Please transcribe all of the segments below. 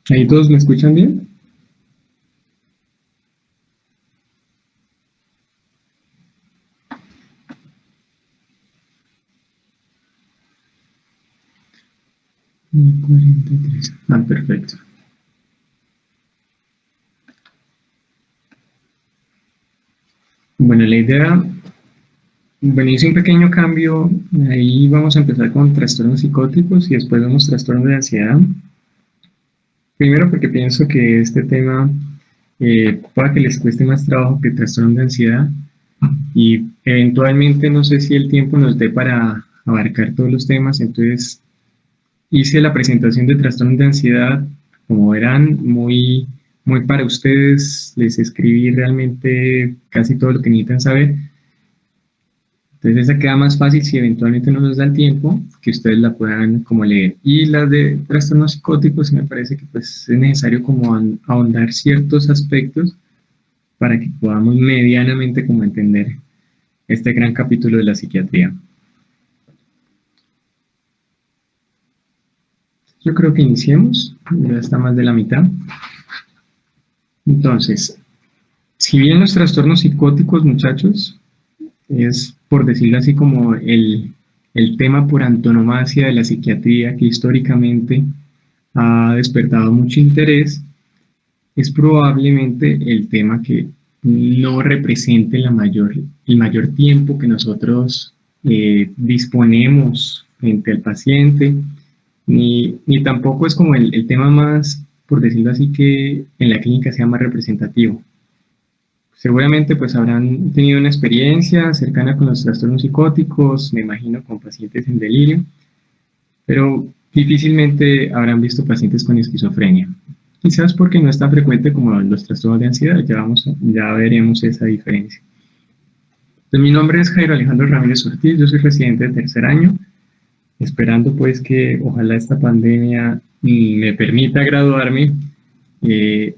¿Ahí todos me escuchan bien? Mm, 43. Ah, perfecto. Bueno, la idea, bueno, hice un pequeño cambio. Ahí vamos a empezar con trastornos psicóticos y después vemos trastornos de ansiedad. Primero porque pienso que este tema pueda que les cueste más trabajo que el trastorno de ansiedad y eventualmente no sé si el tiempo nos dé para abarcar todos los temas, entonces hice la presentación de trastornos de ansiedad, como verán, muy para ustedes, les escribí realmente casi todo lo que necesitan saber, entonces esa queda más fácil si eventualmente no nos da el tiempo, que ustedes la puedan como leer. Y las de trastornos psicóticos me parece que pues es necesario como ahondar ciertos aspectos para que podamos medianamente como entender este gran capítulo de la psiquiatría. Yo creo que iniciemos, ya está más de la mitad. Entonces, si bien los trastornos psicóticos, muchachos, es por decirlo así como el tema por antonomasia de la psiquiatría que históricamente ha despertado mucho interés, es probablemente el tema que no represente el mayor tiempo que nosotros disponemos frente al paciente, ni tampoco es como el tema más, por decirlo así, que en la clínica sea más representativo. Seguramente pues habrán tenido una experiencia cercana con los trastornos psicóticos, me imagino con pacientes en delirio, pero difícilmente habrán visto pacientes con esquizofrenia. Quizás porque no es tan frecuente como los trastornos de ansiedad, ya veremos esa diferencia. Pues, mi nombre es Jairo Alejandro Ramírez Ortiz, yo soy residente de tercer año, esperando pues que ojalá esta pandemia me permita graduarme. eh,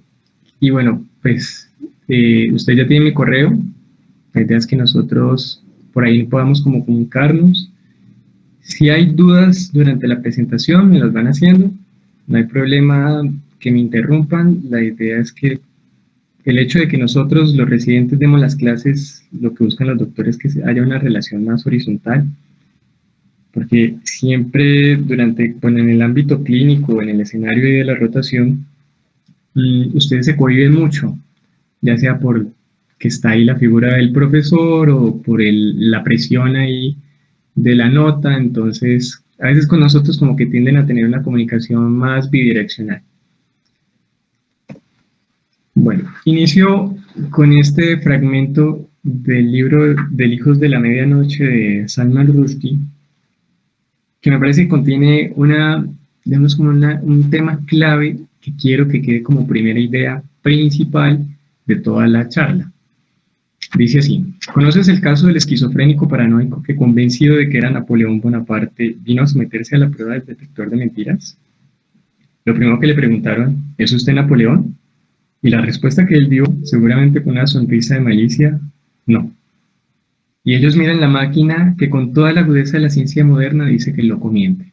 y bueno, pues usted ya tiene mi correo, la idea es que nosotros por ahí podamos como comunicarnos. Si hay dudas durante la presentación, me las van haciendo. No hay problema que me interrumpan. La idea es que el hecho de que nosotros, los residentes, demos las clases, lo que buscan los doctores es que haya una relación más horizontal, porque siempre bueno, en el ámbito clínico, en el escenario de la rotación, ustedes se cohiben mucho, ya sea por que está ahí la figura del profesor o por la presión ahí de la nota, entonces a veces con nosotros como que tienden a tener una comunicación más bidireccional. Bueno, inicio con este fragmento del libro del Hijos de la Medianoche de Salman Rushdie, que me parece que contiene digamos como un tema clave que quiero que quede como primera idea principal de toda la charla. Dice así: ¿conoces el caso del esquizofrénico paranoico que, convencido de que era Napoleón Bonaparte, vino a someterse a la prueba del detector de mentiras? Lo primero que le preguntaron: ¿es usted Napoleón? Y la respuesta que él dio, seguramente con una sonrisa de malicia: no. Y ellos miran la máquina que con toda la agudeza de la ciencia moderna dice que lo miente.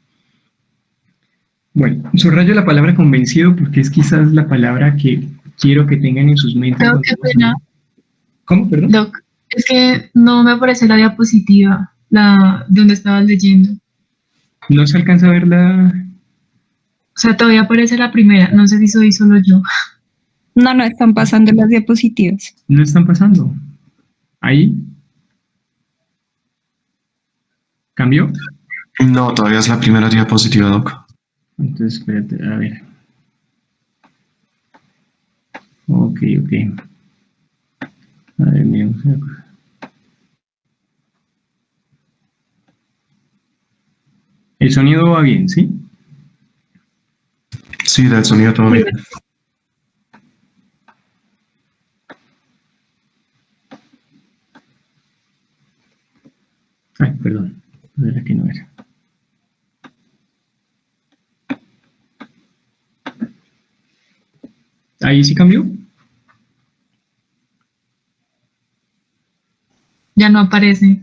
Bueno, subrayo la palabra convencido porque es quizás la palabra que quiero que tengan en sus mentes. Creo que pena. ¿Cómo, perdón? Doc, es que no me aparece la diapositiva, la donde estabas leyendo. ¿No se alcanza a ver la...? O sea, todavía aparece la primera, no sé si soy solo yo. No, no están pasando las diapositivas. No están pasando. ¿Ahí? ¿Cambió? No, todavía es la primera diapositiva, Doc. Entonces, espérate, a ver. Ok. A ver, miremos. El sonido va bien, ¿sí? Sí, del sonido todo bien. Ay, perdón. A ver, aquí no era. ¿Ahí sí cambió? Ya no aparece.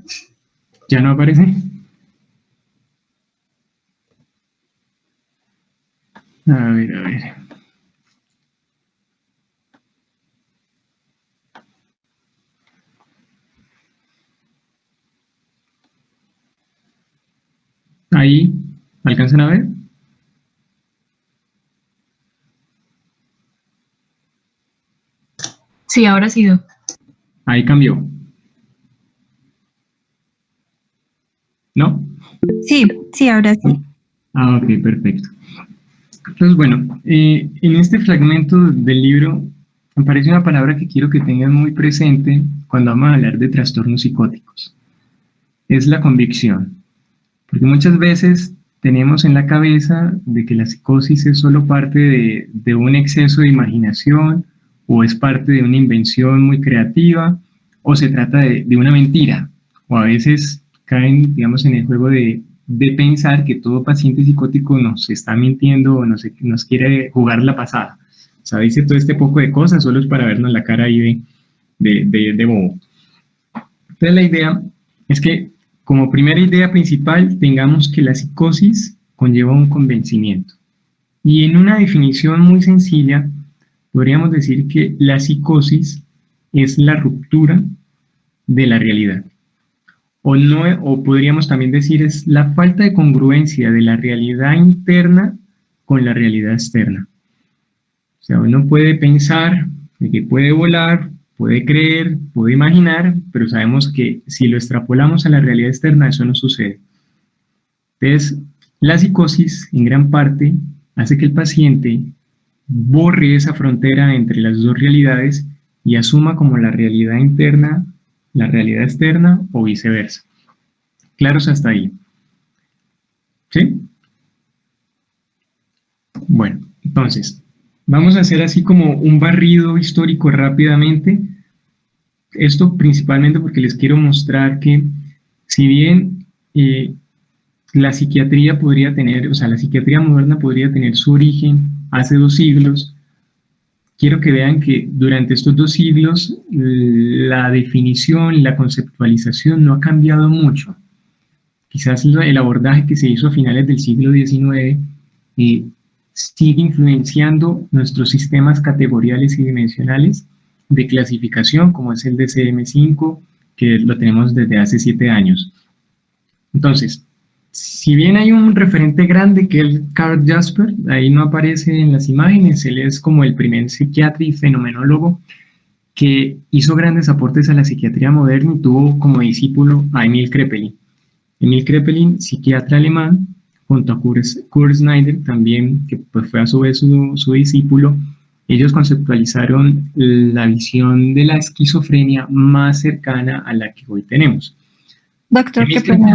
¿Ya no aparece? A ver. Ahí, ¿alcanzan a ver? Sí, ahora sí, Doc. Ahí cambió. ¿No? Sí, sí, ahora sí. Ah, ok, perfecto. Entonces, bueno, en este fragmento del libro aparece una palabra que quiero que tengan muy presente cuando vamos a hablar de trastornos psicóticos. Es la convicción. Porque muchas veces tenemos en la cabeza de que la psicosis es solo parte de un exceso de imaginación o es parte de una invención muy creativa o se trata de una mentira o a veces caen, digamos, en el juego de pensar que todo paciente psicótico nos está mintiendo o nos quiere jugar la pasada. O sea, dice todo este poco de cosas solo es para vernos la cara ahí de bobo. Entonces la idea es que como primera idea principal tengamos que la psicosis conlleva un convencimiento. Y en una definición muy sencilla, podríamos decir que la psicosis es la ruptura de la realidad. O, no, o podríamos también decir es la falta de congruencia de la realidad interna con la realidad externa. O sea, uno puede pensar de que puede volar, puede creer, puede imaginar, pero sabemos que si lo extrapolamos a la realidad externa, eso no sucede. Entonces, la psicosis, en gran parte, hace que el paciente borre esa frontera entre las dos realidades y asuma como la realidad interna la realidad externa o viceversa. ¿Claros hasta ahí? ¿Sí? Bueno, entonces, vamos a hacer así como un barrido histórico rápidamente. Esto principalmente porque les quiero mostrar que si bien la psiquiatría podría tener, o sea, la psiquiatría moderna podría tener su origen hace 2 siglos, quiero que vean que durante estos 2 siglos la definición, la conceptualización no ha cambiado mucho. Quizás el abordaje que se hizo a finales del siglo XIX sigue influenciando nuestros sistemas categoriales y dimensionales de clasificación, como es el DSM-5, que lo tenemos desde hace 7 años. Entonces, si bien hay un referente grande que es Karl Jasper, ahí no aparece en las imágenes, él es como el primer psiquiatra y fenomenólogo que hizo grandes aportes a la psiquiatría moderna y tuvo como discípulo a Emil Kraepelin. Emil Kraepelin, psiquiatra alemán, junto a Kurt Snyder, también, que pues fue a su vez su discípulo, ellos conceptualizaron la visión de la esquizofrenia más cercana a la que hoy tenemos. Doctor, qué pena,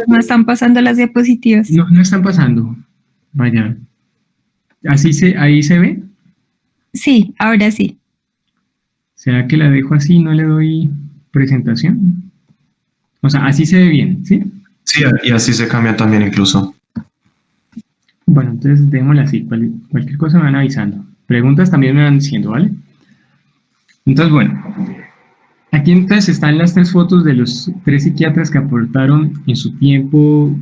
no están pasando las diapositivas. No, no están pasando. Vaya. ¿Ahí se ve? Sí, ahora sí. ¿Será que la dejo así y no le doy presentación? O sea, así se ve bien, ¿sí? Sí, y así se cambia también incluso. Bueno, entonces démosla así. Cualquier cosa me van avisando. Preguntas también me van diciendo, ¿vale? Entonces, bueno. Aquí entonces están las 3 fotos de los 3 psiquiatras que aportaron en su tiempo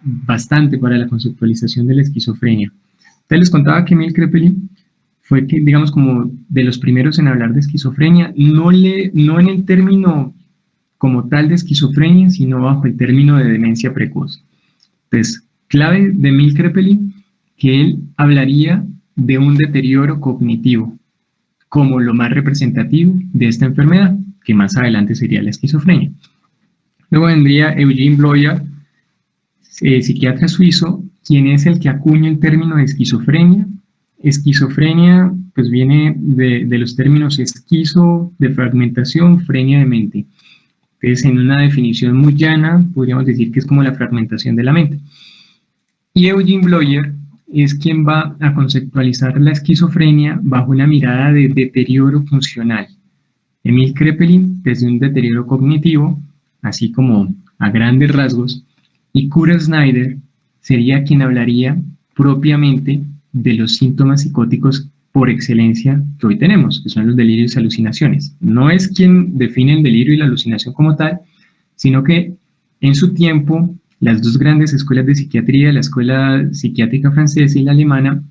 bastante para la conceptualización de la esquizofrenia. Entonces les contaba que Emil Kraepelin fue, que, digamos, como de los primeros en hablar de esquizofrenia, no en el término como tal de esquizofrenia, sino bajo el término de demencia precoz. Entonces, clave de Emil Kraepelin, que él hablaría de un deterioro cognitivo como lo más representativo de esta enfermedad, que más adelante sería la esquizofrenia. Luego vendría Eugene Bloyard, psiquiatra suizo, quien es el que acuña el término de esquizofrenia. Esquizofrenia pues viene de los términos esquizo, de fragmentación, frenia de mente. Entonces, en una definición muy llana, podríamos decir que es como la fragmentación de la mente. Y Eugene Bloyard es quien va a conceptualizar la esquizofrenia bajo una mirada de deterioro funcional. Emil Kraepelin desde un deterioro cognitivo, así como a grandes rasgos, y Kurt Snyder sería quien hablaría propiamente de los síntomas psicóticos por excelencia que hoy tenemos, que son los delirios y alucinaciones. No es quien define el delirio y la alucinación como tal, sino que en su tiempo las 2 grandes escuelas de psiquiatría, la escuela psiquiátrica francesa y la alemana,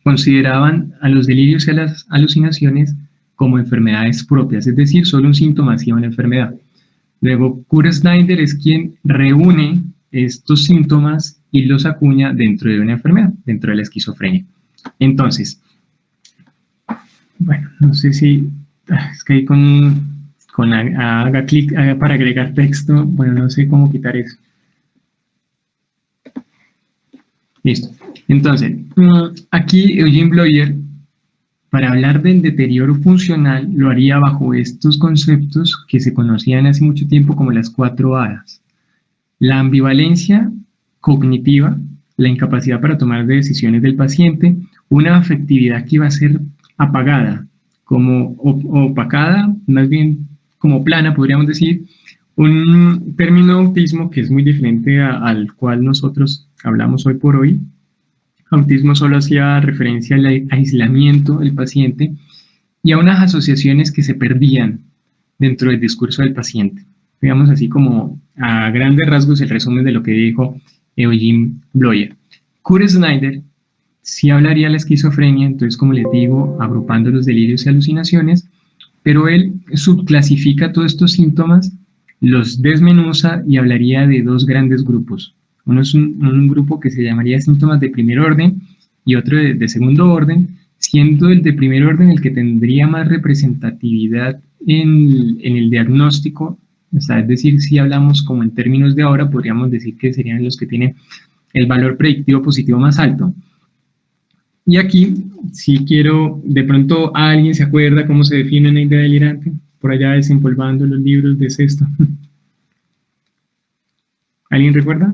consideraban a los delirios y a las alucinaciones como enfermedades propias, es decir, solo un síntoma hacía una enfermedad. Luego, Kurt Snyder es quien reúne estos síntomas y los acuña dentro de una enfermedad, dentro de la esquizofrenia. Entonces, bueno, no sé si es que ahí haga clic para agregar texto, bueno, no sé cómo quitar eso. Listo. Entonces, aquí Eugene Bloyer, para hablar del deterioro funcional, lo haría bajo estos conceptos que se conocían hace mucho tiempo como las 4 hadas. La ambivalencia cognitiva, la incapacidad para tomar decisiones del paciente, una afectividad que iba a ser apagada, como opacada, más bien como plana, podríamos decir, un término autismo que es muy diferente al cual nosotros hablamos hoy por hoy. Autismo solo hacía referencia al aislamiento del paciente y a unas asociaciones que se perdían dentro del discurso del paciente. Digamos así como a grandes rasgos el resumen de lo que dijo Eugene Bloyer. Kurt Snyder sí hablaría de la esquizofrenia, entonces como les digo, agrupando los delirios y alucinaciones, pero él subclasifica todos estos síntomas, los desmenuza y hablaría de 2 grandes grupos. Uno es un grupo que se llamaría síntomas de primer orden y otro de segundo orden, siendo el de primer orden el que tendría más representatividad en el diagnóstico. O sea, es decir, si hablamos como en términos de ahora, podríamos decir que serían los que tienen el valor predictivo positivo más alto. Y aquí, si quiero, de pronto alguien se acuerda cómo se define una idea delirante, por allá desempolvando los libros de sexto. ¿Alguien recuerda?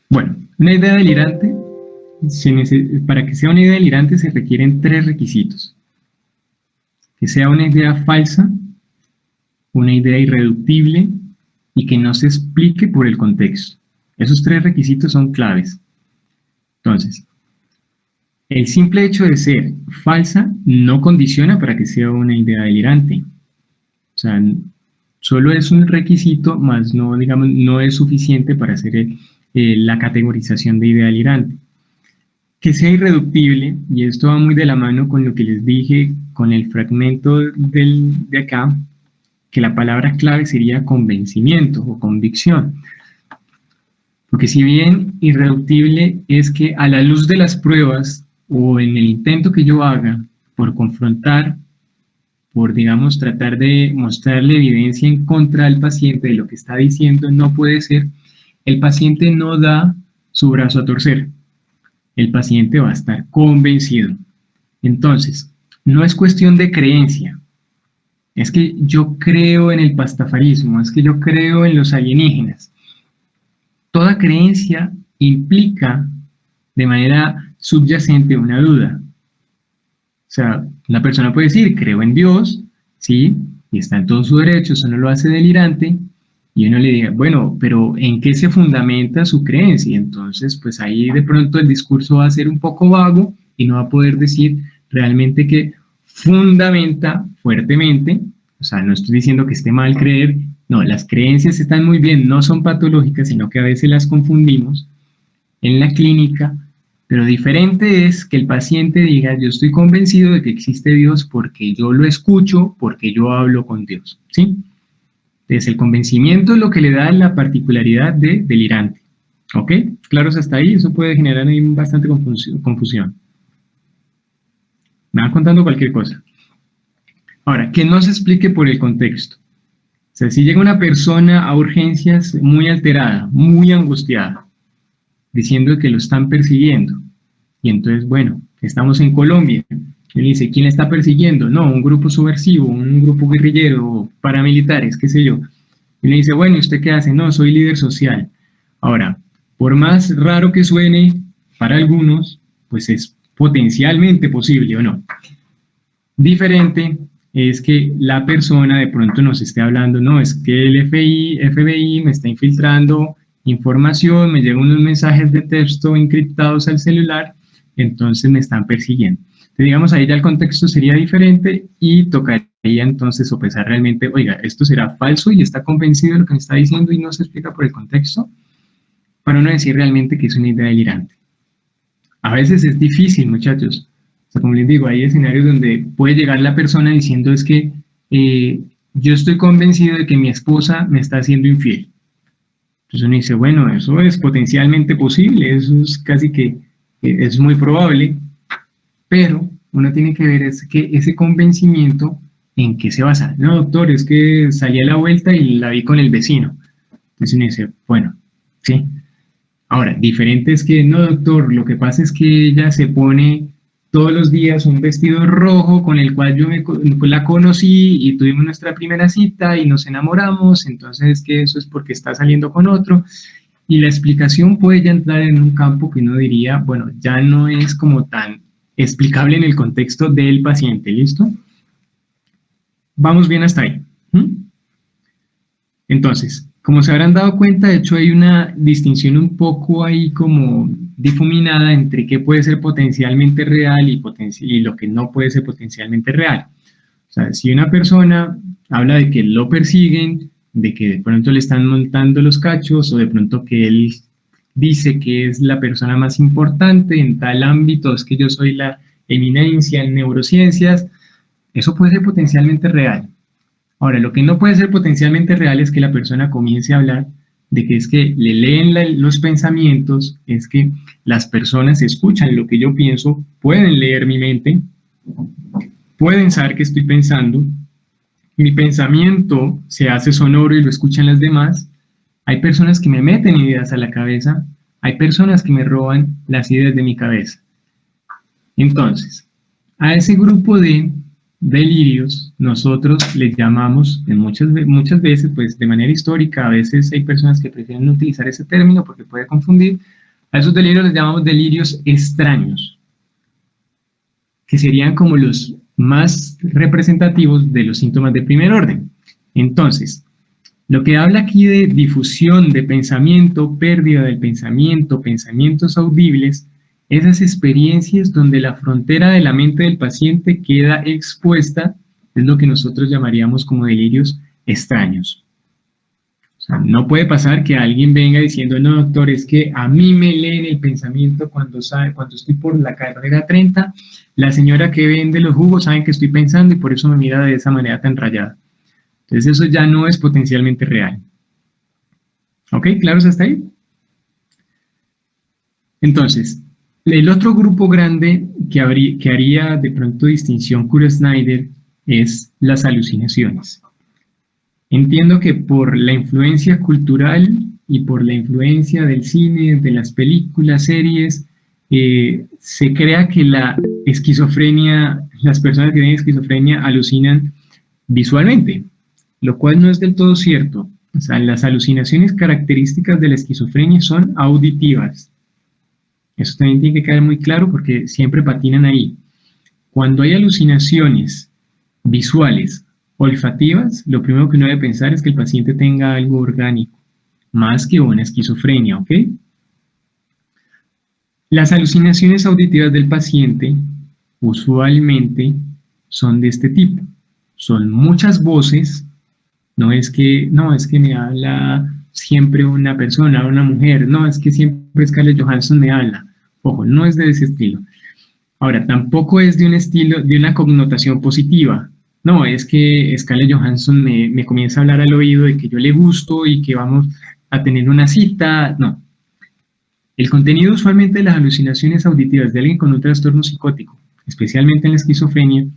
Bueno, una idea delirante, para que sea una idea delirante se requieren 3 requisitos. Que sea una idea falsa, una idea irreductible y que no se explique por el contexto. Esos 3 requisitos son claves. Entonces, el simple hecho de ser falsa no condiciona para que sea una idea delirante. O sea, solo es un requisito, más no, digamos, no es suficiente para hacer la categorización de idea delirante. Que sea irreductible, y esto va muy de la mano con lo que les dije con el fragmento de acá, que la palabra clave sería convencimiento o convicción. Porque si bien irreductible es que a la luz de las pruebas o en el intento que yo haga por confrontar, por digamos tratar de mostrarle evidencia en contra del paciente de lo que está diciendo, no puede ser, el paciente no da su brazo a torcer. El paciente va a estar convencido. Entonces, no es cuestión de creencia. Es que yo creo en el pastafarismo, es que yo creo en los alienígenas. Toda creencia implica de manera subyacente una duda. O sea, una persona puede decir, creo en Dios, ¿sí? Y está en todo su derecho, eso no lo hace delirante, y uno le diga, bueno, pero ¿en qué se fundamenta su creencia? Entonces, pues ahí de pronto el discurso va a ser un poco vago y no va a poder decir realmente que fundamenta fuertemente. O sea, no estoy diciendo que esté mal creer, no, las creencias están muy bien, no son patológicas, sino que a veces las confundimos en la clínica, pero diferente es que el paciente diga, yo estoy convencido de que existe Dios porque yo lo escucho, porque yo hablo con Dios, ¿sí? Entonces, el convencimiento es lo que le da la particularidad de delirante. ¿Ok? ¿Claros hasta ahí? Eso puede generar ahí bastante confusión. Me va contando cualquier cosa. Ahora, que no se explique por el contexto. O sea, si llega una persona a urgencias muy alterada, muy angustiada, diciendo que lo están persiguiendo, y entonces, bueno, estamos en Colombia, y le dice, ¿quién le está persiguiendo? No, un grupo subversivo, un grupo guerrillero, paramilitares, qué sé yo. Y le dice, bueno, ¿y usted qué hace? No, soy líder social. Ahora, por más raro que suene para algunos, pues es potencialmente posible, ¿o no? Diferente es que la persona de pronto nos esté hablando, no, es que el FBI me está infiltrando información, me llegan unos mensajes de texto encriptados al celular, entonces me están persiguiendo. Entonces, digamos, ahí ya el contexto sería diferente y tocaría entonces sopesar realmente, oiga, esto será falso y está convencido de lo que me está diciendo y no se explica por el contexto, para no decir realmente que es una idea delirante. A veces es difícil, muchachos. O sea, como les digo, hay escenarios donde puede llegar la persona diciendo es que yo estoy convencido de que mi esposa me está haciendo infiel. Entonces uno dice, bueno, eso es potencialmente posible, eso es casi que es muy probable, pero uno tiene que ver es que ese convencimiento en qué se basa. No, doctor, es que salí a la vuelta y la vi con el vecino. Entonces uno dice, bueno, sí. Ahora, diferente es que, no, doctor, lo que pasa es que ella se pone todos los días un vestido rojo con el cual la conocí y tuvimos nuestra primera cita y nos enamoramos, entonces es que eso es porque está saliendo con otro. Y la explicación puede ya entrar en un campo que uno diría, bueno, ya no es como tan explicable en el contexto del paciente, ¿listo? Vamos bien hasta ahí. Entonces, como se habrán dado cuenta, de hecho hay una distinción un poco ahí como difuminada entre qué puede ser potencialmente real y lo que no puede ser potencialmente real. O sea, si una persona habla de que lo persiguen, de que de pronto le están montando los cachos o de pronto que él dice que es la persona más importante en tal ámbito, es que yo soy la eminencia en neurociencias, eso puede ser potencialmente real. Ahora, lo que no puede ser potencialmente real es que la persona comience a hablar de que es que le leen los pensamientos, es que las personas escuchan lo que yo pienso, pueden leer mi mente, pueden saber qué estoy pensando, mi pensamiento se hace sonoro y lo escuchan las demás, hay personas que me meten ideas a la cabeza, hay personas que me roban las ideas de mi cabeza. Entonces, a ese grupo de delirios nosotros les llamamos, muchas veces, pues de manera histórica, a veces hay personas que prefieren no utilizar ese término porque puede confundir, a esos delirios les llamamos delirios extraños, que serían como los más representativos de los síntomas de primer orden. Entonces, lo que habla aquí de difusión de pensamiento, pérdida del pensamiento, pensamientos audibles, esas experiencias donde la frontera de la mente del paciente queda expuesta, es lo que nosotros llamaríamos como delirios extraños. O sea, no puede pasar que alguien venga diciendo, no, doctor, es que a mí me leen el pensamiento cuando estoy por la carrera 30, la señora que vende los jugos sabe que estoy pensando y por eso me mira de esa manera tan rayada. Entonces eso ya no es potencialmente real. ¿Ok? ¿Claros hasta ahí? Entonces, el otro grupo grande que haría de pronto distinción Kuhn-Snyder es las alucinaciones. Entiendo que por la influencia cultural y por la influencia del cine, de las películas, series, se crea que la esquizofrenia, las personas que tienen esquizofrenia alucinan visualmente, lo cual no es del todo cierto. O sea, las alucinaciones características de la esquizofrenia son auditivas. Eso también tiene que quedar muy claro porque siempre patinan ahí. Cuando hay alucinaciones visuales, olfativas, lo primero que uno debe pensar es que el paciente tenga algo orgánico, más que una esquizofrenia, ¿ok? Las alucinaciones auditivas del paciente usualmente son de este tipo. Son muchas voces, no es que me habla siempre una persona, una mujer, no, es que siempre Scarlett Johansson me habla. Ojo, no es de ese estilo. Ahora, tampoco es de un estilo, de una connotación positiva. No, es que Scarlett Johansson me comienza a hablar al oído de que yo le gusto y que vamos a tener una cita. No. El contenido usualmente de las alucinaciones auditivas de alguien con un trastorno psicótico, especialmente en la esquizofrenia,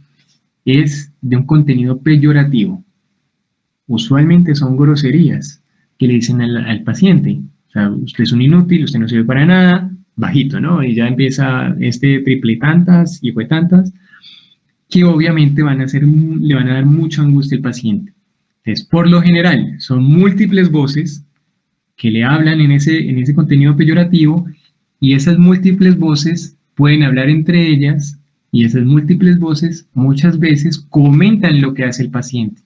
es de un contenido peyorativo. Usualmente son groserías que le dicen al paciente. O sea, usted es un inútil, usted no sirve para nada, bajito, ¿no? Y ya empieza triple tantas y fue tantas, que obviamente le van a dar mucha angustia al paciente. Entonces, por lo general, son múltiples voces que le hablan en ese contenido peyorativo y esas múltiples voces pueden hablar entre ellas y esas múltiples voces muchas veces comentan lo que hace el paciente.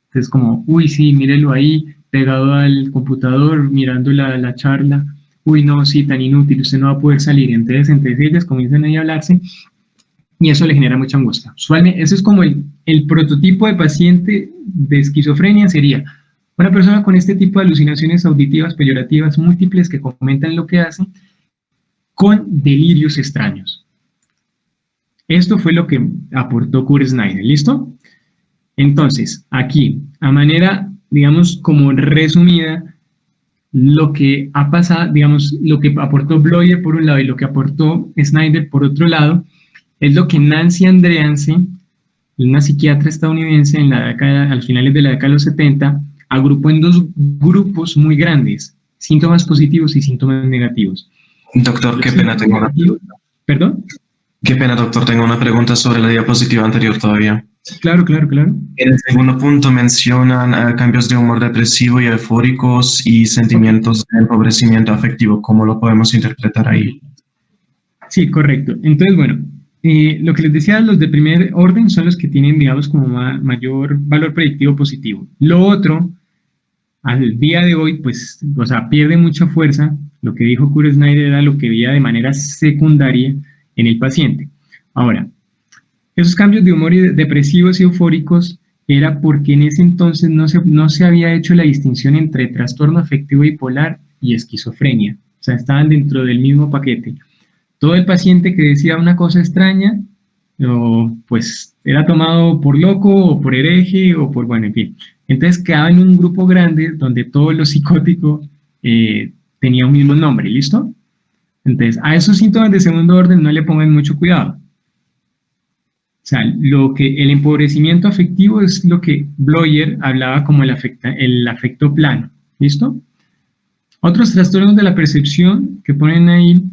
Entonces, como, uy, sí, mírelo ahí, pegado al computador, mirando la charla, uy, no, sí, tan inútil, usted no va a poder salir. Entonces, entre ellas comienzan ahí a hablarse y eso le genera mucha angustia. Usualmente, eso es como el prototipo de paciente de esquizofrenia sería una persona con este tipo de alucinaciones auditivas, peyorativas, múltiples, que comentan lo que hacen, con delirios extraños. Esto fue lo que aportó Kuhn-Snyder, ¿listo? Entonces, aquí, a manera, digamos, como resumida, lo que ha pasado, digamos, lo que aportó Bloyer por un lado y lo que aportó Snyder por otro lado, es lo que Nancy Andreasen, una psiquiatra estadounidense en la década, al finales de la década de los 70, agrupó en dos grupos muy grandes, síntomas positivos y síntomas negativos. Doctor, qué pena, tengo una pregunta. ¿Perdón? Qué pena, doctor, tengo una pregunta sobre la diapositiva anterior todavía. Claro, claro, claro. En el segundo punto mencionan cambios de humor depresivo y eufóricos y sentimientos de empobrecimiento afectivo. ¿Cómo lo podemos interpretar ahí? Sí, correcto. Entonces, bueno, lo que les decía, los de primer orden son los que tienen, digamos, como mayor valor predictivo positivo. Lo otro, al día de hoy, pues, o sea, pierde mucha fuerza. Lo que dijo Kurt Snyder era lo que veía de manera secundaria en el paciente. Ahora, esos cambios de humor depresivos y eufóricos era porque en ese entonces no se había hecho la distinción entre trastorno afectivo bipolar y esquizofrenia. O sea, estaban dentro del mismo paquete. Todo el paciente que decía una cosa extraña, o pues era tomado por loco o por hereje o por, bueno, en fin. Entonces quedaba en un grupo grande donde todo lo psicótico tenía un mismo nombre, ¿listo? Entonces, a esos síntomas de segundo orden no le pongan mucho cuidado. O sea, el empobrecimiento afectivo es lo que Bloyer hablaba como el afecto plano, ¿listo? Otros trastornos de la percepción que ponen ahí,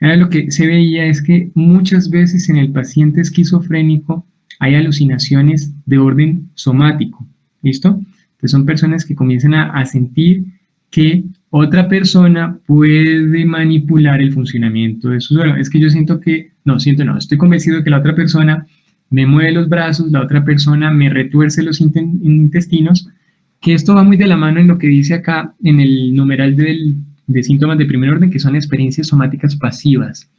era lo que se veía es que muchas veces en el paciente esquizofrénico hay alucinaciones de orden somático, ¿listo? Entonces son personas que comienzan a sentir que otra persona puede manipular el funcionamiento de su órganos. Es que yo siento que, no, estoy convencido de que la otra persona me mueve los brazos, la otra persona me retuerce los intestinos, que esto va muy de la mano en lo que dice acá en el numeral de síntomas de primer orden, que son experiencias somáticas pasivas.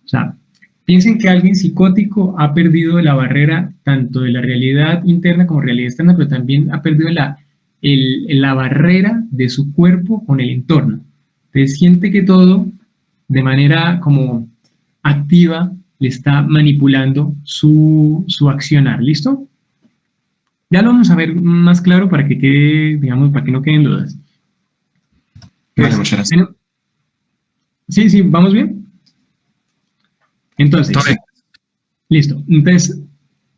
O sea, piensen que alguien psicótico ha perdido la barrera tanto de la realidad interna como realidad externa, pero también ha perdido la barrera de su cuerpo con el entorno. Entonces siente que todo, de manera como activa, le está manipulando su accionar. ¿Listo? Ya lo vamos a ver más claro para que quede, digamos, para que no queden dudas. Vale, muchas gracias. Sí, ¿vamos bien? Entonces, listo. Entonces,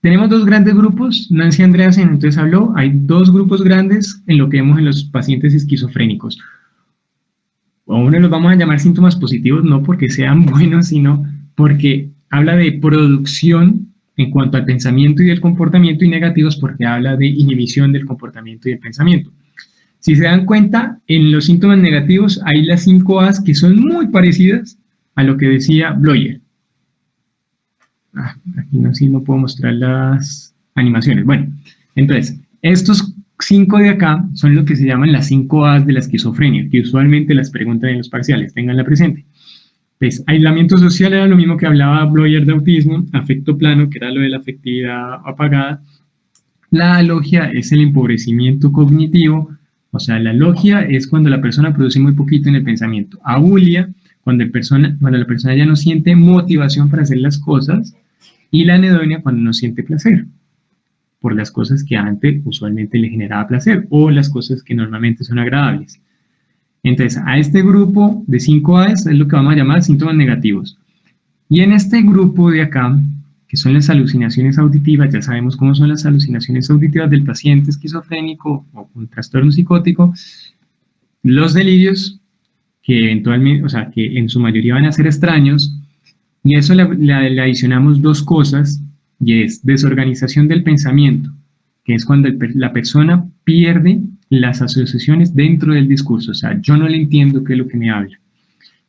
tenemos dos grandes grupos. Nancy Andreasen entonces habló, hay dos grupos grandes en lo que vemos en los pacientes esquizofrénicos. A uno los vamos a llamar síntomas positivos, no porque sean buenos, sino porque habla de producción en cuanto al pensamiento y del comportamiento, y negativos porque habla de inhibición del comportamiento y del pensamiento. Si se dan cuenta, en los síntomas negativos hay las 5 A's que son muy parecidas a lo que decía Bloyer. Aquí no puedo mostrar las animaciones. Bueno, entonces, estos 5 de acá son lo que se llaman las 5 A's de la esquizofrenia, que usualmente las preguntan en los parciales, tenganla presente. Pues, aislamiento social era lo mismo que hablaba Bloyer de autismo, afecto plano, que era lo de la afectividad apagada. La alogia es el empobrecimiento cognitivo, o sea, la alogia es cuando la persona produce muy poquito en el pensamiento. Abulia, cuando la persona ya no siente motivación para hacer las cosas, y la anedonia cuando no siente placer por las cosas que antes usualmente le generaba placer o las cosas que normalmente son agradables. Entonces, a este grupo de 5 A's es lo que vamos a llamar síntomas negativos. Y en este grupo de acá, que son las alucinaciones auditivas, ya sabemos cómo son las alucinaciones auditivas del paciente esquizofrénico o con trastorno psicótico, los delirios, que eventualmente, o sea, que en su mayoría van a ser extraños, y a eso le adicionamos 2 cosas, y es desorganización del pensamiento, que es cuando la persona pierde las asociaciones dentro del discurso, o sea, yo no le entiendo qué es lo que me habla.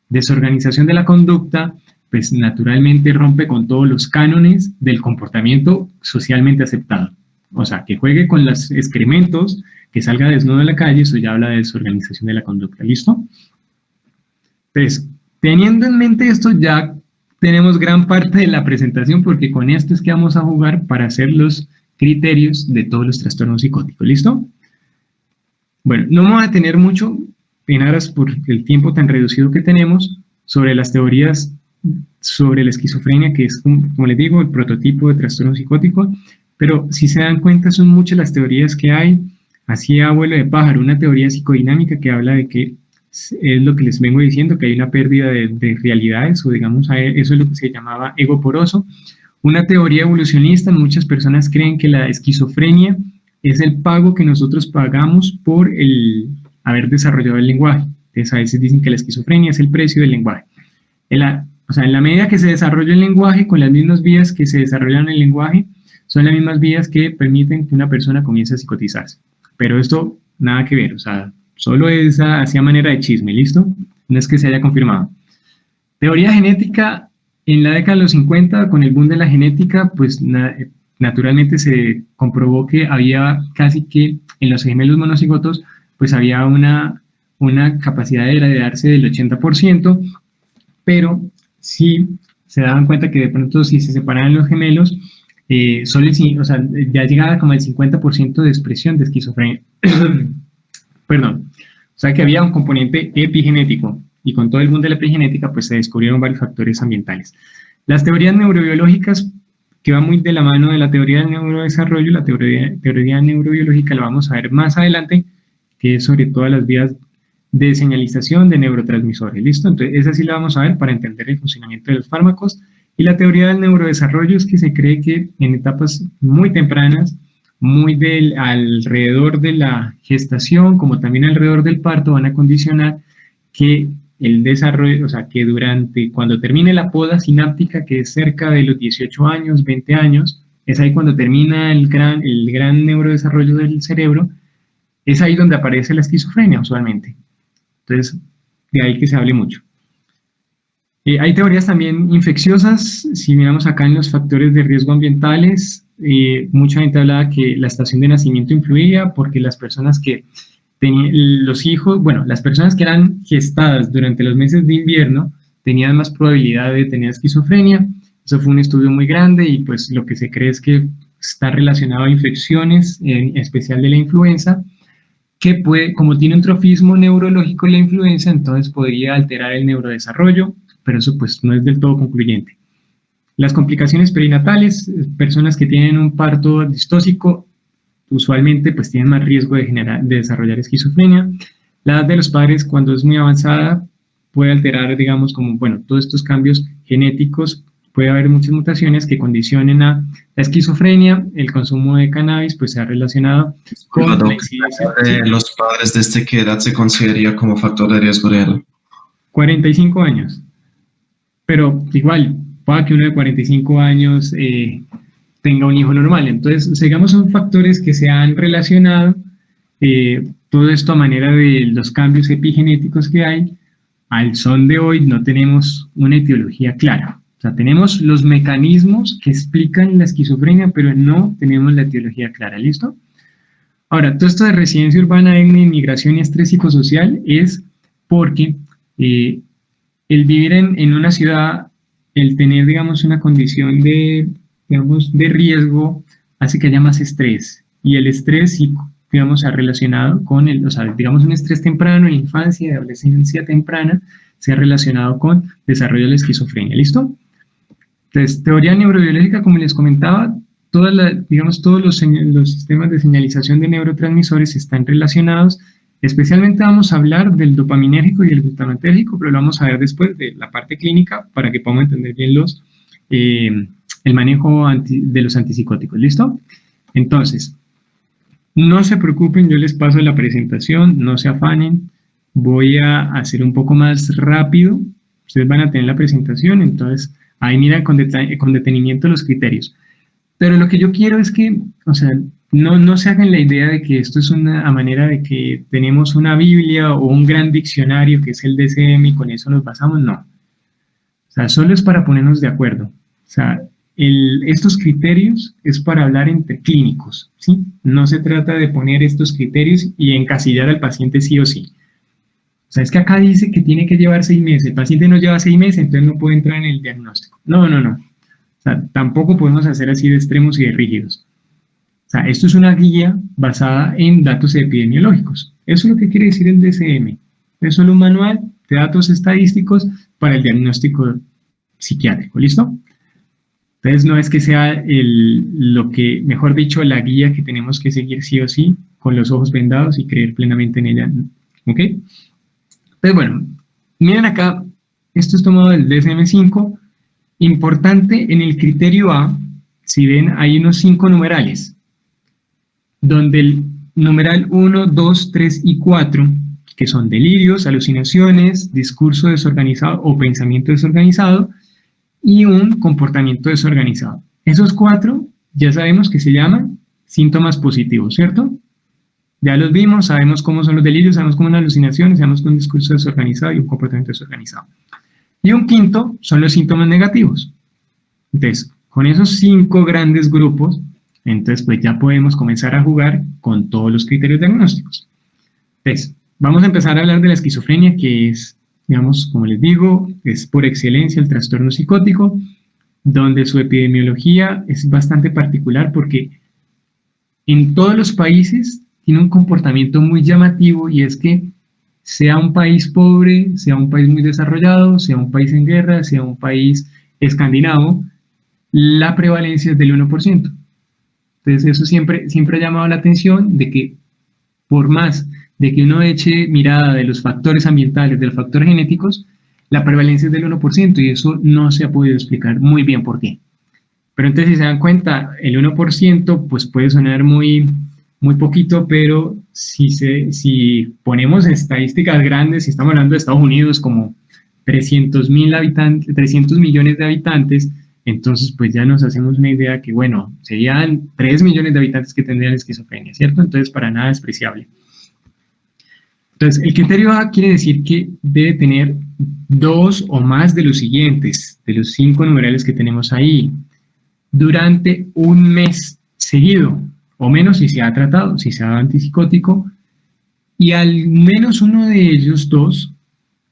Desorganización de la conducta, pues naturalmente rompe con todos los cánones del comportamiento socialmente aceptado. O sea, que juegue con los excrementos, que salga desnudo a la calle, eso ya habla de desorganización de la conducta. ¿Listo? Entonces, teniendo en mente esto, ya tenemos gran parte de la presentación, porque con esto es que vamos a jugar para hacer los criterios de todos los trastornos psicóticos. ¿Listo? Bueno, no vamos a tener mucho, en aras por el tiempo tan reducido que tenemos, sobre las teorías sobre la esquizofrenia, que es, como les digo, el prototipo de trastorno psicótico, pero si se dan cuenta son muchas las teorías que hay. así a vuelo de pájaro, una teoría psicodinámica que habla de que es lo que les vengo diciendo, que hay una pérdida de realidades, o digamos, eso es lo que se llamaba ego poroso. Una teoría evolucionista, muchas personas creen que la esquizofrenia es el pago que nosotros pagamos por el haber desarrollado el lenguaje. Entonces, a veces dicen que la esquizofrenia es el precio del lenguaje. O sea, en la medida que se desarrolla el lenguaje, con las mismas vías que se desarrollan en el lenguaje, son las mismas vías que permiten que una persona comience a psicotizarse. Pero esto, nada que ver, o sea, solo es así a manera de chisme, ¿listo? No es que se haya confirmado. Teoría genética, en la década de los 50, con el boom de la genética, pues naturalmente se comprobó que había casi que en los gemelos monocigotos, pues había una capacidad de heredarse del 80%, pero sí se daban cuenta que de pronto si se separaban los gemelos, solo o sea, ya llegaba como el 50% de expresión de esquizofrenia. Perdón. O sea que había un componente epigenético, y con todo el mundo de la epigenética pues se descubrieron varios factores ambientales. Las teorías neurobiológicas, que va muy de la mano de la teoría del neurodesarrollo, la teoría neurobiológica la vamos a ver más adelante, que es sobre todas las vías de señalización de neurotransmisores, ¿listo? Entonces esa sí la vamos a ver para entender el funcionamiento de los fármacos. Y la teoría del neurodesarrollo es que se cree que en etapas muy tempranas, alrededor de la gestación, como también alrededor del parto, van a condicionar que el desarrollo, o sea, que cuando termine la poda sináptica, que es cerca de los 18 años, 20 años, es ahí cuando termina el gran neurodesarrollo del cerebro, es ahí donde aparece la esquizofrenia usualmente. Entonces, de ahí que se hable mucho. Hay teorías también infecciosas. Si miramos acá en los factores de riesgo ambientales, mucha gente hablaba que la estación de nacimiento influía porque las personas que tenían los hijos, bueno, las personas que eran gestadas durante los meses de invierno tenían más probabilidad de tener esquizofrenia. Eso fue un estudio muy grande y pues lo que se cree es que está relacionado a infecciones, en especial de la influenza, que puede, como tiene un trofismo neurológico la influenza, entonces podría alterar el neurodesarrollo, pero eso pues no es del todo concluyente. Las complicaciones perinatales, personas que tienen un parto distóxico, usualmente pues tienen más riesgo de desarrollar esquizofrenia. La edad de los padres cuando es muy avanzada puede alterar, digamos, como, bueno, todos estos cambios genéticos, puede haber muchas mutaciones que condicionen a la esquizofrenia. El consumo de cannabis pues se ha relacionado con la incidencia de los padres. ¿Desde qué edad se consideraría como factor de riesgo real? 45 años. Pero igual, puede que uno de 45 años tenga un hijo normal. Entonces, digamos, son factores que se han relacionado, todo esto a manera de los cambios epigenéticos que hay. Al son de hoy no tenemos una etiología clara. O sea, tenemos los mecanismos que explican la esquizofrenia, pero no tenemos la etiología clara, ¿listo? Ahora, todo esto de residencia urbana, etnia, inmigración y estrés psicosocial es porque el vivir en una ciudad, el tener, digamos, una condición de riesgo, hace que haya más estrés. Y el estrés, sí, digamos, se ha relacionado con o sea, digamos, un estrés temprano en la infancia, de adolescencia temprana, se ha relacionado con desarrollo de la esquizofrenia, ¿listo? Entonces, teoría neurobiológica, como les comentaba, todos los sistemas de señalización de neurotransmisores están relacionados. Especialmente vamos a hablar del dopaminérgico y el glutamatérgico, pero lo vamos a ver después de la parte clínica para que podamos entender bien el manejo de los antipsicóticos, ¿listo? Entonces, no se preocupen, yo les paso la presentación, no se afanen, voy a hacer un poco más rápido, ustedes van a tener la presentación, entonces ahí miran con detenimiento los criterios. Pero lo que yo quiero es que, o sea, no se hagan la idea de que esto es una manera de que tenemos una Biblia o un gran diccionario que es el DSM y con eso nos basamos, no. O sea, solo es para ponernos de acuerdo. O sea, estos criterios es para hablar entre clínicos, ¿sí? No se trata de poner estos criterios y encasillar al paciente sí o sí. O sea, es que acá dice que tiene que llevar 6 meses, el paciente no lleva 6 meses, entonces no puede entrar en el diagnóstico. No. O sea, tampoco podemos hacer así de extremos y de rígidos. O sea, esto es una guía basada en datos epidemiológicos. Eso es lo que quiere decir el DSM. Es solo un manual de datos estadísticos para el diagnóstico psiquiátrico, ¿listo? Entonces no es que sea mejor dicho, la guía que tenemos que seguir sí o sí, con los ojos vendados y creer plenamente en ella. ¿Ok? Entonces, bueno, miren acá, esto es tomado del DSM-5. Importante, en el criterio A, si ven, hay unos 5 numerales, donde el numeral 1, 2, 3 y 4, que son delirios, alucinaciones, discurso desorganizado o pensamiento desorganizado, y un comportamiento desorganizado. Esos 4 ya sabemos que se llaman síntomas positivos, ¿cierto? Ya los vimos, sabemos cómo son los delirios, sabemos cómo son las alucinaciones, sabemos que un discurso desorganizado y un comportamiento desorganizado. Y un quinto son los síntomas negativos. Entonces, con esos 5 grandes grupos, entonces pues ya podemos comenzar a jugar con todos los criterios diagnósticos. Entonces, vamos a empezar a hablar de la esquizofrenia, que es, digamos, como les digo, es por excelencia el trastorno psicótico, donde su epidemiología es bastante particular porque en todos los países tiene un comportamiento muy llamativo, y es que sea un país pobre, sea un país muy desarrollado, sea un país en guerra, sea un país escandinavo, la prevalencia es del 1%. Entonces eso siempre ha llamado la atención de que por más de que uno eche mirada de los factores ambientales, de los factores genéticos, la prevalencia es del 1%, y eso no se ha podido explicar muy bien por qué. Pero entonces, si se dan cuenta, el 1% pues puede sonar muy poquito, pero si ponemos estadísticas grandes, si estamos hablando de Estados Unidos como 300 millones de habitantes, entonces pues ya nos hacemos una idea que, bueno, serían 3 millones de habitantes que tendrían esquizofrenia, ¿cierto? Entonces, para nada despreciable. Entonces, el criterio A quiere decir que debe tener 2 o más de los siguientes, de los 5 numerales que tenemos ahí, durante un mes seguido, o menos si se ha tratado, si se ha dado antipsicótico, y al menos uno de ellos 2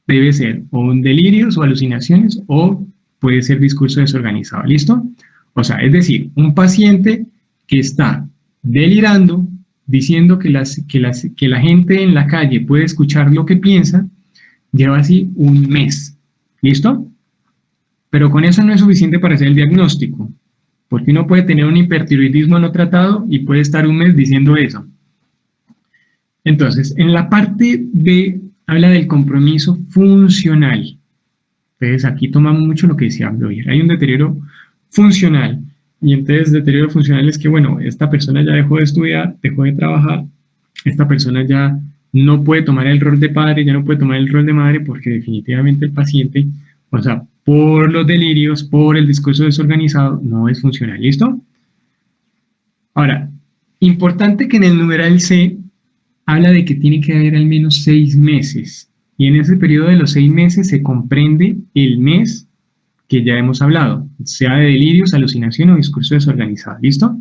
debe ser o un delirios o alucinaciones, o puede ser discurso desorganizado, ¿listo? O sea, es decir, un paciente que está delirando, diciendo que la gente en la calle puede escuchar lo que piensa, lleva así un mes, ¿listo? Pero con eso no es suficiente para hacer el diagnóstico, porque uno puede tener un hipertiroidismo no tratado y puede estar un mes diciendo eso. Entonces, en la parte B habla del compromiso funcional. Entonces, aquí toma mucho lo que decía Bloyer. Hay un deterioro funcional, y entonces deterioro funcional es que, bueno, esta persona ya dejó de estudiar, dejó de trabajar, esta persona ya no puede tomar el rol de padre, ya no puede tomar el rol de madre, porque definitivamente el paciente, o sea, por los delirios, por el discurso desorganizado, no es funcional, ¿listo? Ahora, importante que en el numeral C habla de que tiene que haber al menos 6 meses, y en ese periodo de los 6 meses se comprende el mes que ya hemos hablado, sea de delirios, alucinación o discurso desorganizado, ¿listo?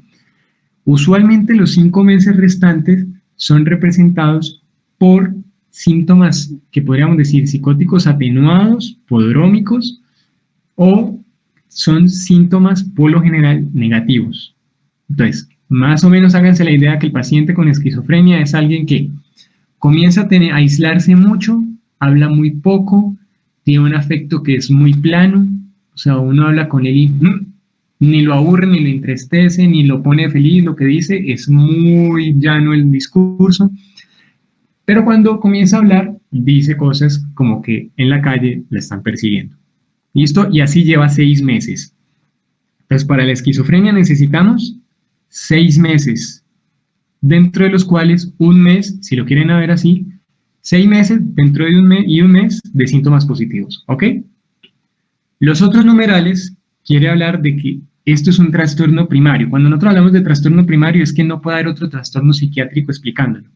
Usualmente los 5 meses restantes son representados por síntomas que podríamos decir psicóticos atenuados, prodrómicos, o son síntomas por lo general negativos. Entonces, más o menos háganse la idea que el paciente con esquizofrenia es alguien que comienza a aislarse mucho, habla muy poco, tiene un afecto que es muy plano, o sea, uno habla con él y ni lo aburre, ni lo entristece, ni lo pone feliz, lo que dice es muy llano el discurso, pero cuando comienza a hablar, dice cosas como que en la calle la están persiguiendo. ¿Listo? Y así lleva 6 meses. Entonces, para la esquizofrenia necesitamos 6 meses, dentro de los cuales un mes, si lo quieren ver así, 6 meses dentro de un mes y un mes de síntomas positivos, ¿ok? Los otros numerales quiere hablar de que esto es un trastorno primario. Cuando nosotros hablamos de trastorno primario es que no puede haber otro trastorno psiquiátrico explicándolo.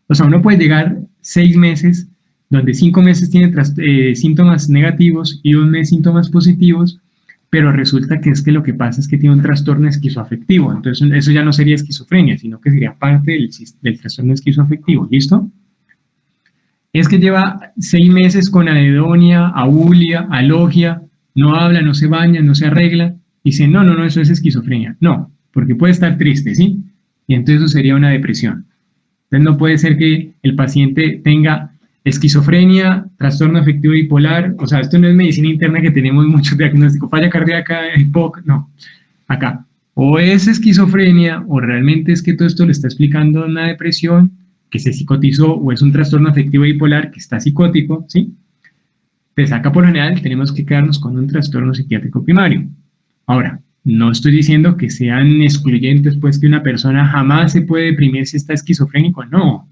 O sea, uno puede llegar 6 meses, donde 5 meses tiene síntomas negativos y un mes síntomas positivos, pero resulta que es que lo que pasa es que tiene un trastorno esquizoafectivo. Entonces eso ya no sería esquizofrenia, sino que sería parte del trastorno esquizoafectivo, ¿listo? Es que lleva 6 meses con anedonia, abulia, alogia, no habla, no se baña, no se arregla, y dice, no, eso es esquizofrenia. No, porque puede estar triste, ¿sí? Y entonces eso sería una depresión. Entonces no puede ser que el paciente tenga esquizofrenia, trastorno afectivo bipolar, o sea, esto no es medicina interna que tenemos muchos diagnósticos, falla cardíaca, EPOC, no. Acá, o es esquizofrenia, o realmente es que todo esto le está explicando una depresión que se psicotizó, o es un trastorno afectivo bipolar que está psicótico, ¿sí? Pues acá por lo general tenemos que quedarnos con un trastorno psiquiátrico primario. Ahora, no estoy diciendo que sean excluyentes, pues que una persona jamás se puede deprimir si está esquizofrénico, no.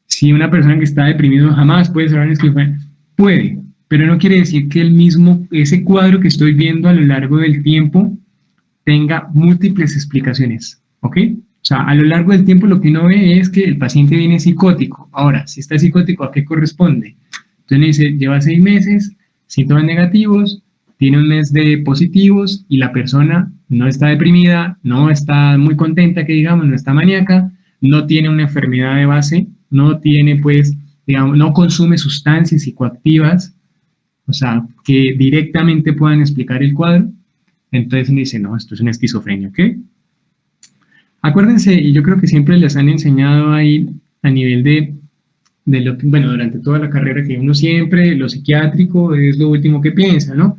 Si una persona que está deprimido jamás puede ser un esquizofrénico, puede, pero no quiere decir que el mismo, ese cuadro que estoy viendo a lo largo del tiempo tenga múltiples explicaciones, ¿ok? O sea, a lo largo del tiempo lo que uno ve es que el paciente viene psicótico. Ahora, si está psicótico, ¿a qué corresponde? Entonces dice, lleva 6 meses, síntomas negativos, tiene un mes de positivos y la persona no está deprimida, no está muy contenta, que digamos, no está maníaca, no tiene una enfermedad de base, no tiene, pues, digamos, no consume sustancias psicoactivas, o sea, que directamente puedan explicar el cuadro. Entonces uno dice, no, esto es una esquizofrenia, ¿ok? Acuérdense, y yo creo que siempre les han enseñado ahí a nivel de lo que, bueno, durante toda la carrera, que uno siempre, lo psiquiátrico es lo último que piensa, ¿no?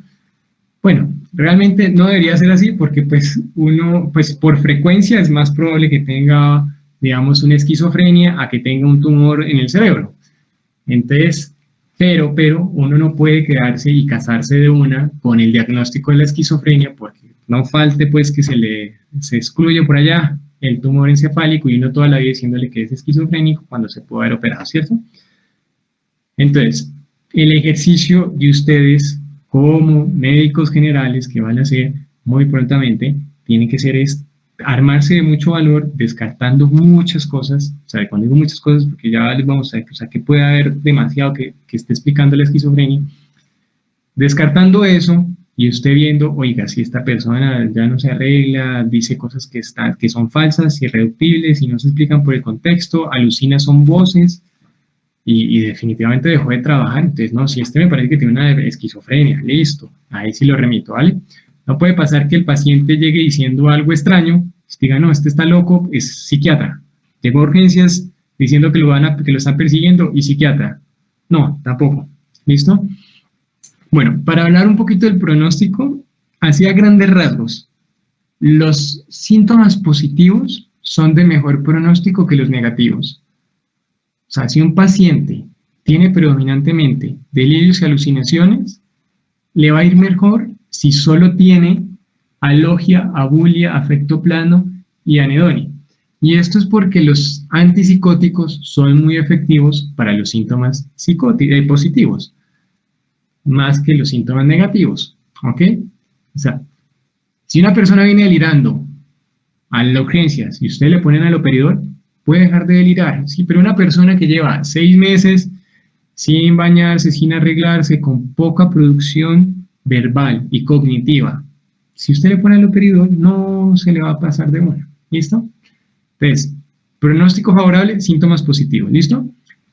Bueno, realmente no debería ser así porque pues uno, pues por frecuencia es más probable que tenga, digamos, una esquizofrenia a que tenga un tumor en el cerebro. Entonces, pero uno no puede quedarse y casarse de una con el diagnóstico de la esquizofrenia porque no falte pues que se excluye por allá el tumor encefálico y uno toda la vida diciéndole que es esquizofrénico cuando se puede haber operado, ¿cierto? Entonces, el ejercicio de ustedes como médicos generales que van a hacer muy prontamente, tiene que ser armarse de mucho valor, descartando muchas cosas, o sea, cuando digo muchas cosas, porque ya les vamos a ver, o sea, que puede haber demasiado que esté explicando la esquizofrenia, descartando eso, y usted viendo, oiga, si esta persona ya no se arregla, dice cosas que son falsas, irreductibles, y no se explican por el contexto, alucina, son voces, y definitivamente dejó de trabajar, entonces, no, si este me parece que tiene una esquizofrenia, listo, ahí sí lo remito, ¿vale? No puede pasar que el paciente llegue diciendo algo extraño, diga, no, este está loco, es psiquiatra. Llegó a urgencias diciendo que lo están persiguiendo y psiquiatra. No, tampoco. ¿Listo? Bueno, para hablar un poquito del pronóstico, así a grandes rasgos, los síntomas positivos son de mejor pronóstico que los negativos. O sea, si un paciente tiene predominantemente delirios y alucinaciones, le va a ir mejor si solo tiene alogia, abulia, afecto plano y anedonia. Y esto es porque los antipsicóticos son muy efectivos para los síntomas positivos, más que los síntomas negativos, ¿ok? O sea, si una persona viene delirando a las urgencias y usted le ponen aloperidol, puede dejar de delirar, sí, pero una persona que lleva 6 meses sin bañarse, sin arreglarse, con poca producción verbal y cognitiva, si usted le pone aloperidol, no se le va a pasar de una, ¿listo? Entonces, pronóstico favorable, síntomas positivos, ¿listo?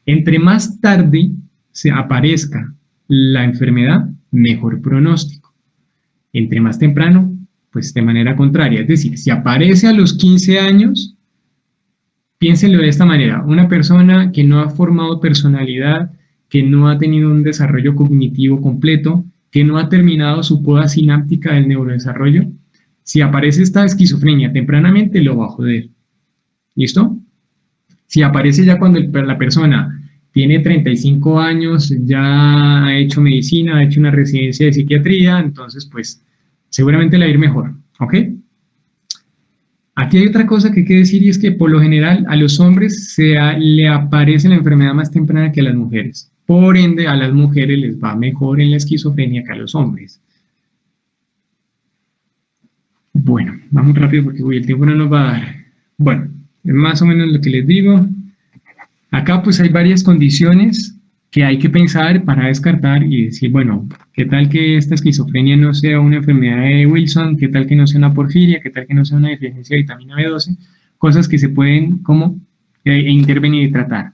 Entre más tarde se aparezca la enfermedad, mejor pronóstico. Entre más temprano, pues de manera contraria, es decir, si aparece a los 15 años, piénsenlo de esta manera, una persona que no ha formado personalidad, que no ha tenido un desarrollo cognitivo completo, que no ha terminado su poda sináptica del neurodesarrollo, si aparece esta esquizofrenia tempranamente, lo va a joder. ¿Listo? Si aparece ya cuando la persona tiene 35 años, ya ha hecho medicina, ha hecho una residencia de psiquiatría, entonces pues seguramente le va a ir mejor, ¿ok? Aquí hay otra cosa que hay que decir y es que por lo general a los hombres le aparece la enfermedad más temprana que a las mujeres. Por ende, a las mujeres les va mejor en la esquizofrenia que a los hombres. Bueno, vamos rápido porque el tiempo no nos va a dar. Bueno, es más o menos lo que les digo. Acá pues hay varias condiciones que hay que pensar para descartar y decir, bueno, ¿qué tal que esta esquizofrenia no sea una enfermedad de Wilson? ¿Qué tal que no sea una porfiria? ¿Qué tal que no sea una deficiencia de vitamina B12? Cosas que se pueden como intervenir y tratar.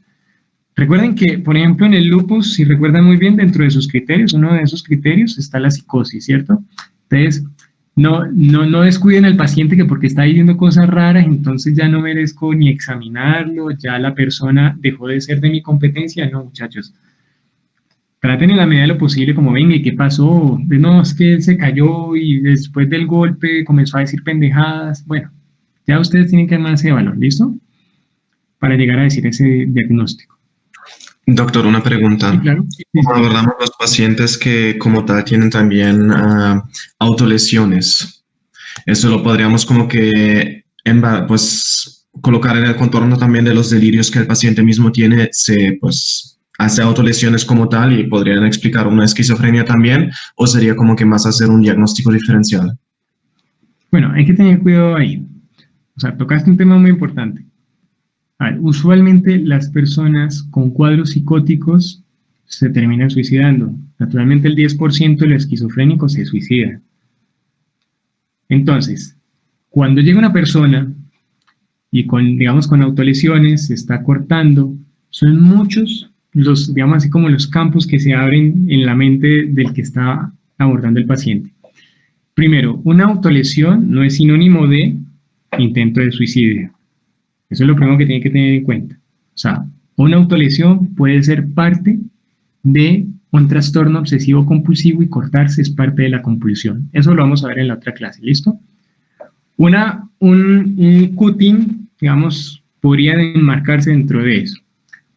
Recuerden que, por ejemplo, en el lupus, si recuerdan muy bien, dentro de sus criterios, uno de esos criterios está la psicosis, ¿cierto? Entonces, no descuiden al paciente que porque está diciendo cosas raras, entonces ya no merezco ni examinarlo, ya la persona dejó de ser de mi competencia. No, muchachos. traten en la medida de lo posible como, venga, ¿y qué pasó? No, es que él se cayó y después del golpe comenzó a decir pendejadas. Bueno, ya ustedes tienen que armar ese valor, ¿listo? Para llegar a decir ese diagnóstico. Doctor, una pregunta. Sí, claro. Sí, sí. ¿Cómo abordamos los pacientes que como tal tienen también autolesiones? Eso lo podríamos como que pues colocar en el contorno también de los delirios que el paciente mismo tiene, pues hace autolesiones como tal y podrían explicar una esquizofrenia también, o sería como que más hacer un diagnóstico diferencial. Bueno, hay que tener cuidado ahí. O sea, tocaste un tema muy importante. A ver, usualmente las personas con cuadros psicóticos se terminan suicidando. Naturalmente el 10% de los esquizofrénicos se suicida. Entonces, cuando llega una persona y digamos, con autolesiones, se está cortando, son muchos los, digamos así como los campos que se abren en la mente del que está abordando el paciente. Primero, una autolesión no es sinónimo de intento de suicidio. Eso es lo primero que tienen que tener en cuenta. O sea, una autolesión puede ser parte de un trastorno obsesivo compulsivo y cortarse es parte de la compulsión. Eso lo vamos a ver en la otra clase, ¿listo? Un cutting, digamos, podría enmarcarse dentro de eso.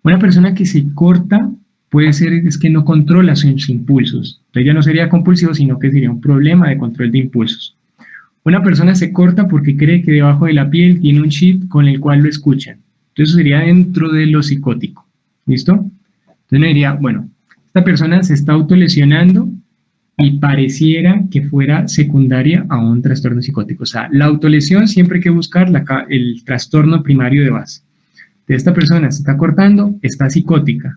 Una persona que se corta puede ser es que no controla sus impulsos. Entonces ya no sería compulsivo, sino que sería un problema de control de impulsos. Una persona se corta porque cree que debajo de la piel tiene un chip con el cual lo escuchan. Entonces eso sería dentro de lo psicótico. ¿Listo? Entonces uno diría, bueno, esta persona se está autolesionando y pareciera que fuera secundaria a un trastorno psicótico. O sea, la autolesión siempre hay que buscar el trastorno primario de base. Esta persona se está cortando, está psicótica.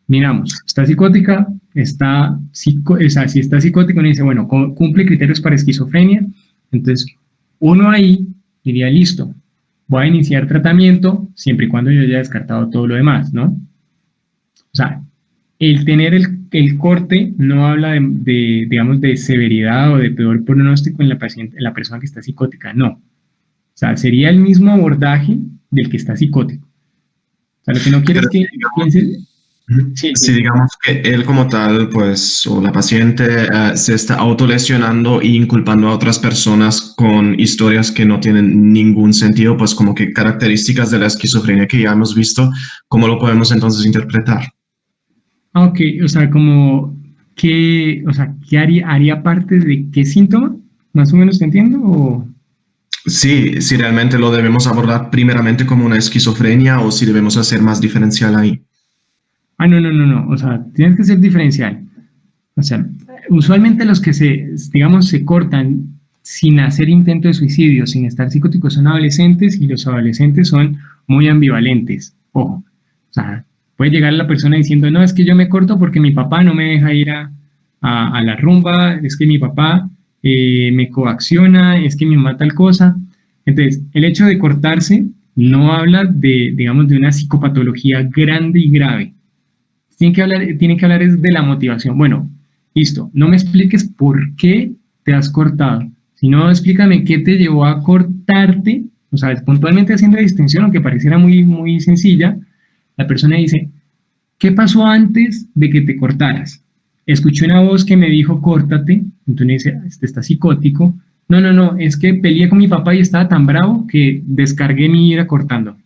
Miramos, está psicótica, si está psicótica, uno dice, bueno, cumple criterios para esquizofrenia. Entonces, uno ahí diría, listo, voy a iniciar tratamiento siempre y cuando yo haya descartado todo lo demás, ¿no? O sea, el tener el corte no habla digamos, de severidad o de peor pronóstico en la persona que está psicótica, no. O sea, sería el mismo abordaje del que está psicótico. O sea, lo que no quiero es que piensen... Sí, digamos que él como tal, pues, o la paciente se está autolesionando e inculpando a otras personas con historias que no tienen ningún sentido, pues como que características de la esquizofrenia que ya hemos visto, ¿cómo lo podemos entonces interpretar? Ok, o sea, ¿qué haría parte de qué síntoma? ¿Más o menos te entiendo? ¿O? Sí, si realmente lo debemos abordar primeramente como una esquizofrenia o si debemos hacer más diferencial ahí. No. O sea, tienes que ser diferencial. O sea, usualmente los que se cortan sin hacer intento de suicidio, sin estar psicóticos, son adolescentes y los adolescentes son muy ambivalentes. Ojo. O sea, puede llegar la persona diciendo, no, es que yo me corto porque mi papá no me deja ir a la rumba, es que mi papá me coacciona, es que mi mamá tal cosa. Entonces, el hecho de cortarse no habla digamos, de una psicopatología grande y grave. Tienen que hablar es de la motivación. Bueno, listo, no me expliques por qué te has cortado, sino explícame qué te llevó a cortarte, o sea, puntualmente haciendo la distinción, aunque pareciera muy, muy sencilla, la persona dice, ¿qué pasó antes de que te cortaras? Escuché una voz que me dijo, córtate, entonces dice, este está psicótico. No, es que peleé con mi papá y estaba tan bravo que descargué mi ira cortando.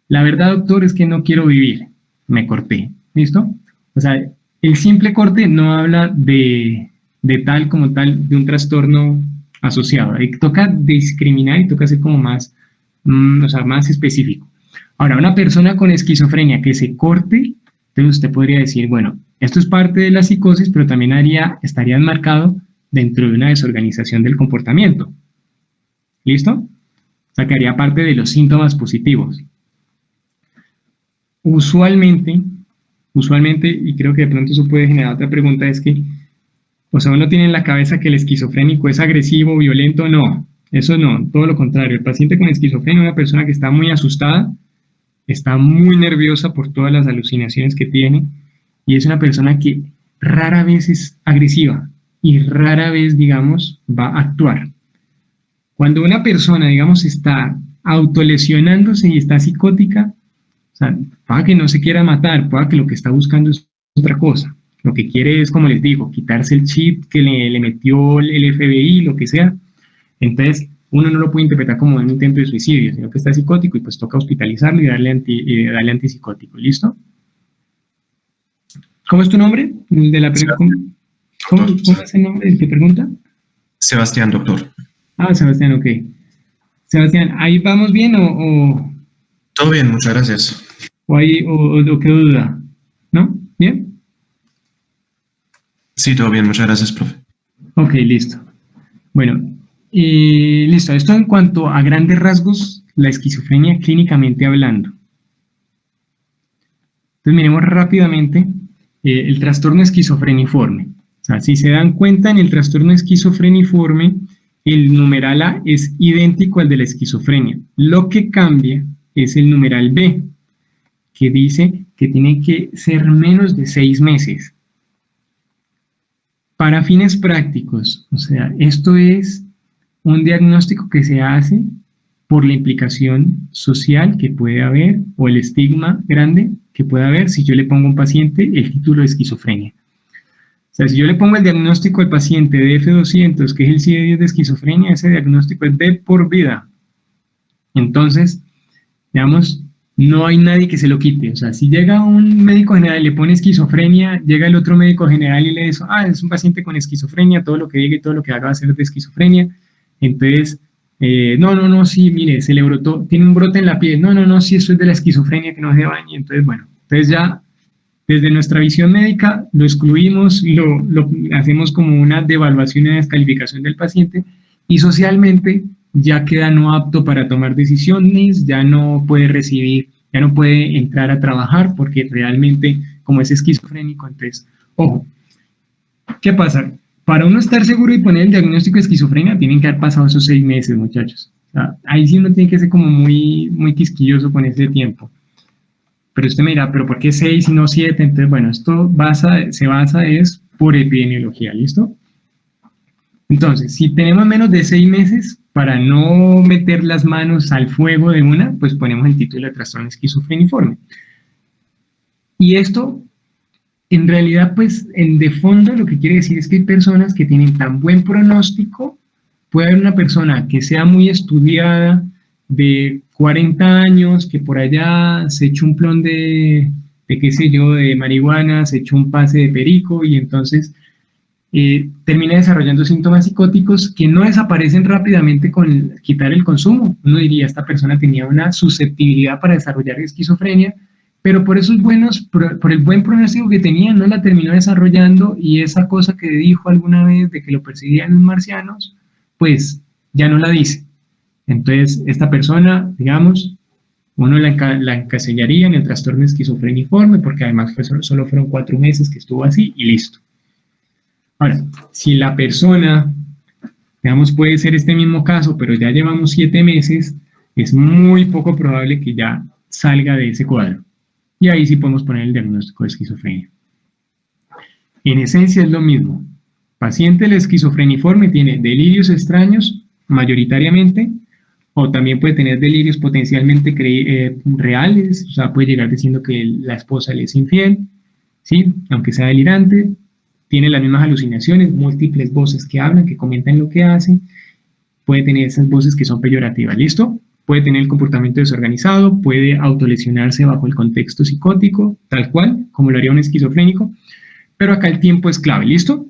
La verdad, doctor, es que no quiero vivir, me corté. ¿Listo? O sea, el simple corte no habla de tal como tal, de un trastorno asociado. Ahí toca discriminar y toca ser como más, más específico. Ahora, una persona con esquizofrenia que se corte, entonces usted podría decir, bueno, esto es parte de la psicosis, pero también estaría enmarcado dentro de una desorganización del comportamiento. ¿Listo? O sea, que haría parte de los síntomas positivos. Usualmente, y creo que de pronto eso puede generar otra pregunta, es que, o sea, uno tiene en la cabeza que el esquizofrénico es agresivo, violento, no, eso no, todo lo contrario. El paciente con esquizofrenia es una persona que está muy asustada, está muy nerviosa por todas las alucinaciones que tiene, y es una persona que rara vez es agresiva y rara vez, digamos, va a actuar. Cuando una persona, digamos, está autolesionándose y está psicótica, o sea, pueda que no se quiera matar, pueda que lo que está buscando es otra cosa. Lo que quiere es, como les digo, quitarse el chip que le metió el FBI, lo que sea. Entonces, uno no lo puede interpretar como un intento de suicidio, sino que está psicótico y pues toca hospitalizarlo y darle antipsicótico. ¿Listo? ¿Cómo es tu nombre? ¿Cómo es el nombre del que pregunta? Sebastián, doctor. Ah, Sebastián, ok. Sebastián, ¿ahí vamos bien o Todo bien, muchas gracias. o qué duda? ¿No? ¿Bien? Sí, todo bien, muchas gracias, profe. Ok, listo. Bueno, listo. Esto en cuanto a grandes rasgos, la esquizofrenia clínicamente hablando. Entonces miremos rápidamente el trastorno esquizofreniforme. O sea, si se dan cuenta, en el trastorno esquizofreniforme, el numeral A es idéntico al de la esquizofrenia. Lo que cambia es el numeral B, que dice que tiene que ser menos de 6 meses. Para fines prácticos, o sea, esto es un diagnóstico que se hace por la implicación social que puede haber o el estigma grande que puede haber si yo le pongo a un paciente el título de esquizofrenia. O sea, si yo le pongo el diagnóstico al paciente de F200, que es el CIE-10 de esquizofrenia, ese diagnóstico es de por vida. Entonces, digamos, no hay nadie que se lo quite. O sea, si llega un médico general y le pone esquizofrenia, llega el otro médico general y le dice, es un paciente con esquizofrenia, todo lo que diga y todo lo que haga va a ser de esquizofrenia. Entonces, no, sí, mire, se le brotó, tiene un brote en la piel. No, sí, eso es de la esquizofrenia, que no se bañe. Entonces, bueno, entonces ya desde nuestra visión médica lo excluimos, lo hacemos como una devaluación y una descalificación del paciente y socialmente ya queda no apto para tomar decisiones, ya no puede recibir, ya no puede entrar a trabajar porque realmente como es esquizofrénico, entonces, ojo, ¿qué pasa? Para uno estar seguro y poner el diagnóstico de esquizofrenia tienen que haber pasado esos 6 meses, muchachos. O sea, ahí sí uno tiene que ser como muy quisquilloso con ese tiempo. Pero usted me dirá, ¿pero por qué 6 y no 7? Entonces, bueno, esto se basa es por epidemiología, ¿listo? Entonces, si tenemos menos de 6 meses, para no meter las manos al fuego de una, pues ponemos el título de trastorno esquizofreniforme. Y esto, en realidad, pues, de fondo lo que quiere decir es que hay personas que tienen tan buen pronóstico, puede haber una persona que sea muy estudiada, de 40 años, que por allá se echó un plón de qué sé yo, de marihuana, se echó un pase de perico y entonces termina desarrollando síntomas psicóticos que no desaparecen rápidamente con quitar el consumo. Uno diría, esta persona tenía una susceptibilidad para desarrollar esquizofrenia, pero por esos por el buen pronóstico que tenía, no la terminó desarrollando y esa cosa que dijo alguna vez de que lo perseguían los marcianos, pues ya no la dice. Entonces, esta persona, digamos, uno la encasillaría en el trastorno esquizofreniforme, porque además solo fueron 4 meses que estuvo así y listo. Ahora, si la persona, digamos, puede ser este mismo caso, pero ya llevamos 7 meses, es muy poco probable que ya salga de ese cuadro. Y ahí sí podemos poner el diagnóstico de esquizofrenia. En esencia es lo mismo. Paciente del esquizofreniforme tiene delirios extraños, mayoritariamente, o también puede tener delirios potencialmente reales, o sea, puede llegar diciendo que la esposa le es infiel, ¿sí? Aunque sea delirante, tiene las mismas alucinaciones, múltiples voces que hablan, que comentan lo que hacen, puede tener esas voces que son peyorativas, ¿listo? Puede tener el comportamiento desorganizado, puede autolesionarse bajo el contexto psicótico, tal cual, como lo haría un esquizofrénico, pero acá el tiempo es clave, ¿listo?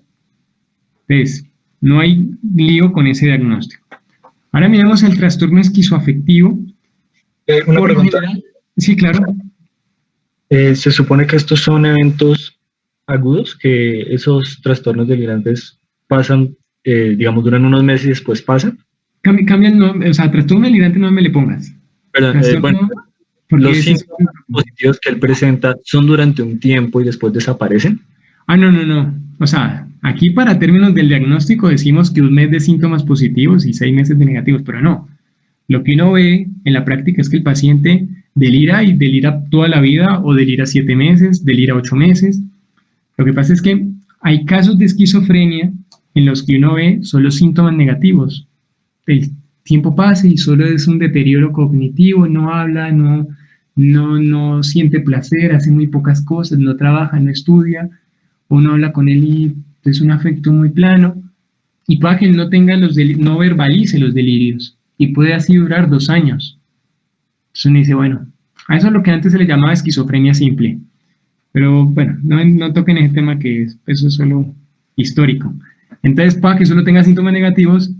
Entonces, no hay lío con ese diagnóstico. Ahora miremos el trastorno esquizoafectivo. Una pregunta. Sí, claro. Se supone que estos son eventos agudos, que esos trastornos delirantes pasan, digamos, duran unos meses y después pasan. Cambia el nombre, o sea, trastorno delirante no me le pongas. Perdón, bueno, los síntomas positivos que él presenta son durante un tiempo y después desaparecen. No. O sea, aquí para términos del diagnóstico decimos que 1 mes de síntomas positivos y 6 meses de negativos, pero no. Lo que uno ve en la práctica es que el paciente delira y delira toda la vida o delira 7 meses, delira 8 meses. Lo que pasa es que hay casos de esquizofrenia en los que uno ve solo síntomas negativos. El tiempo pasa y solo es un deterioro cognitivo, no habla, no siente placer, hace muy pocas cosas, no trabaja, no estudia. uno habla con él y es un afecto muy plano, y pueda que él no tenga no verbalice los delirios, y puede así durar 2 años. Entonces uno dice, bueno, a eso es lo que antes se le llamaba esquizofrenia simple, pero bueno, no toquen ese tema que eso es solo histórico. Entonces pueda que solo tenga síntomas negativos,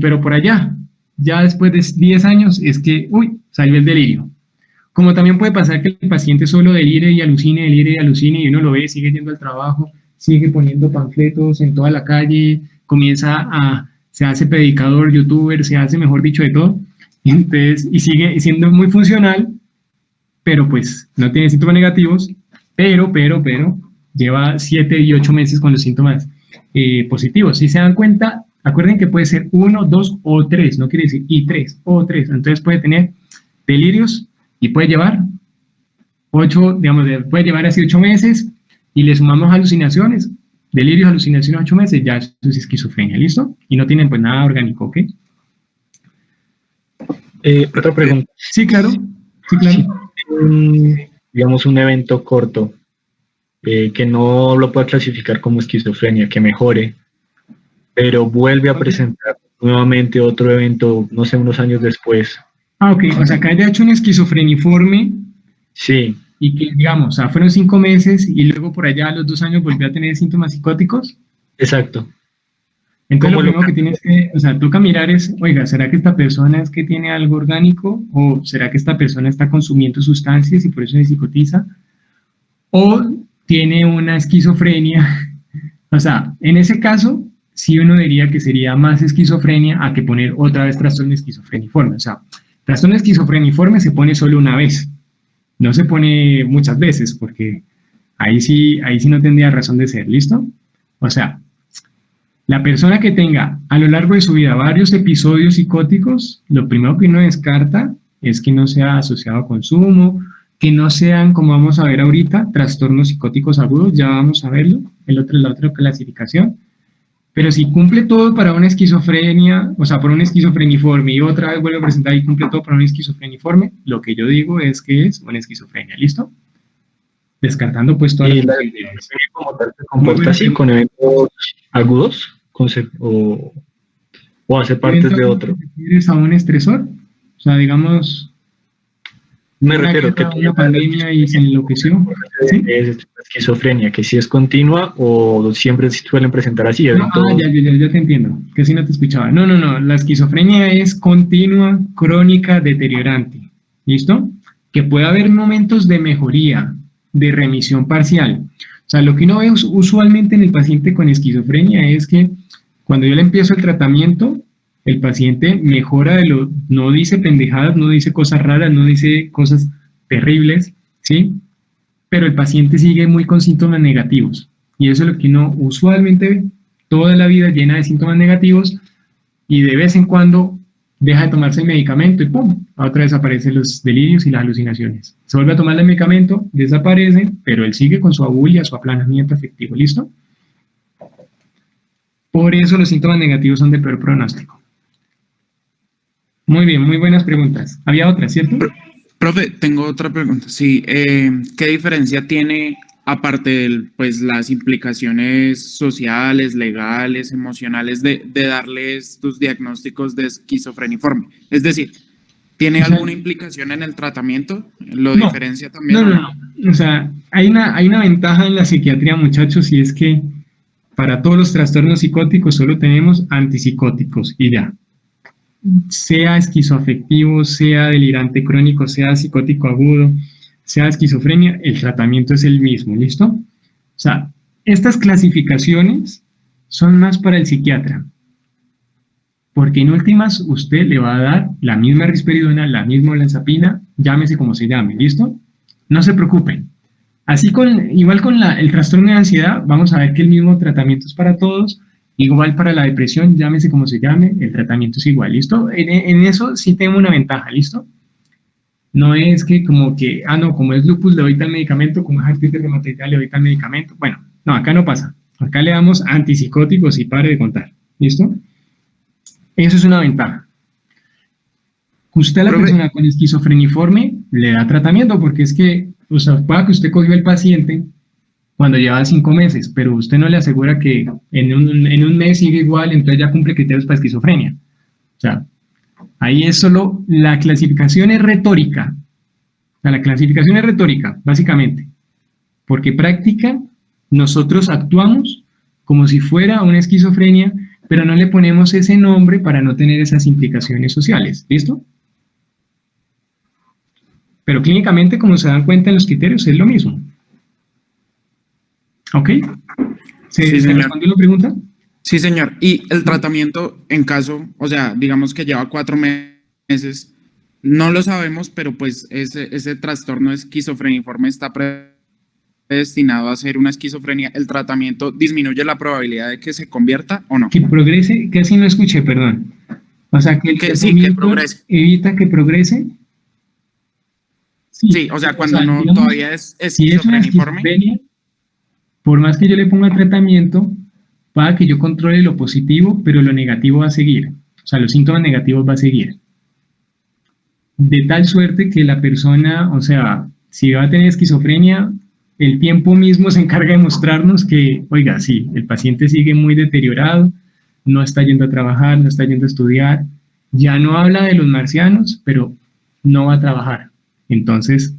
pero por allá, ya después de 10 años, es que, salió el delirio. Como también puede pasar que el paciente solo delire y alucine, y uno lo ve, sigue yendo al trabajo, sigue poniendo panfletos en toda la calle, se hace predicador, youtuber, se hace, mejor dicho, de todo, entonces, y sigue siendo muy funcional, pero pues no tiene síntomas negativos, pero lleva 7 y 8 meses con los síntomas positivos. Si se dan cuenta, acuerden que puede ser 1, 2 o 3, no quiere decir y 3 o 3, entonces puede tener delirios y puede llevar 8, digamos, puede llevar así 8 meses y le sumamos alucinaciones, delirios, alucinaciones 8 meses, ya eso es esquizofrenia, ¿listo? Y no tienen pues nada orgánico, ¿ok? Otra pregunta. Sí, claro. Digamos un evento corto que no lo pueda clasificar como esquizofrenia, que mejore, pero vuelve a presentar nuevamente otro evento, no sé, unos años después. Ok, o sea, que haya hecho un esquizofreniforme. Sí. Y que, digamos, o sea, fueron 5 meses y luego por allá a los 2 años volvió a tener síntomas psicóticos. Exacto. Entonces lo primero que tienes que, o sea, toca mirar es, oiga, ¿será que esta persona es que tiene algo orgánico? ¿O será que esta persona está consumiendo sustancias y por eso se psicotiza? ¿O tiene una esquizofrenia? O sea, en ese caso, sí uno diría que sería más esquizofrenia a que poner otra vez trastorno esquizofreniforme. O sea, trastorno esquizofreniforme se pone solo una vez. No se pone muchas veces, porque ahí sí no tendría razón de ser, ¿listo? O sea, la persona que tenga a lo largo de su vida varios episodios psicóticos, lo primero que uno descarta es que no sea asociado a consumo, que no sean, como vamos a ver ahorita, trastornos psicóticos agudos, ya vamos a verlo, la otra clasificación. Pero si cumple todo para una esquizofrenia, o sea, por un esquizofreniforme y otra vez vuelve a presentar y cumple todo para un esquizofreniforme, lo que yo digo es que es una esquizofrenia, ¿listo? Descartando pues todas las posibilidades. ¿Como tal se comporta así con eventos agudos o hace parte de otro? ¿Refieres a un estresor? O sea, digamos... Me refiero que una pandemia y se enloqueció. ¿Sí? Es esquizofrenia, que si es continua o siempre suelen presentar así. No, ya te entiendo, que si no te escuchaba. No, la esquizofrenia es continua, crónica, deteriorante. ¿Listo? Que puede haber momentos de mejoría, de remisión parcial. O sea, lo que uno ve usualmente en el paciente con esquizofrenia es que cuando yo le empiezo el tratamiento, el paciente mejora no dice pendejadas, no dice cosas raras, no dice cosas terribles, ¿sí? Pero el paciente sigue muy con síntomas negativos. Y eso es lo que uno usualmente ve, toda la vida llena de síntomas negativos, y de vez en cuando deja de tomarse el medicamento y ¡pum! Otra vez aparecen los delirios y las alucinaciones. Se vuelve a tomar el medicamento, desaparece, pero él sigue con su abulia, su aplanamiento afectivo, ¿listo? Por eso los síntomas negativos son de peor pronóstico. Muy bien, muy buenas preguntas. Había otra, ¿cierto? Profe, tengo otra pregunta. Sí, ¿qué diferencia tiene, aparte de pues, las implicaciones sociales, legales, emocionales, de darle estos diagnósticos de esquizofreniforme? Es decir, ¿tiene alguna implicación en el tratamiento? ¿Lo diferencia también? No. O sea, hay una ventaja en la psiquiatría, muchachos, y es que para todos los trastornos psicóticos solo tenemos antipsicóticos y ya. Sea esquizoafectivo, sea delirante crónico, sea psicótico agudo, sea esquizofrenia, el tratamiento es el mismo, ¿listo? O sea, estas clasificaciones son más para el psiquiatra, porque en últimas usted le va a dar la misma risperidona, la misma olanzapina, llámese como se llame, ¿listo? No se preocupen. Así igual con el trastorno de ansiedad, vamos a ver que el mismo tratamiento es para todos. Igual para la depresión, llámese como se llame, el tratamiento es igual, ¿listo? En eso sí tengo una ventaja, ¿listo? No es que como es lupus le doy tal medicamento, como es artritis reumatoidea le doy tal medicamento. Bueno, no, acá no pasa. Acá le damos antipsicóticos y pare de contar, ¿listo? Eso es una ventaja. Usted a la persona con esquizofreniforme le da tratamiento, porque es que, o sea, pueda que usted cogió al paciente cuando lleva 5 meses, pero usted no le asegura que en un mes sigue igual, entonces ya cumple criterios para esquizofrenia. O sea, ahí es solo, la clasificación es retórica. O sea, la clasificación es retórica, básicamente. Porque práctica, nosotros actuamos como si fuera una esquizofrenia, pero no le ponemos ese nombre para no tener esas implicaciones sociales. ¿Listo? Pero clínicamente, como se dan cuenta en los criterios, es lo mismo. ¿Ok? ¿Se respondió la pregunta? Sí, señor. Y el tratamiento en caso, o sea, digamos que lleva 4 meses, no lo sabemos, pero pues ese trastorno esquizofreniforme está predestinado a ser una esquizofrenia. ¿El tratamiento disminuye la probabilidad de que se convierta o no? Que progrese, que así no escuché, perdón. O sea, que el que progrese. Evita que progrese. Sí, o sea, cuando no digamos, todavía es esquizofreniforme. Si por más que yo le ponga tratamiento, para que yo controle lo positivo, pero lo negativo va a seguir. O sea, los síntomas negativos va a seguir. De tal suerte que la persona, o sea, si va a tener esquizofrenia, el tiempo mismo se encarga de mostrarnos que, oiga, sí, el paciente sigue muy deteriorado, no está yendo a trabajar, no está yendo a estudiar, ya no habla de los marcianos, pero no va a trabajar. Entonces,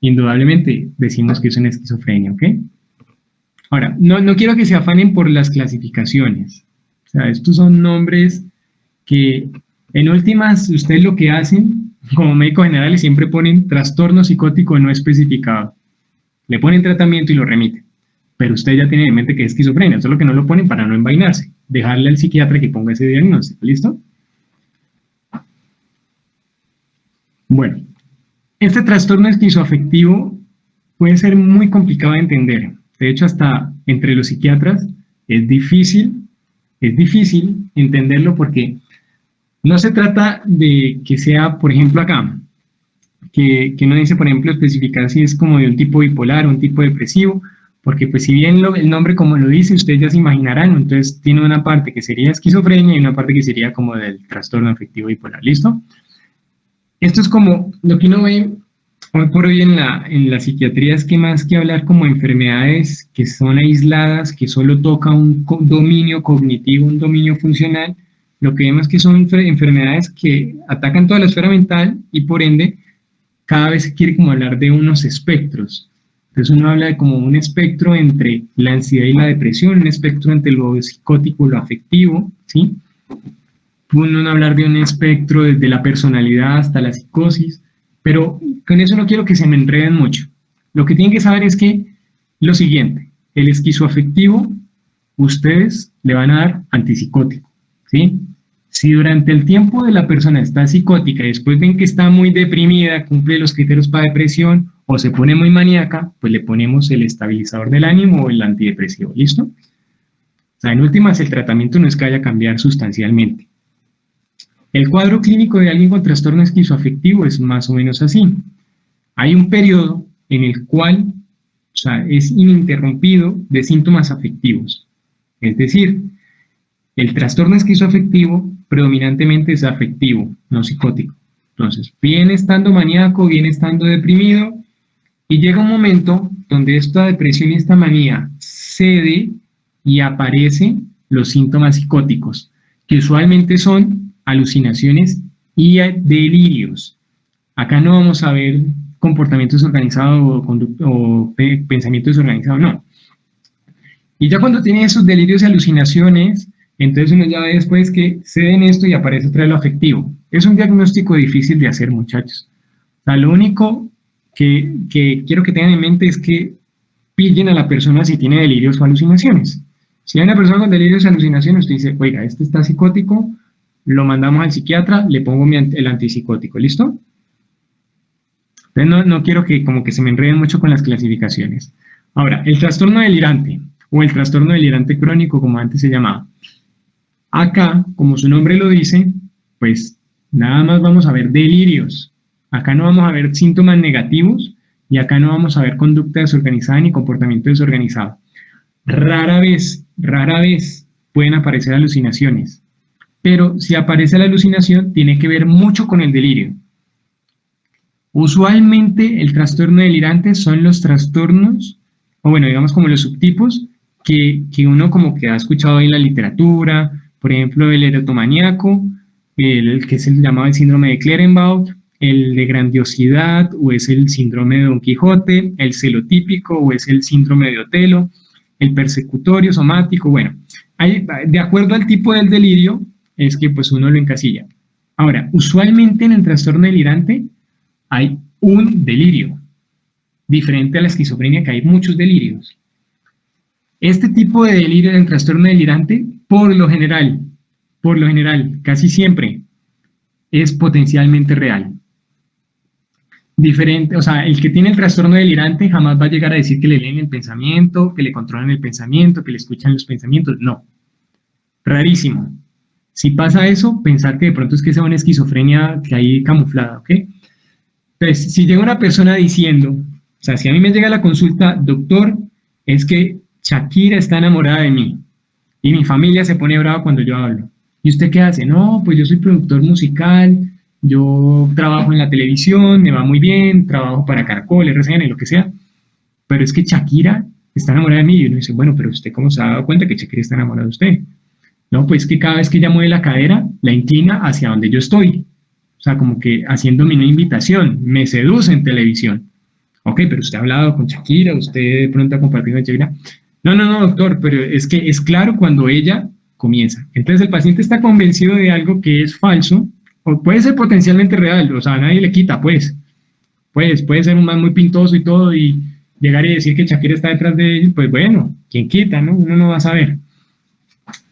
indudablemente decimos que es una esquizofrenia, ¿ok? Ahora, no quiero que se afanen por las clasificaciones. O sea, estos son nombres que, en últimas, ustedes lo que hacen, como médicos generales, siempre ponen trastorno psicótico no especificado. Le ponen tratamiento y lo remiten. Pero usted ya tiene en mente que es esquizofrenia, solo que no lo ponen para no envainarse. Dejarle al psiquiatra que ponga ese diagnóstico, ¿listo? Bueno, este trastorno esquizoafectivo puede ser muy complicado de entender. De hecho, hasta entre los psiquiatras es difícil entenderlo porque no se trata de que sea, por ejemplo, acá, que uno dice, por ejemplo, especificar si es como de un tipo bipolar o un tipo depresivo, porque pues si bien el nombre como lo dice, ustedes ya se imaginarán, entonces tiene una parte que sería esquizofrenia y una parte que sería como del trastorno afectivo bipolar, ¿listo? Esto es como lo que uno ve hoy por hoy en la psiquiatría, es que más que hablar como enfermedades que son aisladas, que solo toca un dominio cognitivo, un dominio funcional, lo que vemos que son enfermedades que atacan toda la esfera mental y por ende cada vez se quiere como hablar de unos espectros. Entonces uno habla de como un espectro entre la ansiedad y la depresión, un espectro entre lo psicótico y lo afectivo, ¿sí? Uno no hablar de un espectro desde la personalidad hasta la psicosis, pero con eso no quiero que se me enreden mucho. Lo que tienen que saber es que lo siguiente, el esquizoafectivo, ustedes le van a dar antipsicótico, ¿sí? Si durante el tiempo de la persona está psicótica y después ven que está muy deprimida, cumple los criterios para depresión o se pone muy maníaca, pues le ponemos el estabilizador del ánimo o el antidepresivo, ¿listo? O sea, en últimas, el tratamiento no es que vaya a cambiar sustancialmente. El cuadro clínico de alguien con trastorno esquizoafectivo es más o menos así. Hay un periodo en el cual, o sea, es ininterrumpido de síntomas afectivos. Es decir, el trastorno esquizoafectivo predominantemente es afectivo, no psicótico. Entonces, viene estando maníaco, viene estando deprimido, y llega un momento donde esta depresión y esta manía cede y aparecen los síntomas psicóticos, que usualmente son alucinaciones y delirios. Acá no vamos a ver comportamiento desorganizado o pensamiento desorganizado, no. Y ya cuando tiene esos delirios y alucinaciones, entonces uno ya ve después que ceden esto y aparece otra vez lo afectivo. Es un diagnóstico difícil de hacer, muchachos. O sea, lo único que quiero que tengan en mente es que pillen a la persona si tiene delirios o alucinaciones. Si hay una persona con delirios y alucinaciones, usted dice, oiga, este está psicótico, lo mandamos al psiquiatra, le pongo el antipsicótico, ¿listo? Entonces no quiero que como que se me enreden mucho con las clasificaciones. Ahora, el trastorno delirante o el trastorno delirante crónico, como antes se llamaba. Acá, como su nombre lo dice, pues nada más vamos a ver delirios. Acá no vamos a ver síntomas negativos y acá no vamos a ver conducta desorganizada ni comportamiento desorganizado. Rara vez pueden aparecer alucinaciones, pero si aparece la alucinación tiene que ver mucho con el delirio. Usualmente el trastorno delirante son los trastornos o bueno, digamos como los subtipos que uno como que ha escuchado en la literatura, por ejemplo, el erotomaníaco, el que se llamaba el síndrome de Clerenbaugh, el de grandiosidad, o es el síndrome de Don Quijote, el celotípico, o es el síndrome de Otelo, el persecutorio somático, bueno, de acuerdo al tipo del delirio, es que pues uno lo encasilla. Ahora, usualmente en el trastorno delirante hay un delirio, diferente a la esquizofrenia, que hay muchos delirios. Este tipo de delirio en el trastorno delirante, por lo general, casi siempre, es potencialmente real. Diferente, o sea, el que tiene el trastorno delirante jamás va a llegar a decir que le leen el pensamiento, que le controlan el pensamiento, que le escuchan los pensamientos, no. Rarísimo. Si pasa eso, pensar que de pronto es que sea una esquizofrenia que hay camuflada, ¿ok? Entonces, si llega una persona diciendo, o sea, si a mí me llega la consulta, doctor, es que Shakira está enamorada de mí y mi familia se pone brava cuando yo hablo. ¿Y usted qué hace? No, pues yo soy productor musical, yo trabajo en la televisión, me va muy bien, trabajo para Caracol, RCN, lo que sea, pero es que Shakira está enamorada de mí. Y uno dice, bueno, pero ¿usted cómo se ha dado cuenta que Shakira está enamorada de usted? No, pues que cada vez que ella mueve la cadera, la inclina hacia donde yo estoy. O sea, como que haciéndome una invitación, me seduce en televisión. Ok, pero usted ha hablado con Shakira, usted de pronto ha compartido con Shakira. No, doctor, pero es que es claro cuando ella comienza. Entonces el paciente está convencido de algo que es falso, o puede ser potencialmente real, o sea, nadie le quita, puede ser un man muy pintoso y todo, y llegar y decir que Shakira está detrás de él, pues bueno, ¿quién quita, no? Uno no va a saber.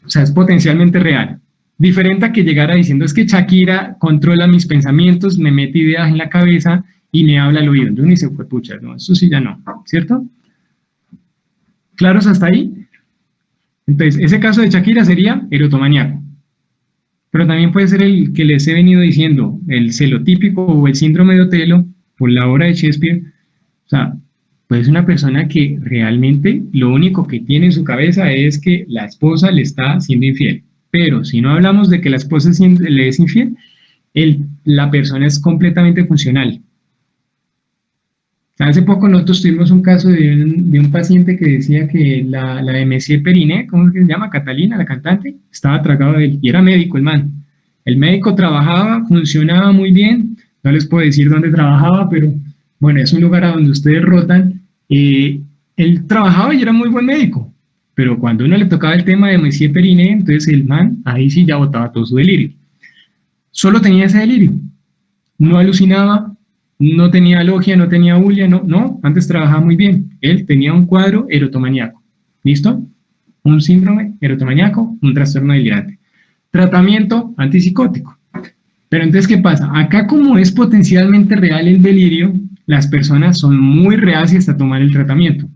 O sea, es potencialmente real. Diferente a que llegara diciendo, es que Shakira controla mis pensamientos, me mete ideas en la cabeza y me habla al oído. Entonces uno dice, pues pucha, no, eso sí ya no, ¿cierto? ¿Claros hasta ahí? Entonces, ese caso de Shakira sería erotomaníaco. Pero también puede ser el que les he venido diciendo, el celotípico o el síndrome de Otelo, por la obra de Shakespeare. O sea, puede ser una persona que realmente lo único que tiene en su cabeza es que la esposa le está siendo infiel. Pero si no hablamos de que la esposa le es infiel, la persona es completamente funcional. Hace poco nosotros tuvimos un caso de un paciente que decía que la de Messier Periné, ¿cómo es que se llama? Catalina, la cantante, estaba tragado de él, y era médico el man. El médico trabajaba, funcionaba muy bien, no les puedo decir dónde trabajaba, pero bueno, es un lugar a donde ustedes rotan. Él trabajaba y era muy buen médico, pero cuando uno le tocaba el tema de Messier Periné, entonces el man, ahí sí ya botaba todo su delirio. Solo tenía ese delirio, no alucinaba, no tenía logia, no tenía bulia, no, antes trabajaba muy bien. Él tenía un cuadro erotomaníaco. ¿Listo? Un síndrome erotomaníaco, un trastorno delirante. Tratamiento antipsicótico. Pero entonces, ¿qué pasa? Acá, como es potencialmente real el delirio, las personas son muy reacias a tomar el tratamiento.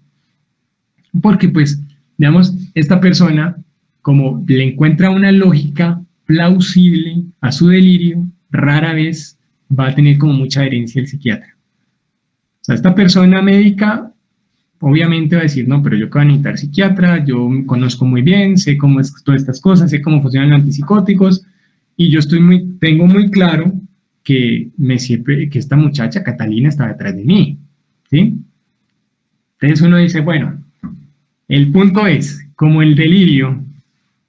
Porque, pues, digamos, esta persona, como le encuentra una lógica plausible a su delirio, rara vez va a tener como mucha adherencia el psiquiatra. O sea, esta persona médica obviamente va a decir, no, pero yo que voy a necesitar psiquiatra, yo conozco muy bien, sé cómo es todas estas cosas, sé cómo funcionan los antipsicóticos, y yo tengo muy claro que esta muchacha, Catalina, está detrás de mí, ¿sí? Entonces uno dice, bueno, el punto es, como el delirio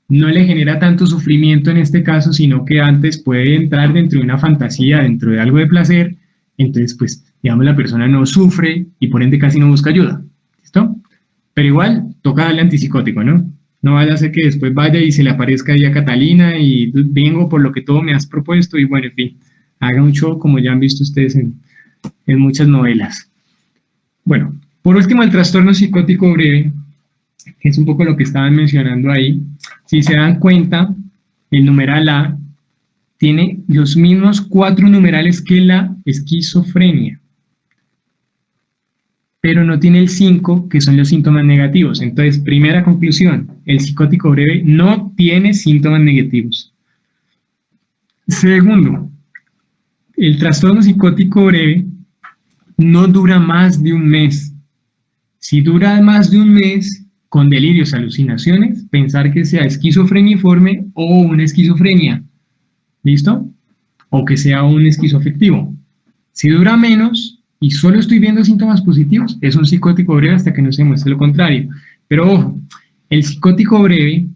no le genera tanto sufrimiento en este caso, sino que antes puede entrar dentro de una fantasía, dentro de algo de placer, entonces pues, digamos, la persona no sufre y por ende casi no busca ayuda, ¿listo? Pero igual, toca darle antipsicótico, ¿no? No vaya a ser que después vaya y se le aparezca ahí a Catalina y vengo por lo que todo me has propuesto y bueno, en fin, haga un show como ya han visto ustedes en muchas novelas. Bueno, por último, el trastorno psicótico breve, que es un poco lo que estaban mencionando ahí. Si se dan cuenta, el numeral A tiene los mismos 4 numerales que la esquizofrenia, pero no tiene el 5, que son los síntomas negativos. Entonces, primera conclusión, el psicótico breve no tiene síntomas negativos. Segundo, el trastorno psicótico breve no dura más de un mes. Si dura más de un mes, con delirios, alucinaciones, pensar que sea esquizofreniforme o una esquizofrenia, ¿listo? O que sea un esquizoafectivo. Si dura menos, y solo estoy viendo síntomas positivos, es un psicótico breve hasta que no se muestre lo contrario. Pero ojo, el psicótico breve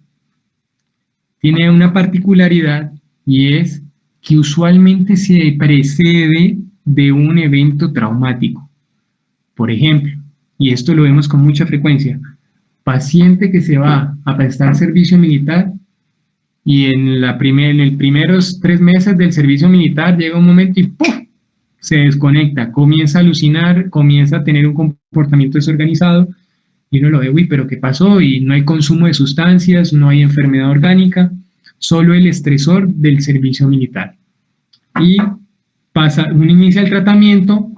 tiene una particularidad y es que usualmente se precede de un evento traumático. Por ejemplo, y esto lo vemos con mucha frecuencia, paciente que se va a prestar servicio militar y en los primeros 3 meses del servicio militar llega un momento y ¡puf!, se desconecta, comienza a alucinar, comienza a tener un comportamiento desorganizado y uno lo ve, uy, pero ¿qué pasó? Y no hay consumo de sustancias, no hay enfermedad orgánica, solo el estresor del servicio militar. Y uno inicia el tratamiento,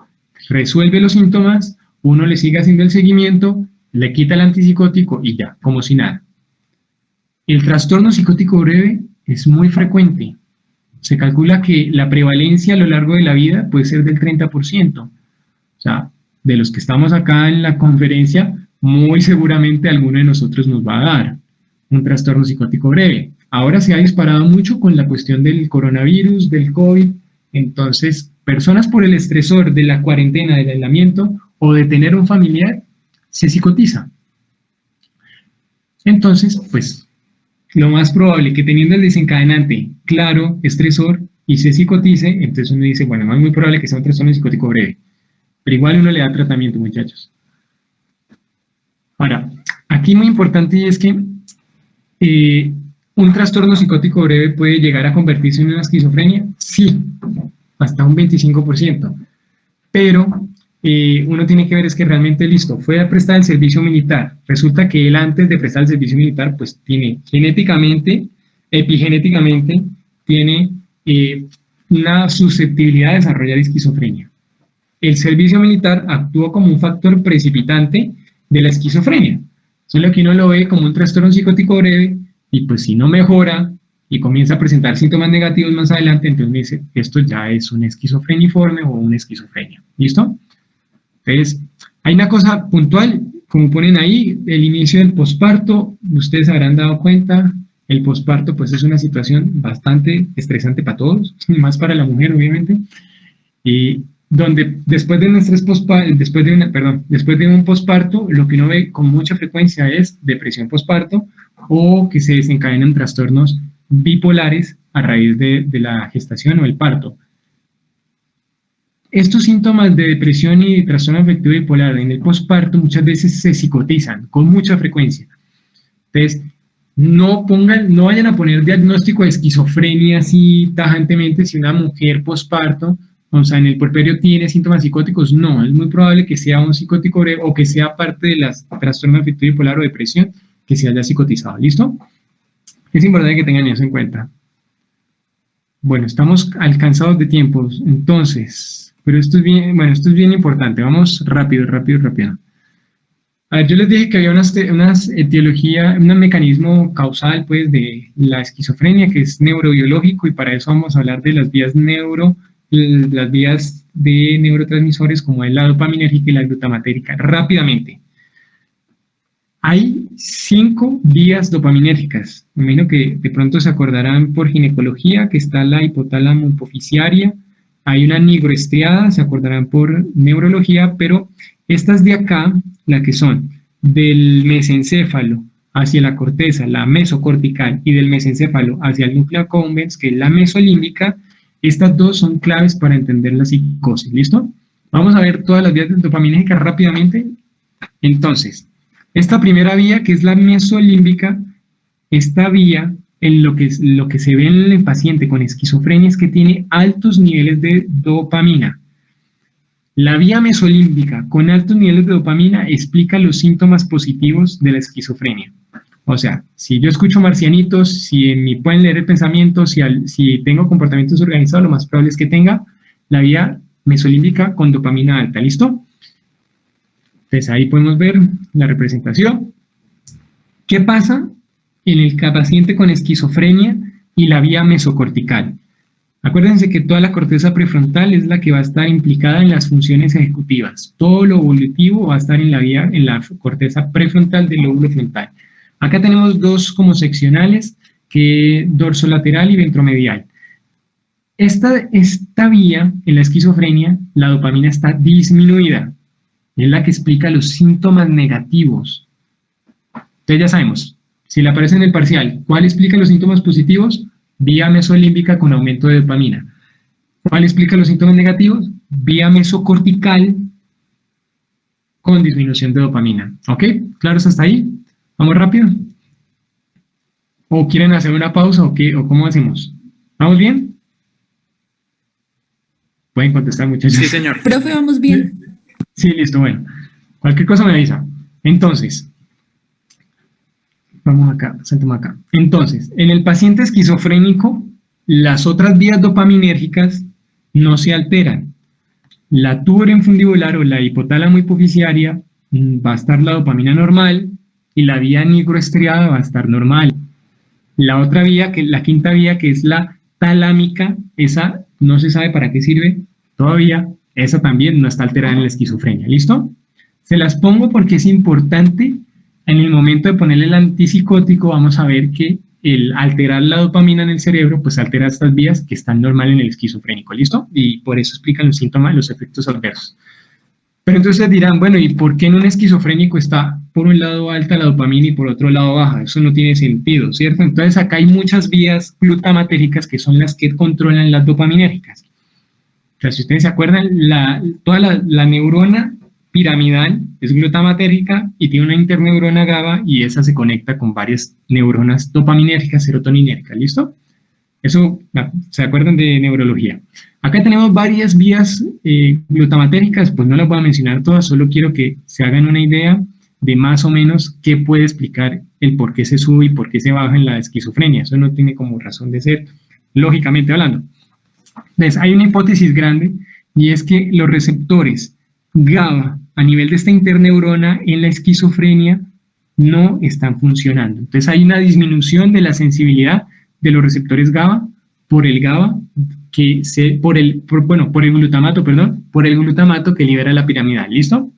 resuelve los síntomas, uno le sigue haciendo el seguimiento, le quita el antipsicótico y ya, como si nada. El trastorno psicótico breve es muy frecuente. Se calcula que la prevalencia a lo largo de la vida puede ser del 30%. O sea, de los que estamos acá en la conferencia, muy seguramente alguno de nosotros nos va a dar un trastorno psicótico breve. Ahora se ha disparado mucho con la cuestión del coronavirus, del COVID. Entonces, personas por el estresor de la cuarentena, del aislamiento o de tener un familiar, se psicotiza. Entonces, pues, lo más probable que teniendo el desencadenante claro, estresor, y se psicotice, entonces uno dice, bueno, es muy probable que sea un trastorno psicótico breve. Pero igual uno le da tratamiento, muchachos. Ahora, aquí muy importante y es que ¿un trastorno psicótico breve puede llegar a convertirse en una esquizofrenia? Sí, hasta un 25%. Pero uno tiene que ver es que realmente, listo, fue a prestar el servicio militar. Resulta que él antes de prestar el servicio militar, pues tiene genéticamente, epigenéticamente, tiene una susceptibilidad a desarrollar esquizofrenia. El servicio militar actuó como un factor precipitante de la esquizofrenia. Eso es lo que uno lo ve como un trastorno psicótico breve, y pues si no mejora y comienza a presentar síntomas negativos más adelante, entonces me dice, esto ya es una esquizofreniforme o una esquizofrenia. ¿Listo? Entonces, hay una cosa puntual, como ponen ahí, el inicio del posparto, ustedes habrán dado cuenta, el posparto pues es una situación bastante estresante para todos, más para la mujer obviamente, y donde después de un posparto, lo que uno ve con mucha frecuencia es depresión posparto o que se desencadenan trastornos bipolares a raíz de la gestación o el parto. Estos síntomas de depresión y trastorno afectivo bipolar en el posparto muchas veces se psicotizan con mucha frecuencia. Entonces, no vayan a poner diagnóstico de esquizofrenia así tajantemente si una mujer posparto, o sea, en el puerperio tiene síntomas psicóticos. No, es muy probable que sea un psicótico breve o que sea parte de las trastorno afectivo bipolar o depresión que se haya psicotizado. ¿Listo? Es importante que tengan eso en cuenta. Bueno, estamos alcanzados de tiempos, entonces, pero esto es bien importante. Vamos rápido. A ver, yo les dije que había unas etiología, un mecanismo causal, pues, de la esquizofrenia, que es neurobiológico, y para eso vamos a hablar de las vías de neurotransmisores como es la dopaminérgica y la glutamatérgica. Rápidamente. Hay 5 vías dopaminérgicas. Me imagino que de pronto se acordarán por ginecología, que está la hipotálamo hipoficiaria. Hay una nigroestriada, se acordarán por neurología, pero estas de acá, las que son del mesencéfalo hacia la corteza, la mesocortical, y del mesencéfalo hacia el núcleo accumbens, que es la mesolímbica, estas dos son claves para entender la psicosis. ¿Listo? Vamos a ver todas las vías dopaminérgicas rápidamente. Entonces, esta primera vía, que es la mesolímbica, esta vía, en lo que se ve en el paciente con esquizofrenia es que tiene altos niveles de dopamina. La vía mesolímbica con altos niveles de dopamina explica los síntomas positivos de la esquizofrenia. O sea, si yo escucho marcianitos, si pueden leer el pensamiento, si tengo comportamientos organizados, lo más probable es que tenga la vía mesolímbica con dopamina alta. ¿Listo? Entonces ahí podemos ver la representación. ¿Qué pasa en el paciente con esquizofrenia y la vía mesocortical? Acuérdense que toda la corteza prefrontal es la que va a estar implicada en las funciones ejecutivas. Todo lo evolutivo va a estar en la corteza prefrontal del lóbulo frontal. Acá tenemos dos como seccionales, que dorsolateral y ventromedial. esta vía en la esquizofrenia, la dopamina está disminuida. Es la que explica los síntomas negativos. Entonces ya sabemos, si le aparece en el parcial, ¿cuál explica los síntomas positivos? Vía mesolímbica con aumento de dopamina. ¿Cuál explica los síntomas negativos? Vía mesocortical con disminución de dopamina. ¿Ok? ¿Claros hasta ahí? ¿Vamos rápido? ¿O quieren hacer una pausa o qué? ¿O cómo hacemos? ¿Vamos bien? Pueden contestar, muchachos. Sí, señor. Profe, vamos bien. Sí, listo, bueno. Cualquier cosa me avisa. Entonces, vamos acá, saltemos acá. Entonces, en el paciente esquizofrénico, las otras vías dopaminérgicas no se alteran. La tuberoinfundibular o la hipotálamo hipoficiaria va a estar la dopamina normal y la vía nigroestriada va a estar normal. La otra vía, la quinta vía, que es la talámica, esa no se sabe para qué sirve todavía, esa también no está alterada en la esquizofrenia. ¿Listo? Se las pongo porque es importante. En el momento de ponerle el antipsicótico vamos a ver que el alterar la dopamina en el cerebro pues altera estas vías que están normal en el esquizofrénico. ¿Listo? Y por eso explican los síntomas, los efectos adversos. Pero entonces dirán, bueno, ¿y por qué en un esquizofrénico está por un lado alta la dopamina y por otro lado baja? Eso no tiene sentido, ¿cierto? Entonces acá hay muchas vías glutamatérgicas que son las que controlan las dopaminérgicas. O sea, si ustedes se acuerdan, toda la neurona piramidal es glutamatérgica y tiene una interneurona GABA y esa se conecta con varias neuronas dopaminérgicas, serotoninérgicas, ¿listo? Eso, ¿se acuerdan de neurología? Acá tenemos varias vías glutamatérgicas, pues no las voy a mencionar todas, solo quiero que se hagan una idea de más o menos qué puede explicar el por qué se sube y por qué se baja en la esquizofrenia. Eso no tiene como razón de ser, lógicamente hablando. Entonces, hay una hipótesis grande y es que los receptores GABA a nivel de esta interneurona en la esquizofrenia no están funcionando. Entonces, hay una disminución de la sensibilidad de los receptores GABA por el GABA por el glutamato, perdón, por el glutamato que libera la piramidal. ¿Listo?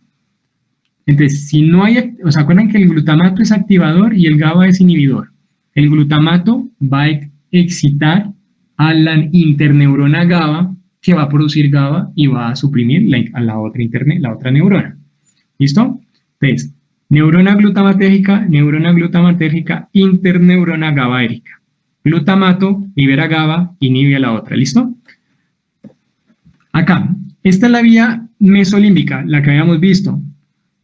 Entonces, si no hay, ¿os acuerdan que el glutamato es activador y el GABA es inhibidor? El glutamato va a excitar a la interneurona GABA que va a producir GABA y va a suprimir a la otra neurona. ¿Listo? Entonces, neurona glutamatérgica, interneurona GABAérgica. Glutamato libera GABA, inhibe a la otra. ¿Listo? Acá, esta es la vía mesolímbica, la que habíamos visto.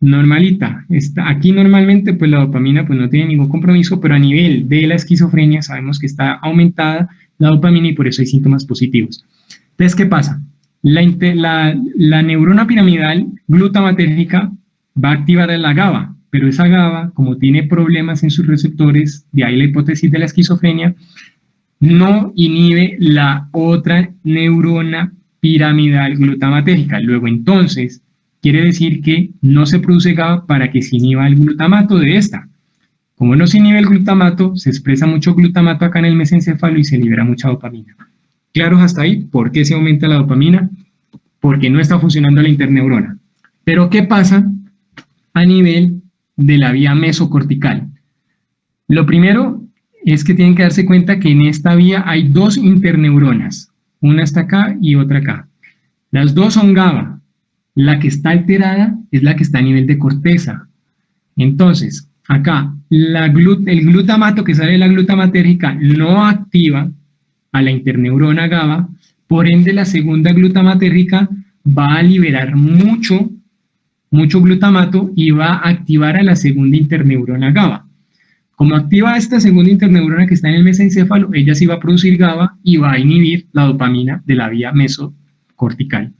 Normalita. Aquí normalmente pues la dopamina pues no tiene ningún compromiso, pero a nivel de la esquizofrenia sabemos que está aumentada la dopamina y por eso hay síntomas positivos. Entonces, ¿qué pasa? La neurona piramidal glutamatérgica va a activar a la GABA, pero esa GABA, como tiene problemas en sus receptores, de ahí la hipótesis de la esquizofrenia, no inhibe la otra neurona piramidal glutamatérgica. Luego, entonces, quiere decir que no se produce GABA para que se inhiba el glutamato de esta. Como no se inhibe el glutamato, se expresa mucho glutamato acá en el mesencéfalo y se libera mucha dopamina. ¿Claros hasta ahí? ¿Por qué se aumenta la dopamina? Porque no está funcionando la interneurona. Pero ¿qué pasa a nivel de la vía mesocortical? Lo primero es que tienen que darse cuenta que en esta vía hay dos interneuronas. Una está acá y otra acá. Las dos son GABA. La que está alterada es la que está a nivel de corteza. Entonces, acá, el glutamato que sale de la glutamatérgica no activa a la interneurona GABA, por ende la segunda glutamatérgica va a liberar mucho glutamato y va a activar a la segunda interneurona GABA. Como activa esta segunda interneurona que está en el mesencéfalo, ella sí va a producir GABA y va a inhibir la dopamina de la vía mesocortical.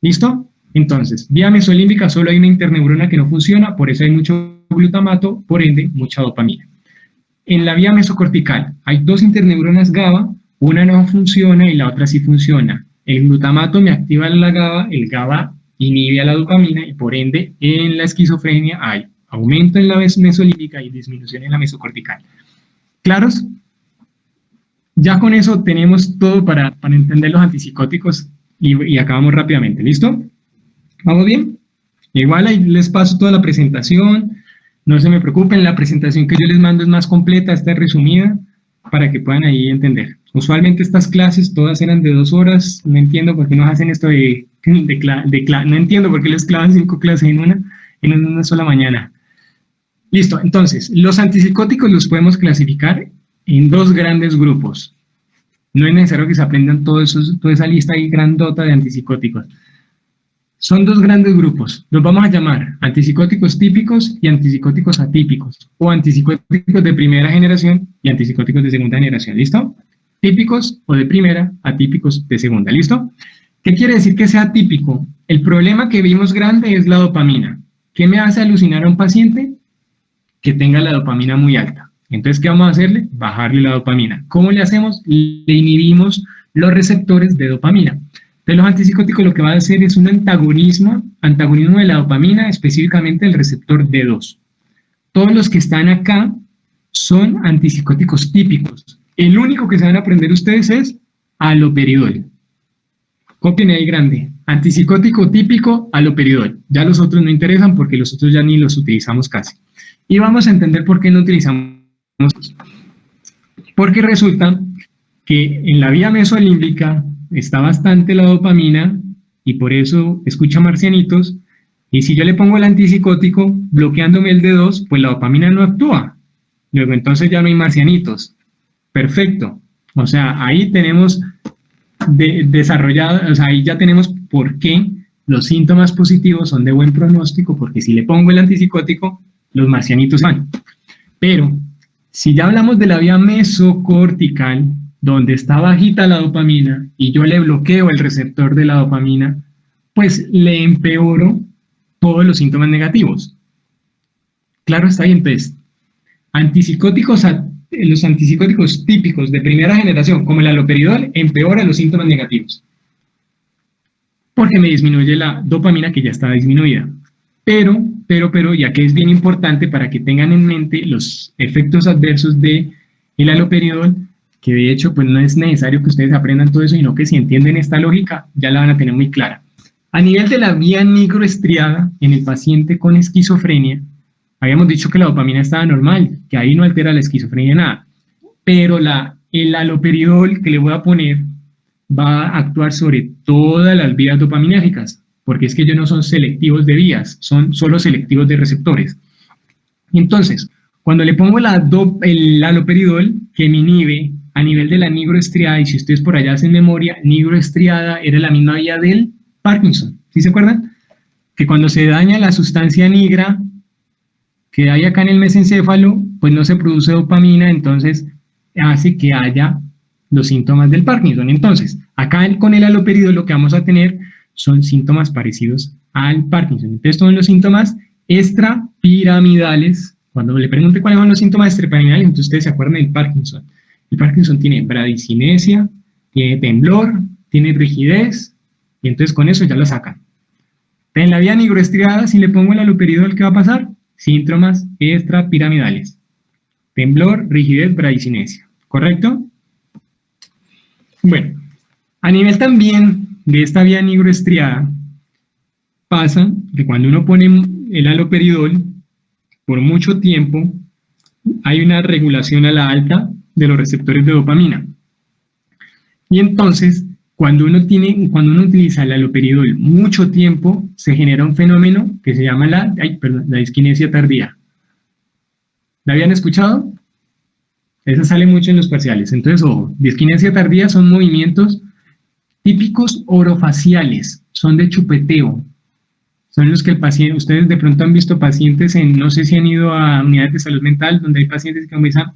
¿Listo? Entonces, vía mesolímbica solo hay una interneurona que no funciona, por eso hay mucho glutamato, por ende, mucha dopamina. En la vía mesocortical hay dos interneuronas GABA, una no funciona y la otra sí funciona. El glutamato me activa la GABA, el GABA inhibe a la dopamina y por ende en la esquizofrenia hay aumento en la mesolímbica y disminución en la mesocortical. ¿Claros? Ya con eso tenemos todo para entender los antipsicóticos y acabamos rápidamente. ¿Listo? ¿Vamos bien? Igual ahí les paso toda la presentación. No se me preocupen, la presentación que yo les mando es más completa, esta es resumida. para que puedan ahí entender. Usualmente estas clases todas eran de 2 horas, no entiendo por qué nos hacen esto no entiendo por qué les clavan 5 clases en una sola mañana. Listo, entonces, los antipsicóticos los podemos clasificar en 2 grandes grupos. No es necesario que se aprendan toda esa lista ahí grandota de antipsicóticos. Son 2 grandes grupos. Los vamos a llamar antipsicóticos típicos y antipsicóticos atípicos, o antipsicóticos de primera generación y antipsicóticos de segunda generación. ¿Listo? Típicos o de primera, atípicos de segunda. ¿Listo? ¿Qué quiere decir que sea típico? El problema que vimos grande es la dopamina. ¿Qué me hace alucinar a un paciente? Que tenga la dopamina muy alta. Entonces, ¿qué vamos a hacerle? Bajarle la dopamina. ¿Cómo le hacemos? Le inhibimos los receptores de dopamina. Entonces, los antipsicóticos lo que van a hacer es un antagonismo de la dopamina, específicamente el receptor D2. Todos los que están acá son antipsicóticos típicos. El único que se van a aprender ustedes es haloperidol. Copien ahí grande. Antipsicótico típico, haloperidol. Ya los otros no interesan porque los otros ya ni los utilizamos casi. Y vamos a entender por qué no utilizamos. Porque resulta que en la vía mesolímbica está bastante la dopamina y por eso escucha marcianitos. Y si yo le pongo el antipsicótico bloqueándome el D2, pues la dopamina no actúa. Luego entonces ya no hay marcianitos. Perfecto. O sea, ahí tenemos desarrollado, o sea, ahí ya tenemos por qué los síntomas positivos son de buen pronóstico, porque si le pongo el antipsicótico, los marcianitos van. Pero si ya hablamos de la vía mesocortical, donde está bajita la dopamina y yo le bloqueo el receptor de la dopamina, pues le empeoro todos los síntomas negativos. Claro, está bien, pues. Los antipsicóticos típicos de primera generación, como el haloperidol, empeora los síntomas negativos, porque me disminuye la dopamina que ya está disminuida. Pero, ya que es bien importante para que tengan en mente los efectos adversos del haloperidol, que de hecho pues no es necesario que ustedes aprendan todo eso, sino que si entienden esta lógica ya la van a tener muy clara. A nivel de la vía nigroestriada, en el paciente con esquizofrenia, habíamos dicho que la dopamina estaba normal, que ahí no altera la esquizofrenia nada, pero el haloperidol que le voy a poner va a actuar sobre todas las vías dopaminérgicas, porque es que ellos no son selectivos de vías, son solo selectivos de receptores. Entonces, cuando le pongo el haloperidol, que me inhibe a nivel de la nigroestriada, y si ustedes por allá hacen memoria, nigroestriada era la misma vía del Parkinson, ¿sí se acuerdan? Que cuando se daña la sustancia nigra que hay acá en el mesencéfalo, pues no se produce dopamina, entonces hace que haya los síntomas del Parkinson. Entonces, acá con el haloperidol lo que vamos a tener son síntomas parecidos al Parkinson. Entonces, son los síntomas extrapiramidales. Cuando le pregunte cuáles son los síntomas extrapiramidales, entonces ustedes se acuerdan del Parkinson. El Parkinson tiene bradicinesia, tiene temblor, tiene rigidez, y entonces con eso ya lo sacan. En la vía nigroestriada, si le pongo el haloperidol, ¿qué va a pasar? Síntomas extrapiramidales. Temblor, rigidez, bradicinesia. ¿Correcto? Bueno, a nivel también de esta vía nigroestriada, pasa que cuando uno pone el haloperidol, por mucho tiempo, hay una regulación a la alta de los receptores de dopamina. Y entonces, cuando uno utiliza el haloperidol mucho tiempo, se genera un fenómeno que se llama la disquinesia tardía. ¿La habían escuchado? Esa sale mucho en los parciales. Entonces, ojo, disquinesia tardía son movimientos típicos orofaciales, son de chupeteo. Son los que el paciente, ustedes de pronto han visto pacientes no sé si han ido a unidades de salud mental, donde hay pacientes que comienzan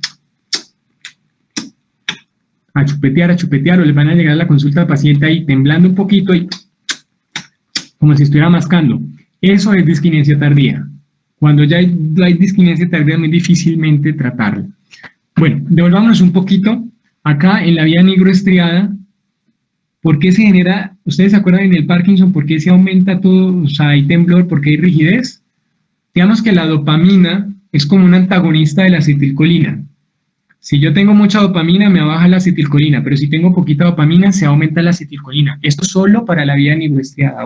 a chupetear, o les van a llegar a la consulta al paciente ahí temblando un poquito y como si estuviera mascando. Eso es disquinesia tardía. Cuando ya hay disquinesia tardía, muy difícilmente tratarla. Bueno, devolvámonos un poquito. Acá en la vía nigroestriada, ¿por qué se genera? ¿Ustedes se acuerdan en el Parkinson por qué se aumenta todo? O sea, hay temblor, ¿por qué hay rigidez? Digamos que la dopamina es como un antagonista de la acetilcolina. Si yo tengo mucha dopamina, me baja la acetilcolina, pero si tengo poquita dopamina, se aumenta la acetilcolina. Esto solo para la vía nigroestriada.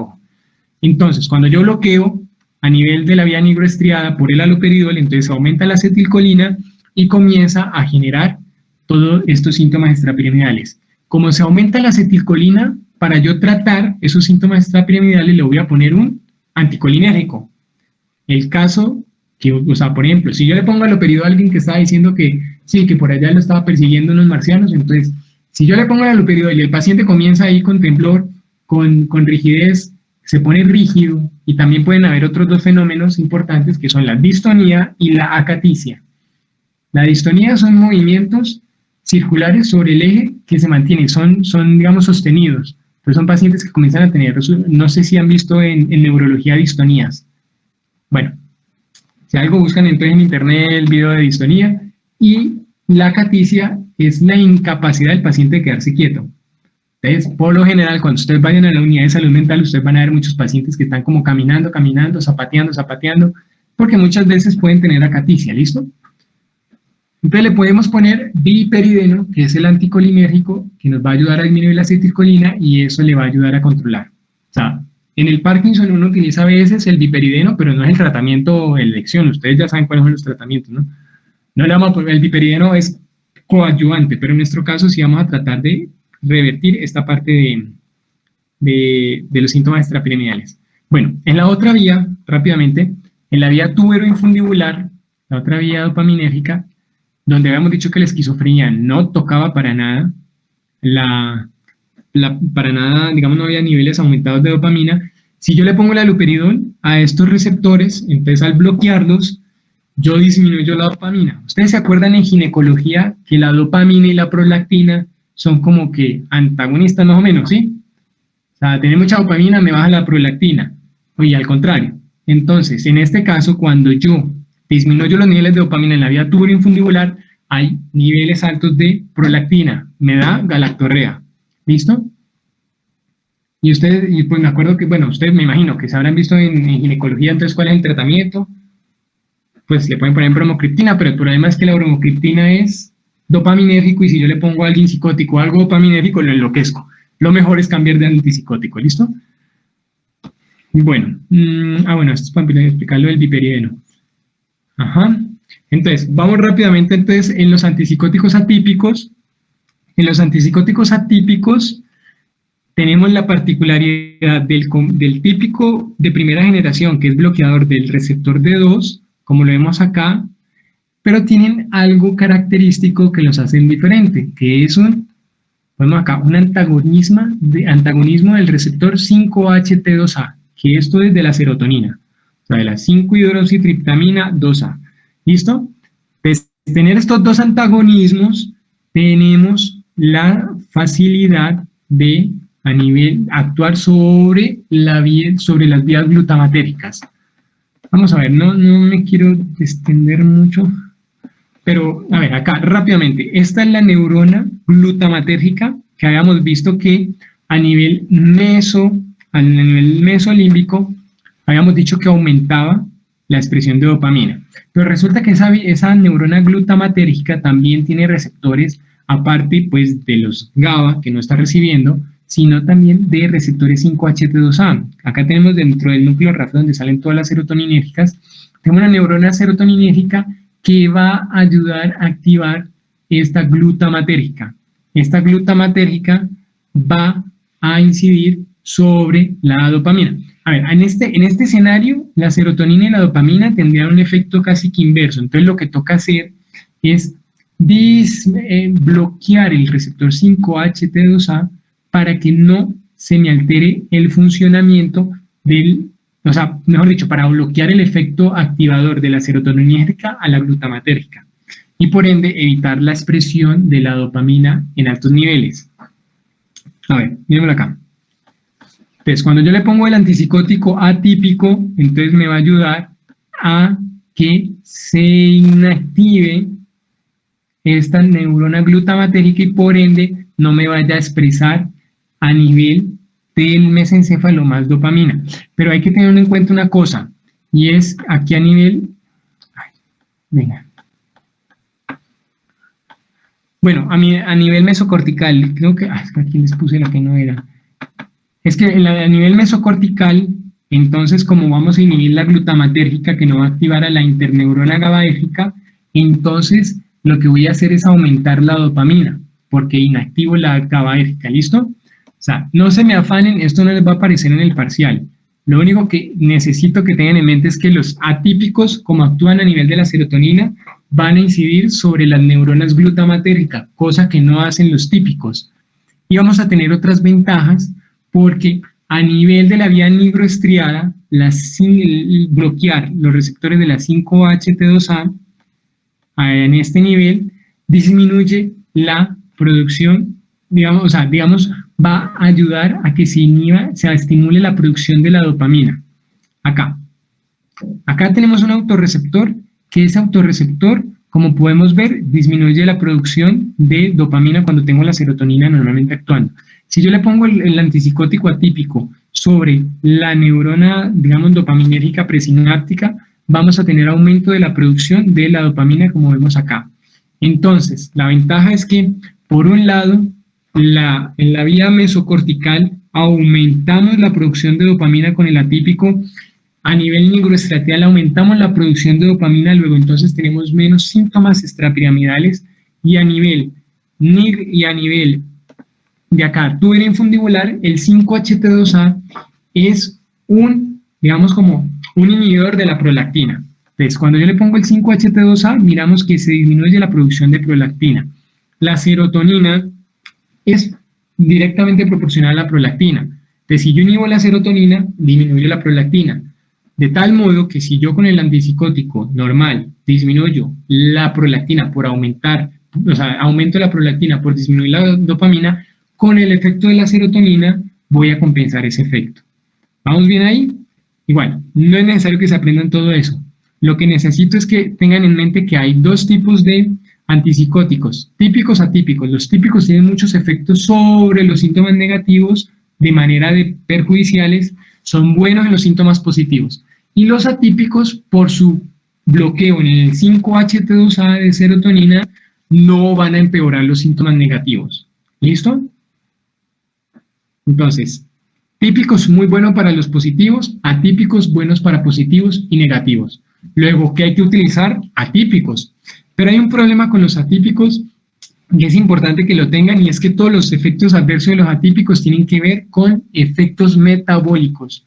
Entonces, cuando yo bloqueo a nivel de la vía nigroestriada por el haloperidol, entonces aumenta la acetilcolina y comienza a generar todos estos síntomas extrapiramidales. Como se aumenta la acetilcolina, para yo tratar esos síntomas extrapiramidales le voy a poner un anticolinérgico. El caso que, o sea, por ejemplo, si yo le pongo haloperidol a alguien que estaba diciendo que sí, que por allá lo estaba persiguiendo unos marcianos, entonces, si yo le pongo el haloperidol y el paciente comienza ahí con temblor, con rigidez, se pone rígido, y también pueden haber otros dos fenómenos importantes que son la distonía y la acaticia. La distonía son movimientos circulares sobre el eje que se mantienen, son digamos, sostenidos. Entonces son pacientes que comienzan a tener, no sé si han visto en neurología distonías. Bueno, si algo buscan entonces en internet el video de distonía, y la acaticia es la incapacidad del paciente de quedarse quieto. Entonces, por lo general, cuando ustedes vayan a la unidad de salud mental, ustedes van a ver muchos pacientes que están como caminando, zapateando, porque muchas veces pueden tener acaticia, ¿listo? Entonces le podemos poner biperideno, que es el anticolinérgico, que nos va a ayudar a disminuir la acetilcolina y eso le va a ayudar a controlar. O sea, en el Parkinson uno utiliza a veces el biperideno, pero no es el tratamiento de elección. Ustedes ya saben cuáles son los tratamientos, ¿no? No le vamos a poner, el biperideno es coadyuvante, pero en nuestro caso sí vamos a tratar de revertir esta parte de los síntomas extrapiramidales. Bueno, en la otra vía, rápidamente, en la vía tuberoinfundibular, la otra vía dopaminérgica, donde habíamos dicho que la esquizofrenia no tocaba para nada, para nada, digamos, no había niveles aumentados de dopamina. Si yo le pongo el haloperidol a estos receptores, entonces al bloquearlos, yo disminuyo la dopamina. Ustedes se acuerdan en ginecología que la dopamina y la prolactina son como que antagonistas más o menos, ¿sí? O sea, tener mucha dopamina me baja la prolactina, y al contrario. Entonces, en este caso, cuando yo disminuyo los niveles de dopamina en la vía tuberoinfundibular, hay niveles altos de prolactina, me da galactorrea, ¿listo? Y ustedes, y pues me acuerdo que, bueno, ustedes me imagino que se habrán visto en ginecología, entonces, ¿cuál es el tratamiento? Pues le pueden poner bromocriptina, pero el problema es que la bromocriptina es dopaminérgico y si yo le pongo a alguien psicótico algo dopaminérgico, lo enloquezco. Lo mejor es cambiar de antipsicótico, ¿listo? Bueno, bueno, esto es para explicarlo del biperideno. Ajá. Entonces, vamos rápidamente entonces en los antipsicóticos atípicos. En los antipsicóticos atípicos tenemos la particularidad del típico de primera generación, que es bloqueador del receptor D2, como lo vemos acá, pero tienen algo característico que los hacen diferente, que es un antagonismo del receptor 5-HT2A, que esto es de la serotonina, o sea, de la 5-hidroxitriptamina 2A. ¿Listo? Pues tener estos dos antagonismos, tenemos la facilidad de actuar sobre las vías glutamatérgicas. Vamos a ver, no me quiero extender mucho, pero a ver, acá rápidamente, esta es la neurona glutamatérgica que habíamos visto que a nivel mesolímbico habíamos dicho que aumentaba la expresión de dopamina, pero resulta que esa neurona glutamatérgica también tiene receptores, aparte pues de los GABA que no está recibiendo, sino también de receptores 5-HT2A. Acá tenemos dentro del núcleo RAF, donde salen todas las serotoninérgicas, tenemos una neurona serotoninérgica que va a ayudar a activar esta glutamatérgica. Esta glutamatérgica va a incidir sobre la dopamina. A ver, en este escenario, la serotonina y la dopamina tendrían un efecto casi que inverso. Entonces, lo que toca hacer es bloquear el receptor 5-HT2A para que no se me altere el funcionamiento mejor dicho, para bloquear el efecto activador de la serotoninérgica a la glutamatérgica y por ende evitar la expresión de la dopamina en altos niveles. A ver, mírenlo acá. Entonces, cuando yo le pongo el antipsicótico atípico, entonces me va a ayudar a que se inactive esta neurona glutamatérgica y por ende no me vaya a expresar a nivel del mesencéfalo más dopamina. Pero hay que tener en cuenta una cosa, y es aquí a nivel... Bueno, a nivel mesocortical, creo que... aquí les puse la que no era. Es que a nivel mesocortical, entonces como vamos a inhibir la glutamatérgica que no va a activar a la interneurona GABAérgica, entonces lo que voy a hacer es aumentar la dopamina, porque inactivo la GABAérgica, ¿listo? O sea, no se me afanen, esto no les va a aparecer en el parcial. Lo único que necesito que tengan en mente es que los atípicos, como actúan a nivel de la serotonina, van a incidir sobre las neuronas glutamatérgicas, cosa que no hacen los típicos. Y vamos a tener otras ventajas porque a nivel de la vía nigroestriada, bloquear los receptores de la 5-HT2A en este nivel disminuye la producción, digamos, va a ayudar a que se estimule la producción de la dopamina. Acá tenemos un autorreceptor, que ese autorreceptor, como podemos ver, disminuye la producción de dopamina cuando tengo la serotonina normalmente actuando. Si yo le pongo el antipsicótico atípico sobre la neurona, digamos, dopaminérgica presináptica, vamos a tener aumento de la producción de la dopamina, como vemos acá. Entonces, la ventaja es que, por un lado, en la vía mesocortical aumentamos la producción de dopamina con el atípico, a nivel nigroestriatal aumentamos la producción de dopamina, luego entonces tenemos menos síntomas extrapiramidales y a nivel de acá, tuber infundibular, el 5-HT2A es digamos como un inhibidor de la prolactina. Entonces, cuando yo le pongo el 5-HT2A, miramos que se disminuye la producción de prolactina. La serotonina es directamente proporcional a la prolactina. Entonces, si yo inhibo la serotonina, disminuye la prolactina. De tal modo que si yo con el antipsicótico normal disminuyo la prolactina por aumento la prolactina por disminuir la dopamina, con el efecto de la serotonina voy a compensar ese efecto. ¿Vamos bien ahí? Igual, no es necesario que se aprendan todo eso. Lo que necesito es que tengan en mente que hay dos tipos de antipsicóticos, típicos, atípicos. Los típicos tienen muchos efectos sobre los síntomas negativos de manera perjudiciales, son buenos en los síntomas positivos. Y los atípicos, por su bloqueo en el 5-HT2A de serotonina, no van a empeorar los síntomas negativos. ¿Listo? Entonces, típicos muy buenos para los positivos, atípicos buenos para positivos y negativos. Luego, ¿qué hay que utilizar? Atípicos. Pero hay un problema con los atípicos y es importante que lo tengan, y es que todos los efectos adversos de los atípicos tienen que ver con efectos metabólicos.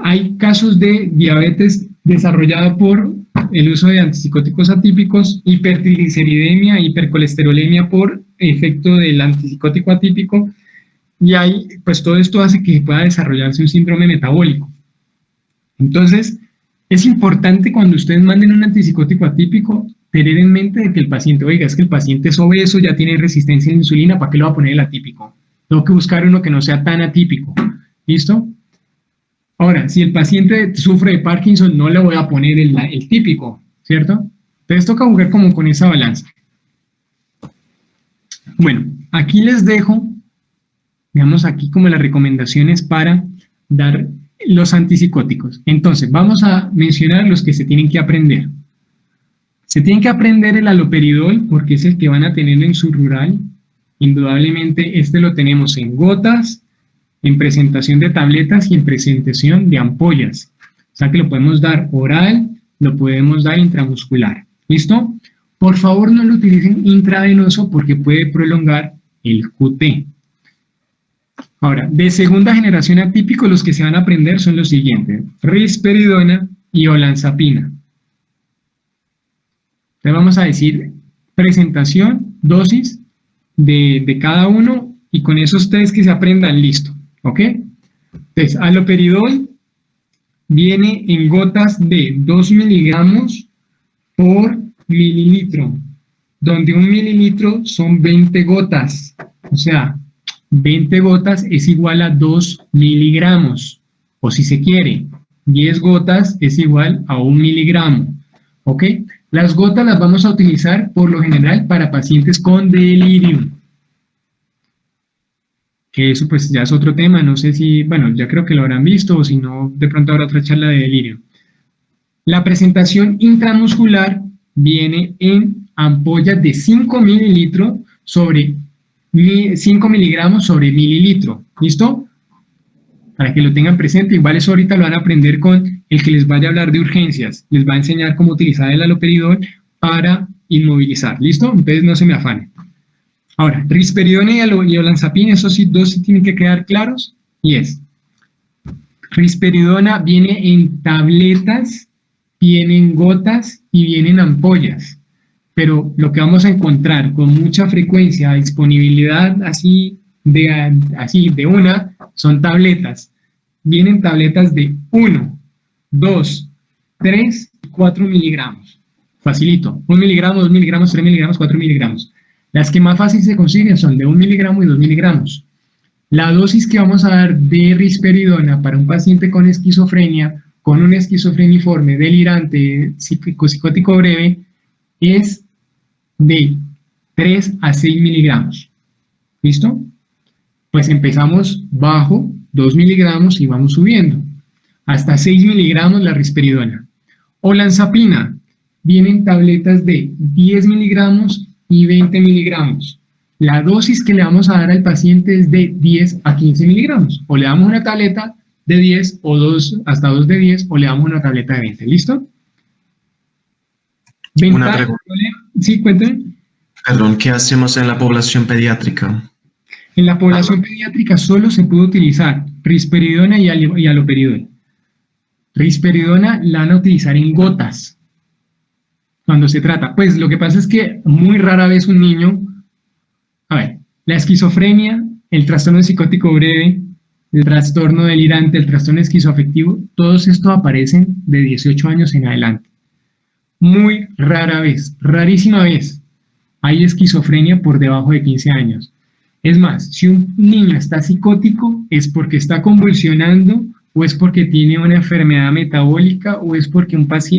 Hay casos de diabetes desarrollada por el uso de antipsicóticos atípicos, hipertrigliceridemia, hipercolesterolemia por efecto del antipsicótico atípico, y pues todo esto hace que pueda desarrollarse un síndrome metabólico. Entonces, es importante cuando ustedes manden un antipsicótico atípico, tener en mente de que el paciente, oiga, es que el paciente es obeso, ya tiene resistencia a la insulina, ¿para qué le va a poner el atípico? Tengo que buscar uno que no sea tan atípico. ¿Listo? Ahora, si el paciente sufre de Parkinson, no le voy a poner el típico, ¿cierto? Entonces toca jugar como con esa balanza. Bueno, aquí les dejo, digamos aquí como las recomendaciones para dar los antipsicóticos. Entonces, vamos a mencionar los que se tienen que aprender. Se tienen que aprender el haloperidol porque es el que van a tener en su rural. Indudablemente este lo tenemos en gotas, en presentación de tabletas y en presentación de ampollas. O sea que lo podemos dar oral, lo podemos dar intramuscular. ¿Listo? Por favor no lo utilicen intravenoso porque puede prolongar el QT. Ahora, de segunda generación atípico, los que se van a aprender son los siguientes: risperidona y olanzapina. Entonces vamos a decir presentación, dosis de cada uno, y con esos tres que se aprendan, listo. ¿Ok? Entonces, haloperidol viene en gotas de 2 miligramos por mililitro, donde 1 mililitro son 20 gotas. O sea, 20 gotas es igual a 2 miligramos. O si se quiere, 10 gotas es igual a 1 miligramo. ¿Ok? Las gotas las vamos a utilizar por lo general para pacientes con delirium. Que eso pues ya es otro tema, no sé si, bueno, ya creo que lo habrán visto, o si no, de pronto habrá otra charla de delirio. La presentación intramuscular viene en ampollas de 5 mililitros sobre 5 miligramos sobre mililitro, ¿listo? Para que lo tengan presente, igual eso ahorita lo van a aprender con el que les vaya a hablar de urgencias, les va a enseñar cómo utilizar el haloperidol para inmovilizar, ¿listo? Entonces no se me afane. Ahora, risperidona y olanzapina, esos sí, dos sí tienen que quedar claros, y es, risperidona viene en tabletas, viene en gotas y viene en ampollas, pero lo que vamos a encontrar con mucha frecuencia, disponibilidad así de una, son tabletas. Vienen tabletas de 1, 2, 3, 4 miligramos. Facilito. 1 miligramo, 2 miligramos, 3 miligramos, 4 miligramos. Las que más fácil se consiguen son de 1 miligramo y 2 miligramos. La dosis que vamos a dar de risperidona para un paciente con esquizofrenia, con una esquizofreniforme, delirante, psicótico breve, es de 3 a 6 miligramos. ¿Listo? Pues empezamos bajo 2 miligramos y vamos subiendo. Hasta 6 miligramos la risperidona. Olanzapina, vienen tabletas de 10 miligramos y 20 miligramos. La dosis que le vamos a dar al paciente es de 10 a 15 miligramos. O le damos una tableta de 10 o hasta 2 de 10 o le damos una tableta de 20. ¿Listo? Una pregunta. Sí, cuéntame. Perdón, ¿qué hacemos en la población pediátrica? En la población pediátrica solo se puede utilizar risperidona y haloperidol. Risperidona la van a utilizar en gotas cuando se trata. Pues lo que pasa es que muy rara vez un niño, a ver, la esquizofrenia, el trastorno psicótico breve, el trastorno delirante, el trastorno esquizoafectivo, todos estos aparecen de 18 años en adelante. Muy rara vez, rarísima vez, hay esquizofrenia por debajo de 15 años. Es más, si un niño está psicótico, es porque está convulsionando, o es porque tiene una enfermedad metabólica, o es porque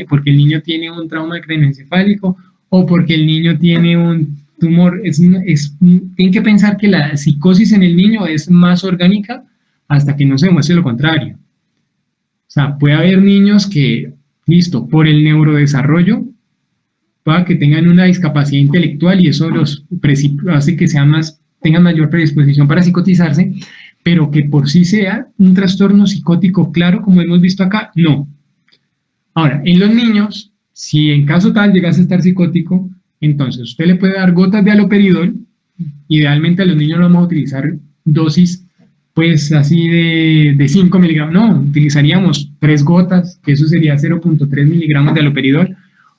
porque el niño tiene un trauma craneoencefálico, o porque el niño tiene un tumor. Tienen que pensar que la psicosis en el niño es más orgánica hasta que no se demuestre lo contrario. O sea, puede haber niños que, listo, por el neurodesarrollo, pueda que tengan una discapacidad intelectual y eso los hace que tengan mayor predisposición para psicotizarse, pero que por sí sea un trastorno psicótico claro, como hemos visto acá, no. Ahora, en los niños, si en caso tal llegase a estar psicótico, entonces usted le puede dar gotas de haloperidol, idealmente a los niños no vamos a utilizar dosis, pues así de 5 miligramos, no, utilizaríamos 3 gotas, que eso sería 0.3 miligramos de haloperidol,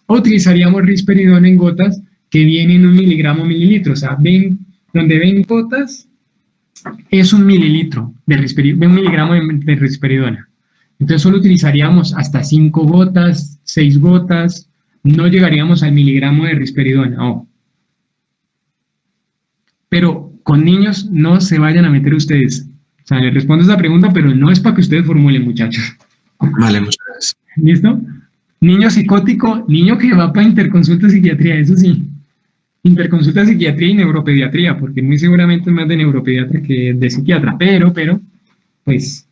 o utilizaríamos risperidona en gotas que vienen 1 miligramo mililitro, o sea, donde ven gotas, es 1 mililitro de risperidona, 1 miligramo de risperidona. Entonces solo utilizaríamos hasta 5 gotas, 6 gotas, no llegaríamos al miligramo de risperidona. Oh. Pero con niños no se vayan a meter ustedes. O sea, les respondo esa pregunta, pero no es para que ustedes formulen, muchachos. Vale, muchas gracias. ¿Listo? Niño psicótico, niño que va para interconsulta psiquiatría, eso sí. Interconsulta psiquiatría y neuropediatría, porque muy seguramente es más de neuropediatra que de psiquiatra, pero, pues,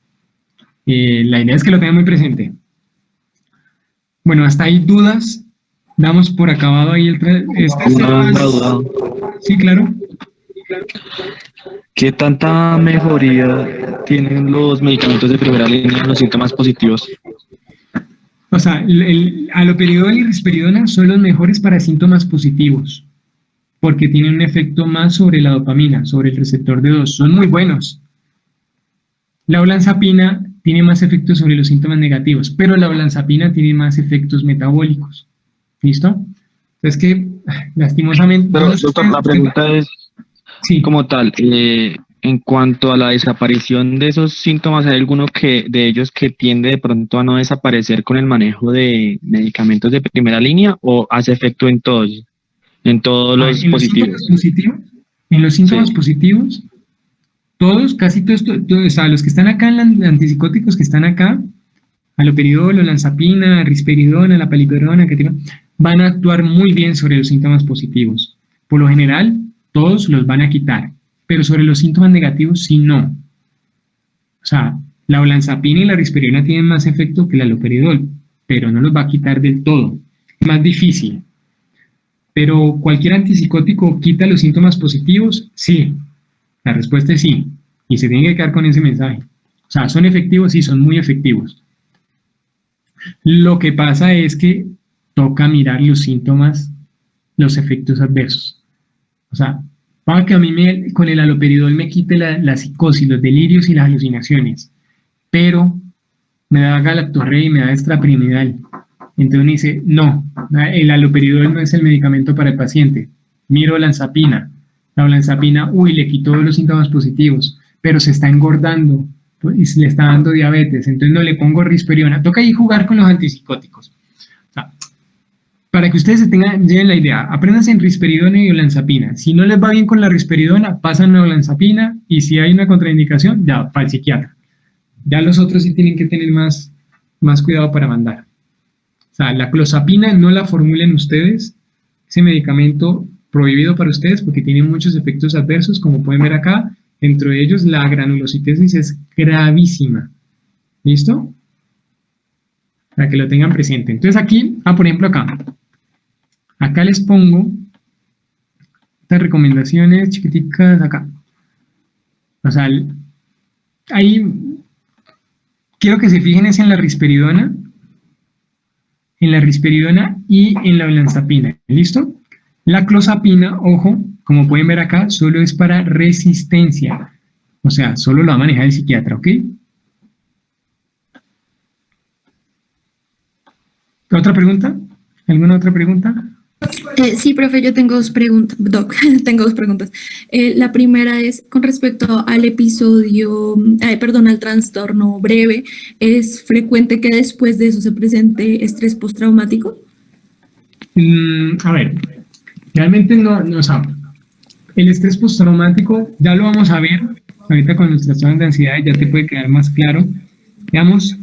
la idea es que lo tengan muy presente. Bueno, hasta ahí dudas, damos por acabado ahí Una duda. Sí, claro. ¿Qué tanta mejoría tienen los medicamentos de primera línea en los síntomas positivos? O sea, el haloperidol y risperidona son los mejores para síntomas positivos, porque tienen un efecto más sobre la dopamina, sobre el receptor D2, son muy buenos. La olanzapina tiene más efectos sobre los síntomas negativos, pero la olanzapina tiene más efectos metabólicos. ¿Listo? Entonces que, lastimosamente... Pero, doctor, la pregunta es, sí, como tal, en cuanto a la desaparición de esos síntomas, ¿hay alguno de ellos que tiende de pronto a no desaparecer con el manejo de medicamentos de primera línea o hace efecto en todos los positivos? En los síntomas positivos, todos, casi todos, o sea, los que están acá, antipsicóticos que están acá, haloperidol, olanzapina, risperidona, la paliperidona, van a actuar muy bien sobre los síntomas positivos. Por lo general, todos los van a quitar, pero sobre los síntomas negativos sí no. O sea, la olanzapina y la risperidona tienen más efecto que el haloperidol, pero no los va a quitar del todo. Es más difícil. Pero cualquier antipsicótico quita los síntomas positivos, sí. La respuesta es sí. Y se tiene que quedar con ese mensaje. O sea, ¿son efectivos? Sí, son muy efectivos. Lo que pasa es que toca mirar los síntomas los efectos adversos. O sea, para que a mí con el haloperidol me quite la psicosis, los delirios y las alucinaciones, pero me da galactorrea y me da extrapiramidal. Entonces uno dice, no, el haloperidol no es el medicamento para el paciente. Miro olanzapina. La olanzapina, le quitó los síntomas positivos, pero se está engordando y se le está dando diabetes, entonces no le pongo risperidona. Toca ahí jugar con los antipsicóticos. O sea, para que ustedes lleven la idea, apréndanse en risperidona y olanzapina. Si no les va bien con la risperidona, pasan a olanzapina y si hay una contraindicación, ya, para el psiquiatra. Ya los otros sí tienen que tener más cuidado para mandar. O sea, la clozapina no la formulen ustedes, ese medicamento prohibido para ustedes porque tiene muchos efectos adversos, como pueden ver acá, entre ellos la granulocitosis es gravísima. ¿Listo? Para que lo tengan presente. Entonces aquí, por ejemplo acá les pongo estas recomendaciones chiquiticas acá. O sea, ahí quiero que se fijen es en la risperidona y en la olanzapina. ¿Listo? La clozapina, ojo, como pueden ver acá, solo es para resistencia. O sea, solo lo va a manejar el psiquiatra, ¿ok? ¿Otra pregunta? ¿Alguna otra pregunta? Sí, profe, yo tengo dos preguntas, Doc, tengo dos preguntas. La primera es con respecto al al trastorno breve. ¿Es frecuente que después de eso se presente estrés postraumático? A ver, realmente no sabe. El estrés postraumático ya lo vamos a ver ahorita con los trastornos de ansiedad, ya te puede quedar más claro. Digamos,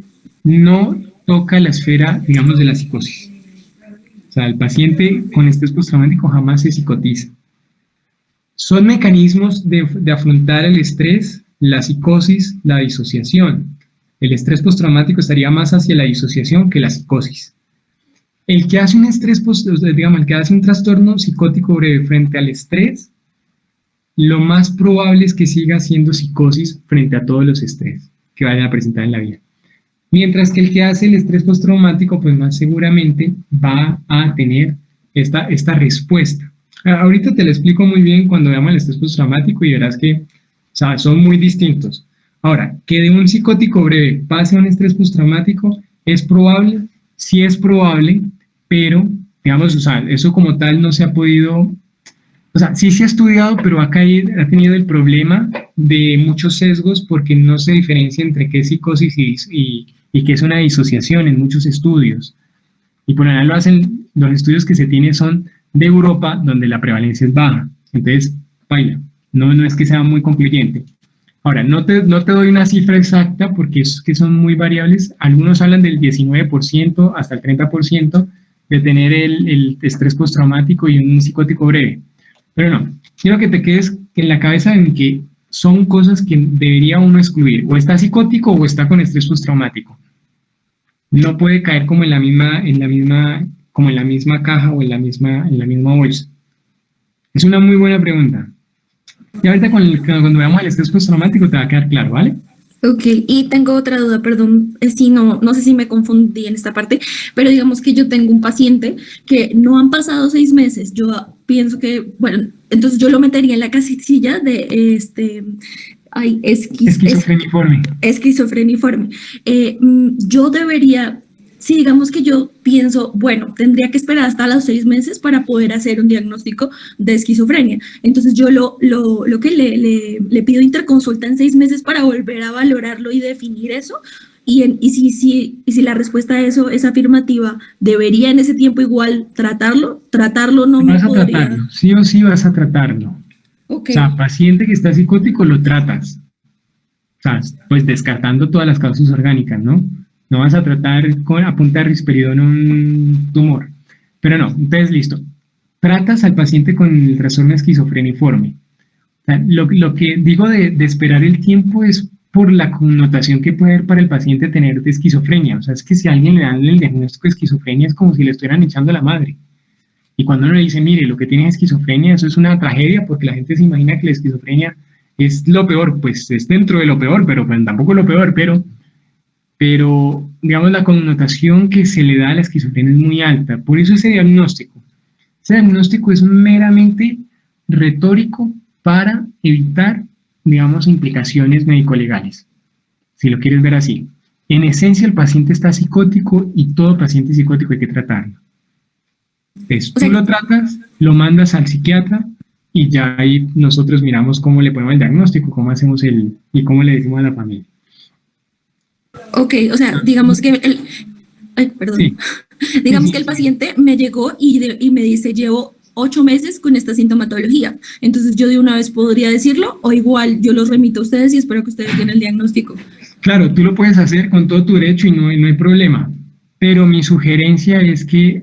no toca la esfera, digamos, de la psicosis. O sea, el paciente con estrés postraumático jamás se psicotiza. Son mecanismos de afrontar el estrés, la psicosis, la disociación. El estrés postraumático estaría más hacia la disociación que la psicosis. El que hace un el que hace un trastorno psicótico breve frente al estrés, lo más probable es que siga haciendo psicosis frente a todos los estrés que vayan a presentar en la vida. Mientras que el que hace el estrés postraumático, pues más seguramente va a tener esta respuesta. Ahorita te lo explico muy bien cuando veamos el estrés postraumático y verás que son muy distintos. Ahora, que de un psicótico breve pase a un estrés postraumático, ¿es probable? Sí es probable, pero, digamos, eso como tal no se ha podido... sí se ha estudiado, pero ha tenido el problema de muchos sesgos porque no se diferencia entre qué es psicosis y qué es una disociación en muchos estudios. Y por lo general los estudios que se tienen son de Europa, donde la prevalencia es baja. Entonces, no es que sea muy concluyente. Ahora, no te doy una cifra exacta porque es que son muy variables. Algunos hablan del 19% hasta el 30% de tener el estrés postraumático y un psicótico breve. Pero no, quiero que te quedes en la cabeza en que son cosas que debería uno excluir. O está psicótico o está con estrés postraumático. No puede caer como en la misma caja o en la misma bolsa. Es una muy buena pregunta. Y ahorita cuando veamos el estrés postraumático te va a quedar claro, ¿vale? Ok, y tengo otra duda, perdón, no sé si me confundí en esta parte, pero digamos que yo tengo un paciente que no han pasado 6 meses, yo pienso que, bueno, entonces yo lo metería en la casilla de esquizofreniforme. Esquizofreniforme. Yo debería, sí, digamos que yo pienso, bueno, tendría que esperar hasta los 6 meses para poder hacer un diagnóstico de esquizofrenia. Entonces yo lo que le pido interconsulta en 6 meses para volver a valorarlo y definir eso. Y si la respuesta a eso es afirmativa, ¿debería en ese tiempo igual tratarlo? ¿Tratarlo no me podría...? Tratarlo, sí o sí vas a tratarlo. Okay. O sea, paciente que está psicótico lo tratas. O sea, pues descartando todas las causas orgánicas, ¿no? No vas a tratar a punta de risperidona un tumor. Pero no, entonces listo. Tratas al paciente con el trastorno esquizofreniforme. O sea, lo que digo de esperar el tiempo es por la connotación que puede haber para el paciente tener de esquizofrenia. O sea, es que si a alguien le dan el diagnóstico de esquizofrenia es como si le estuvieran echando la madre. Y cuando uno le dice, mire, lo que tiene es esquizofrenia, eso es una tragedia porque la gente se imagina que la esquizofrenia es lo peor. Pues es dentro de lo peor, pero pues, tampoco lo peor, pero digamos la connotación que se le da a la esquizofrenia es muy alta. Por eso ese diagnóstico, Ese diagnóstico es meramente retórico para evitar, digamos, implicaciones médico-legales, si lo quieres ver así. En esencia, el paciente está psicótico y todo paciente psicótico hay que tratarlo. Entonces, tú lo tratas, lo mandas al psiquiatra y ya ahí nosotros miramos cómo le ponemos el diagnóstico, cómo hacemos y cómo le decimos a la familia. Ok, o sea, digamos que perdón. Sí. Digamos que el paciente me llegó y me dice, llevo 8 meses con esta sintomatología. Entonces, yo de una vez podría decirlo, o igual yo los remito a ustedes y espero que ustedes den el diagnóstico. Claro, tú lo puedes hacer con todo tu derecho y no hay problema. Pero mi sugerencia es que,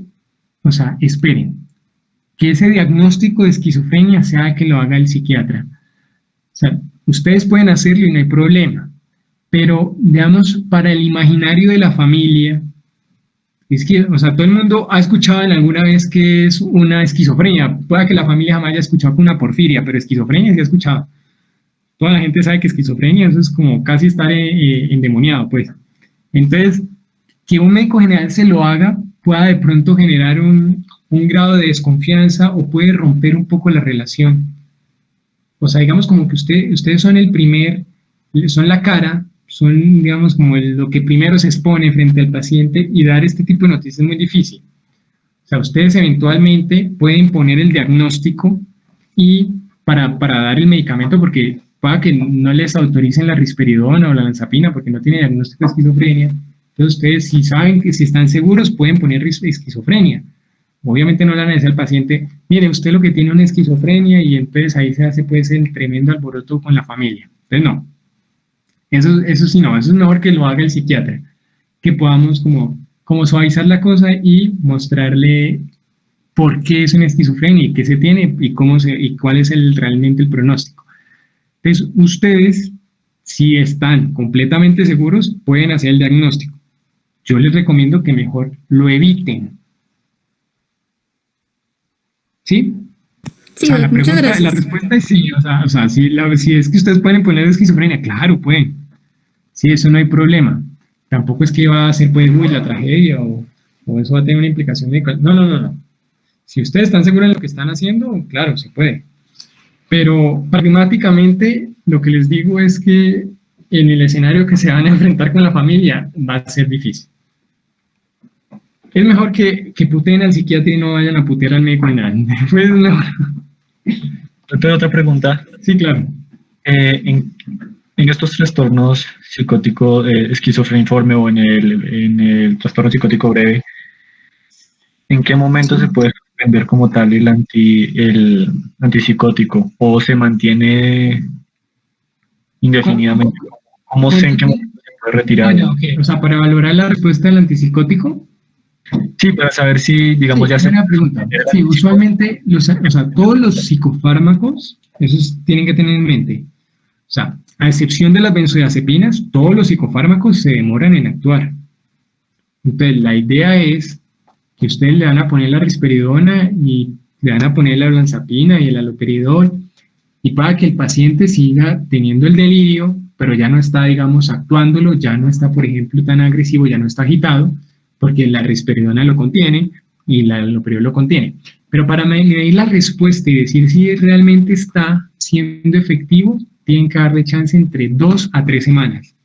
o sea, esperen. Que ese diagnóstico de esquizofrenia sea que lo haga el psiquiatra. O sea, ustedes pueden hacerlo y no hay problema. Pero, digamos, para el imaginario de la familia, es que, o sea, todo el mundo ha escuchado en alguna vez que es una esquizofrenia. Puede que la familia jamás haya escuchado que una porfiria, pero esquizofrenia sí ha escuchado. Toda la gente sabe que esquizofrenia, eso es como casi estar endemoniado, pues. Entonces, que un médico general se lo haga pueda de pronto generar un grado de desconfianza o puede romper un poco la relación. O sea, digamos como que ustedes son son la cara, son, digamos, como lo que primero se expone frente al paciente y dar este tipo de noticias es muy difícil. O sea, ustedes eventualmente pueden poner el diagnóstico y para dar el medicamento, porque pueda que no les autoricen la risperidona o la lanzapina porque no tiene diagnóstico de esquizofrenia. Entonces ustedes, si saben que si están seguros, pueden poner esquizofrenia. Obviamente no le van a decir al paciente, mire, usted lo que tiene es una esquizofrenia y entonces ahí se hace pues el tremendo alboroto con la familia. Entonces no. Eso sí no, eso es mejor que lo haga el psiquiatra, que podamos como suavizar la cosa y mostrarle por qué es una esquizofrenia y qué se tiene y cuál es realmente el pronóstico. Entonces, ustedes, si están completamente seguros, pueden hacer el diagnóstico. Yo les recomiendo que mejor lo eviten. ¿Sí? Sí, O sea, muchas gracias. la respuesta es sí. O sea, si es que ustedes pueden poner esquizofrenia, claro, pueden. Sí, eso no hay problema. Tampoco es que va a ser, pues, la tragedia o eso va a tener una implicación médica. No. Si ustedes están seguros de lo que están haciendo, claro, se puede. Pero pragmáticamente lo que les digo es que en el escenario que se van a enfrentar con la familia va a ser difícil. Es mejor que puteen al psiquiatra y no vayan a putear al médico ni nada. Pues es mejor. Yo tengo otra pregunta. Sí, claro. En estos trastornos psicóticos, esquizofreniforme o en el trastorno psicótico breve, ¿en qué momento se puede suspender como tal el antipsicótico o se mantiene indefinidamente? ¿Cómo sé en qué momento se puede retirar? Okay. O sea, para valorar la respuesta del antipsicótico. Sí, para saber si, digamos, ya se... pregunta. Sí, usualmente, todos los psicofármacos, esos tienen que tener en mente. O sea, a excepción de las benzodiazepinas, todos los psicofármacos se demoran en actuar. Entonces, la idea es que ustedes le van a poner la risperidona y le van a poner la olanzapina y el haloperidol, y para que el paciente siga teniendo el delirio, pero ya no está, digamos, actuándolo, ya no está, por ejemplo, tan agresivo, ya no está agitado, porque la risperidona lo contiene y la haloperidol lo contiene. Pero para medir la respuesta y decir si realmente está siendo efectivo, tienen que darle chance entre 2 a 3 semanas.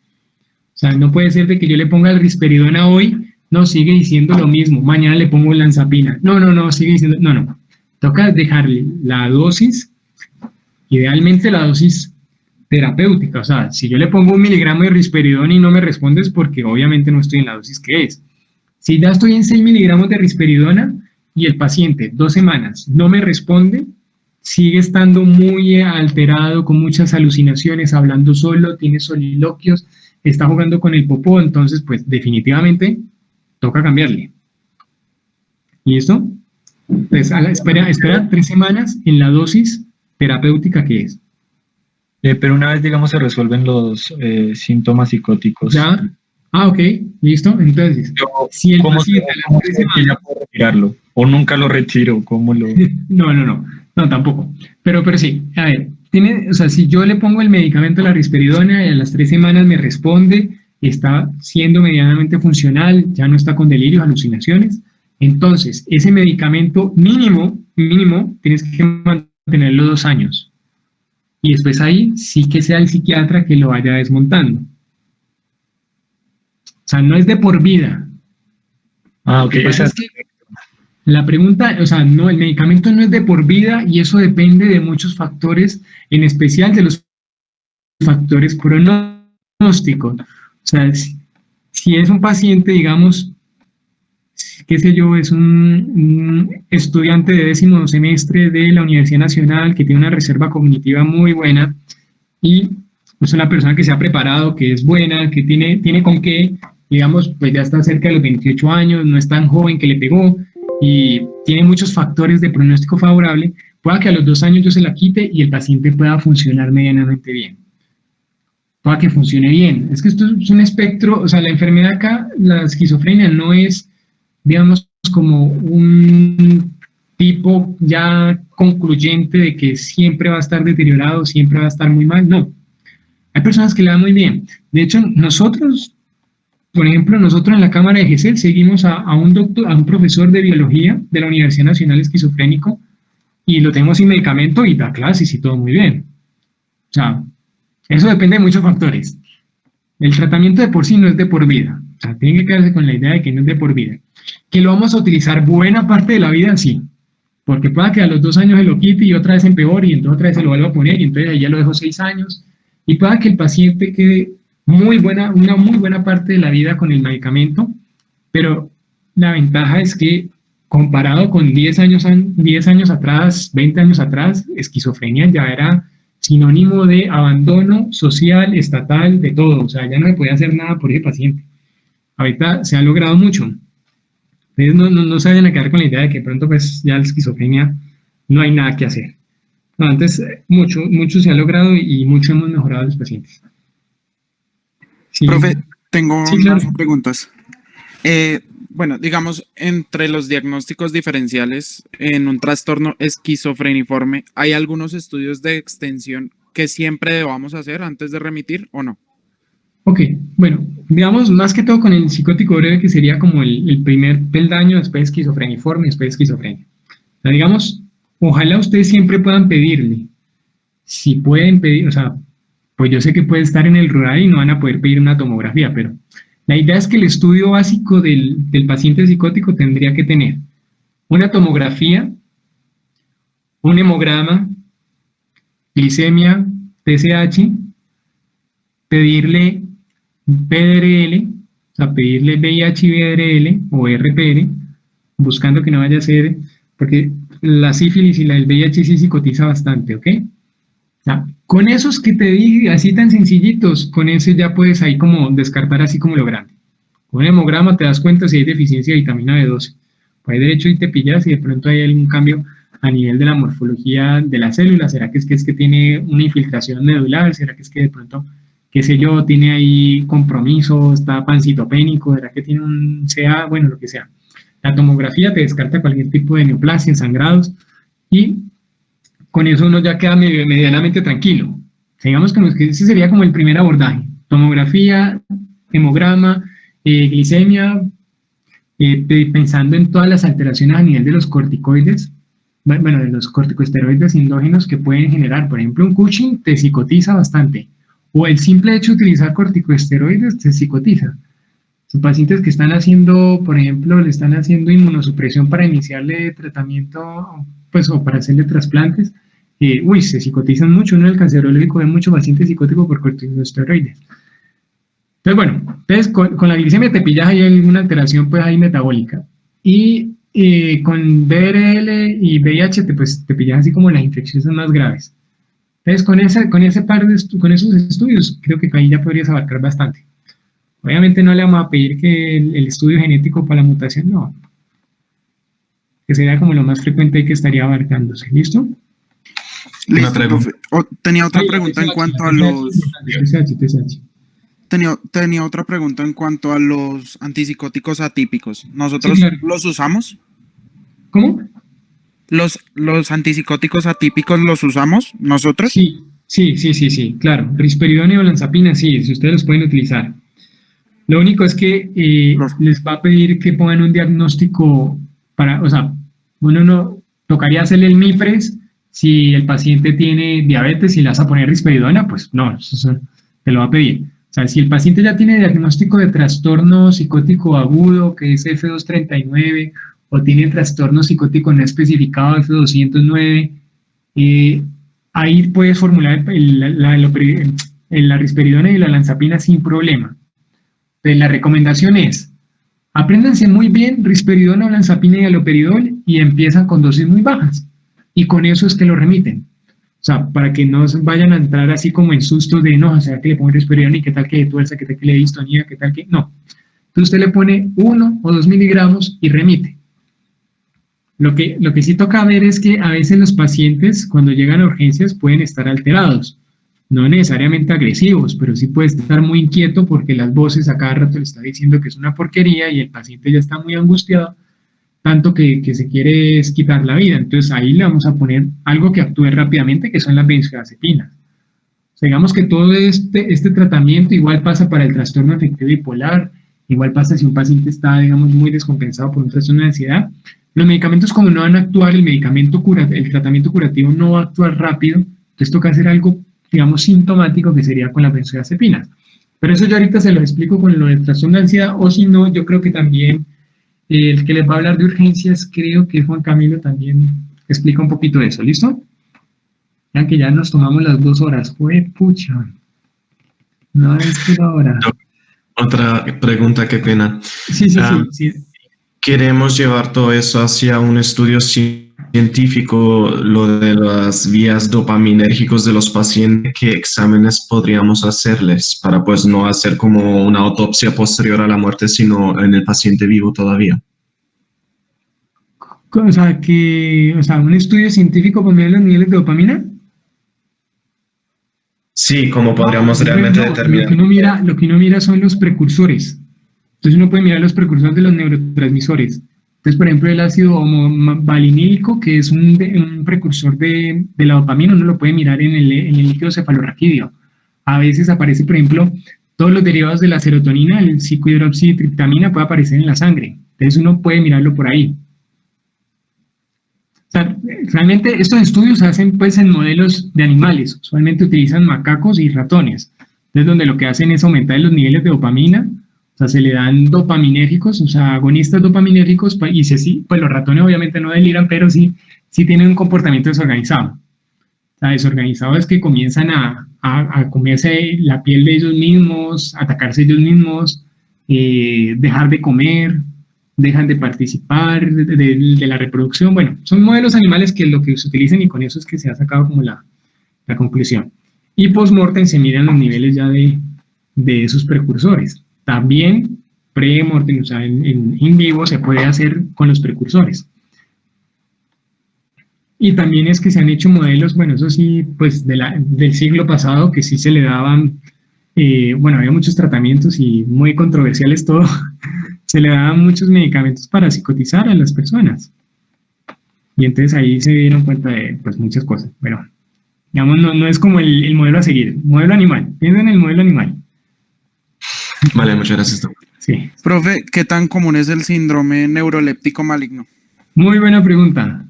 O sea, no puede ser de que yo le ponga el risperidona hoy, no, sigue diciendo lo mismo, mañana le pongo lanzapina, no, sigue diciendo, no. Toca dejarle la dosis, idealmente la dosis terapéutica. O sea, si yo le pongo 1 miligramo de risperidona y no me responde es porque obviamente no estoy en la dosis que es. Si ya estoy en 6 miligramos de risperidona y el paciente 2 semanas no me responde, sigue estando muy alterado, con muchas alucinaciones, hablando solo, tiene soliloquios, está jugando con el popó, entonces pues definitivamente toca cambiarle. ¿Listo? Pues espera 3 semanas en la dosis terapéutica que es. Pero una vez, digamos, se resuelven los síntomas psicóticos. ¿Ya? Ok, listo. Entonces, si el paciente a las 3 semanas... ya puedo retirarlo, o nunca lo retiro, ¿cómo lo...? No, tampoco. Pero sí, a ver, si yo le pongo el medicamento, la risperidona, y a las 3 semanas me responde, está siendo medianamente funcional, ya no está con delirios, alucinaciones, entonces ese medicamento mínimo mínimo tienes que mantenerlo 2 años. Y después ahí sí que sea el psiquiatra que lo vaya desmontando. O sea, no es de por vida. Ah, Lo ok, que pasa es exacto. que la pregunta, o sea, no, el medicamento no es de por vida y eso depende de muchos factores, en especial de los factores pronósticos. O sea, si es un paciente, digamos, qué sé yo, es un estudiante de 10º semestre de la Universidad Nacional que tiene una reserva cognitiva muy buena y es una persona que se ha preparado, que es buena, que tiene con qué, digamos, pues ya está cerca de los 28 años, no es tan joven que le pegó y tiene muchos factores de pronóstico favorable, pueda que a los 2 años yo se la quite y el paciente pueda funcionar medianamente bien. Pueda que funcione bien. Es que esto es un espectro, o sea, la enfermedad acá, la esquizofrenia no es, digamos, como un tipo ya concluyente de que siempre va a estar deteriorado, siempre va a estar muy mal, no. Hay personas que le van muy bien. De hecho, nosotros, por ejemplo, nosotros en la Cámara de GESEL seguimos a un profesor de biología de la Universidad Nacional Esquizofrénico y lo tenemos sin medicamento y da clases y todo muy bien. O sea, eso depende de muchos factores. El tratamiento de por sí no es de por vida. O sea, tienen que quedarse con la idea de que no es de por vida. Que lo vamos a utilizar buena parte de la vida, sí. Porque pueda que a los 2 años se lo quite y otra vez empeore y entonces otra vez se lo vuelva a poner y entonces ahí ya lo dejo 6 años. Y pueda que el paciente quede una muy buena parte de la vida con el medicamento, pero la ventaja es que comparado con 10 años atrás, 20 años atrás, esquizofrenia ya era sinónimo de abandono social, estatal, de todo. O sea, ya no se podía hacer nada por ese paciente. Ahorita se ha logrado mucho. Ustedes no se vayan a quedar con la idea de que pronto pues ya la esquizofrenia no hay nada que hacer. No, antes mucho se ha logrado y mucho hemos mejorado a los pacientes. Sí. Profe, tengo Sí, unas claro. preguntas. Bueno, digamos, entre los diagnósticos diferenciales en un trastorno esquizofreniforme, ¿hay algunos estudios de extensión que siempre debamos hacer antes de remitir o no? Ok, bueno, digamos más que todo con el psicótico breve, que sería como el primer peldaño, después esquizofreniforme, después esquizofrenia. O sea, digamos, ojalá ustedes siempre puedan pedirle, si pueden pedir, o sea, pues yo sé que puede estar en el rural y no van a poder pedir una tomografía, pero la idea es que el estudio básico del paciente psicótico tendría que tener una tomografía, un hemograma, glicemia, TSH, pedirle PDRL, o sea, pedirle VIH y VRL o RPR, buscando que no vaya a ser, porque la sífilis y la del VIH sí psicotiza bastante, ¿ok? O sea, con esos que te di así tan sencillitos, con ese ya puedes ahí como descartar así como lo grande. Con un hemograma te das cuenta si hay deficiencia de vitamina B12. Pues de hecho y te pillas y de pronto hay algún cambio a nivel de la morfología de la célula. ¿Será que es que tiene una infiltración medular? ¿Será que es que de pronto, qué sé yo, tiene ahí compromiso, está pancitopénico? ¿Será que tiene un CA? Bueno, lo que sea. La tomografía te descarta cualquier tipo de neoplasia, sangrados y con eso uno ya queda medianamente tranquilo. O sea, digamos que ese sería como el primer abordaje. Tomografía, hemograma, glicemia, pensando en todas las alteraciones a nivel de los corticoides, bueno, de los corticosteroides endógenos que pueden generar. Por ejemplo, un Cushing te psicotiza bastante, o el simple hecho de utilizar corticosteroides te psicotiza. Son pacientes que están haciendo, por ejemplo, le están haciendo inmunosupresión para iniciarle tratamiento, pues, o para hacerle trasplantes, se psicotizan mucho. Uno en el cancerológico ve mucho paciente psicótico por corticosteroides. Entonces, bueno, entonces con la glicemia te pillas ahí alguna alteración pues ahí metabólica. Y con DRL y VIH te pillas así como las infecciones más graves. Entonces, con esos estudios, creo que ahí ya podrías abarcar bastante. Obviamente no le vamos a pedir que el estudio genético para la mutación, no. Que sería como lo más frecuente que estaría abarcándose. ¿Listo? Listo, profe. Tenía otra pregunta en cuanto a los... Tenía otra pregunta en cuanto a los antipsicóticos atípicos. ¿Nosotros Sí, claro. los usamos? ¿Cómo? ¿Los antipsicóticos atípicos los usamos nosotros? Sí, claro. Risperidona y olanzapina, sí, si ustedes los pueden utilizar. Lo único es que les va a pedir que pongan un diagnóstico para, o sea, uno no, tocaría hacerle el MIPRES. Si el paciente tiene diabetes y le vas a poner risperidona, pues no, eso te lo va a pedir. O sea, si el paciente ya tiene diagnóstico de trastorno psicótico agudo, que es F239, o tiene trastorno psicótico no especificado, F209, ahí puedes formular la risperidona y la olanzapina sin problema. Entonces, la recomendación es, apréndanse muy bien risperidona, olanzapina y haloperidol y empiezan con dosis muy bajas. Y con eso es que lo remiten. O sea, para que no vayan a entrar así como en sustos de, no, o sea, que le pongo risperidona y qué tal que tuerza, qué tal que le dé distonía, qué tal que... No. Entonces usted le pone 1 o 2 miligramos y remite. Lo que sí toca ver es que a veces los pacientes, cuando llegan a urgencias, pueden estar alterados. No necesariamente agresivos, pero sí puede estar muy inquieto porque las voces a cada rato le están diciendo que es una porquería y el paciente ya está muy angustiado, tanto que se quiere quitar la vida. Entonces ahí le vamos a poner algo que actúe rápidamente, que son las benzodiazepinas. O sea, digamos que todo este tratamiento igual pasa para el trastorno afectivo bipolar, igual pasa si un paciente está, digamos, muy descompensado por un trastorno de ansiedad. Los medicamentos, como no van a actuar, el tratamiento curativo no va a actuar rápido, entonces toca hacer algo, digamos, sintomático, que sería con las benzodiazepinas. Pero eso yo ahorita se lo explico con lo del trastorno de ansiedad, o si no, yo creo que también el que les va a hablar de urgencias, creo que Juan Camilo también explica un poquito de eso, ¿listo? Vean que ya nos tomamos las 2 horas. ¡Jue pucha! No es que ahora. Otra pregunta, qué pena. Sí. Queremos llevar todo eso hacia un estudio científico, lo de las vías dopaminérgicos de los pacientes. ¿Qué exámenes podríamos hacerles para pues no hacer como una autopsia posterior a la muerte, sino en el paciente vivo todavía? O sea, un estudio científico para medir los niveles de dopamina. Sí, ¿cómo podríamos realmente determinar? Lo que uno mira son los precursores. Entonces uno puede mirar los precursores de los neurotransmisores. Entonces, por ejemplo, el ácido valinílico, que es un precursor de la dopamina, uno lo puede mirar en el líquido cefalorraquídeo. A veces aparece, por ejemplo, todos los derivados de la serotonina, el 5-hidroxitriptamina, puede aparecer en la sangre. Entonces uno puede mirarlo por ahí. O sea, realmente estos estudios se hacen pues en modelos de animales. Usualmente utilizan macacos y ratones. Entonces, donde lo que hacen es aumentar los niveles de dopamina. O sea, se le dan dopaminérgicos, o sea, agonistas dopaminérgicos, y sí, pues los ratones obviamente no deliran, pero sí tienen un comportamiento desorganizado. O sea, desorganizado es que comienzan a comerse la piel de ellos mismos, atacarse ellos mismos, dejar de comer, dejan de participar de la reproducción. Bueno, son modelos animales que lo que se utilizan y con eso es que se ha sacado como la conclusión. Y post-mortem se miran los niveles ya de esos precursores. También pre-mortem, o sea, en vivo se puede hacer con los precursores. Y también es que se han hecho modelos, bueno, eso sí, pues del siglo pasado, que sí se le daban, bueno, había muchos tratamientos y muy controversiales todo, se le daban muchos medicamentos para psicotizar a las personas. Y entonces ahí se dieron cuenta de pues muchas cosas. Pero, digamos, no es como el modelo a seguir, modelo animal, piensen en el modelo animal. Vale, muchas gracias. Sí. Profe, ¿qué tan común es el síndrome neuroléptico maligno? Muy buena pregunta.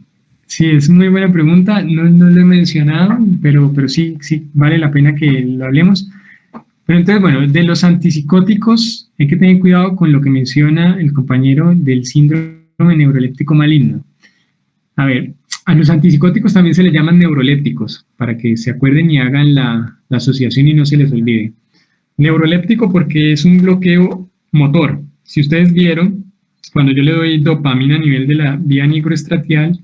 Sí, es muy buena pregunta. No lo he mencionado, pero sí, vale la pena que lo hablemos. Pero entonces, bueno, de los antipsicóticos hay que tener cuidado con lo que menciona el compañero del síndrome neuroléptico maligno. A ver, a los antipsicóticos también se les llaman neurolépticos, para que se acuerden y hagan la asociación y no se les olvide. Neuroléptico porque es un bloqueo motor. Si ustedes vieron, cuando yo le doy dopamina a nivel de la vía nigroestratial,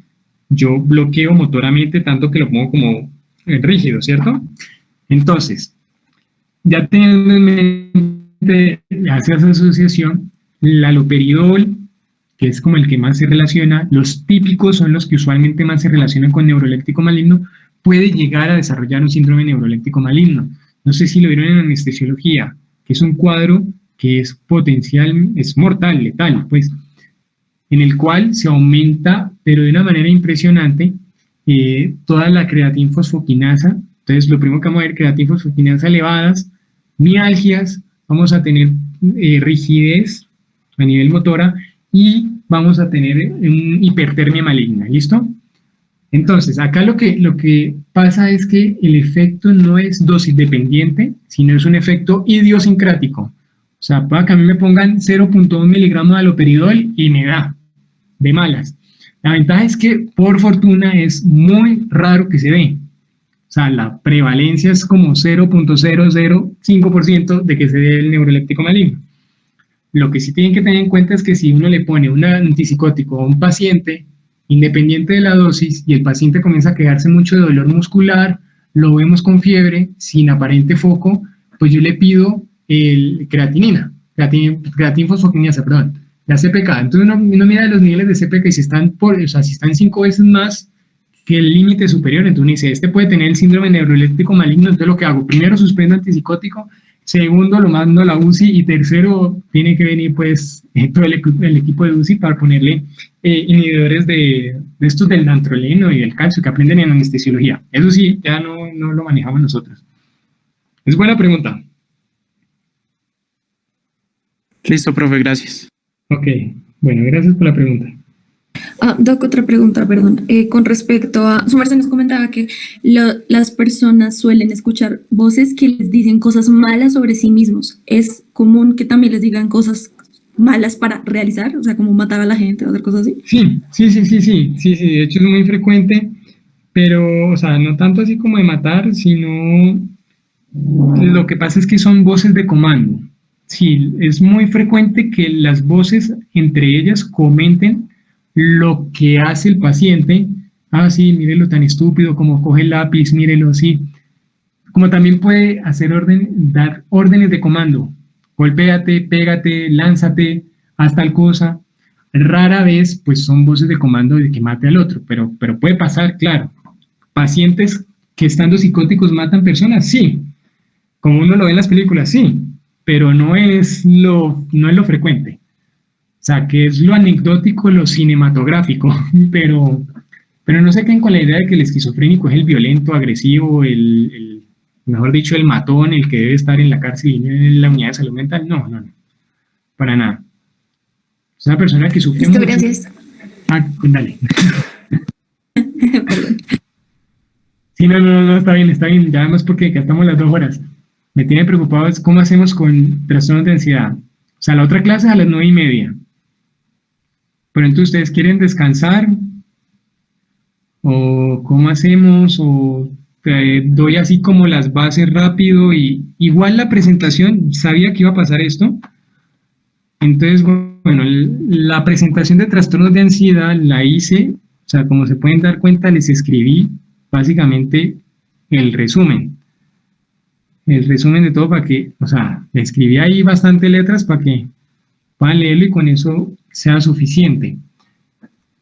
yo bloqueo motoramente tanto que lo pongo como rígido, ¿cierto? Entonces, ya teniendo en mente, hacia esa asociación, el haloperidol, que es como el que más se relaciona, los típicos son los que usualmente más se relacionan con neuroléptico maligno, puede llegar a desarrollar un síndrome neuroléptico maligno. No sé si lo vieron en anestesiología, que es un cuadro que es potencial, es mortal, letal, pues, en el cual se aumenta, pero de una manera impresionante, toda la creatinfosfoquinasa. Entonces, lo primero que vamos a ver, creatinfosfoquinasa elevadas, mialgias, vamos a tener rigidez a nivel motora y vamos a tener hipertermia maligna, ¿listo? Entonces, acá lo que pasa es que el efecto no es dosis dependiente, sino es un efecto idiosincrático. O sea, puede que a mí me pongan 0.1 miligramos de haloperidol y me da de malas. La ventaja es que, por fortuna, es muy raro que se dé. O sea, la prevalencia es como 0.005% de que se dé el neuroléptico maligno. Lo que sí tienen que tener en cuenta es que si uno le pone un antipsicótico a un paciente, independiente de la dosis, y el paciente comienza a quejarse mucho de dolor muscular, lo vemos con fiebre, sin aparente foco, pues yo le pido el creatinfosfoquinasa, perdón, la CPK. Entonces uno mira los niveles de CPK y si están, si están 5 veces más que el límite superior, entonces uno dice, este puede tener el síndrome neuroléptico maligno, entonces lo que hago, primero suspendo antipsicótico, segundo lo mando a la UCI y tercero tiene que venir pues todo el equipo de UCI para ponerle inhibidores de estos del dantroleno y del calcio que aprenden en anestesiología. Eso sí, ya no lo manejamos nosotros. Es buena pregunta. Listo, profe, gracias. Ok, bueno, gracias por la pregunta. Doc, otra pregunta, perdón. Con respecto a, su merced nos comentaba que las personas suelen escuchar voces que les dicen cosas malas sobre sí mismos. ¿Es común que también les digan cosas malas para realizar? O sea, como matar a la gente o hacer cosas así. Sí, de hecho es muy frecuente, pero, o sea, no tanto así como de matar, sino lo que pasa es que son voces de comando. Sí, es muy frecuente que las voces entre ellas comenten lo que hace el paciente. Ah, sí, mírelo tan estúpido, como coge el lápiz, mírelo así. Como también puede hacer dar órdenes de comando. Golpéate, pégate, lánzate, haz tal cosa. Rara vez, pues son voces de comando de que mate al otro, pero puede pasar, claro. Pacientes que estando psicóticos matan personas, sí. Como uno lo ve en las películas, sí, pero no es lo frecuente. O sea, que es lo anecdótico, lo cinematográfico, pero no se queden con la idea de que el esquizofrénico es el violento, agresivo, mejor dicho, el matón, el que debe estar en la cárcel y en la unidad de salud mental. No, para nada. Es una persona que sufre mucho. Gracias. Pues dale. Sí, no, está bien, ya además porque gastamos las 2 horas. Me tiene preocupado es cómo hacemos con trastornos de ansiedad. O sea, la otra clase es a las 9:30. Pero entonces, ¿ustedes quieren descansar? ¿O cómo hacemos? ¿O doy así como las bases rápido? Y igual la presentación, sabía que iba a pasar esto. Entonces, bueno, la presentación de trastornos de ansiedad la hice, o sea, como se pueden dar cuenta, les escribí básicamente el resumen de todo para que, o sea, le escribí ahí bastante letras para que puedan leerlo y con eso sea suficiente.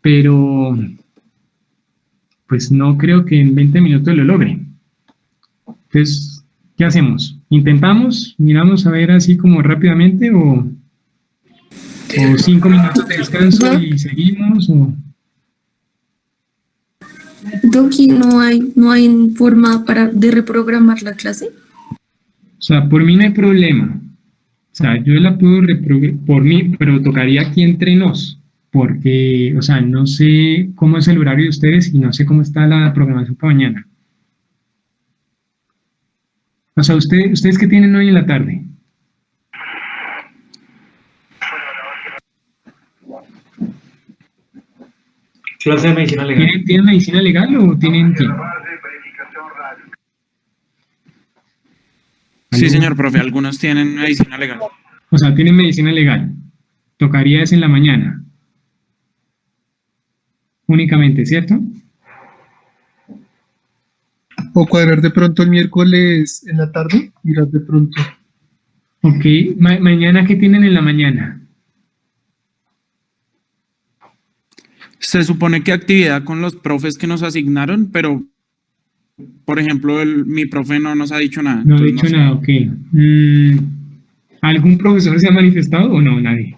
Pero, pues no creo que en 20 minutos lo logre. Entonces, ¿qué hacemos? ¿Intentamos? ¿Miramos a ver así como rápidamente o 5 minutos de descanso y seguimos? Doki, ¿no hay forma de reprogramar la clase? O sea, por mí no hay problema. O sea, yo la puedo reprogramar por mí, pero tocaría aquí entre nos, porque, o sea, no sé cómo es el horario de ustedes y no sé cómo está la programación para mañana. O sea, ¿ustedes qué tienen hoy en la tarde? Clase de medicina legal. ¿Tienen medicina legal o tienen qué? Sí, señor profe, algunos tienen medicina legal. O sea, tienen medicina legal. Tocaría eso en la mañana. Únicamente, ¿cierto? O cuadrar de pronto el miércoles en la tarde, mirar de pronto. Ok, mañana, ¿qué tienen en la mañana? Se supone que actividad con los profes que nos asignaron, pero, por ejemplo, mi profe no nos ha dicho nada. No ha dicho nada, ok. ¿Algún profesor se ha manifestado o no? Nadie.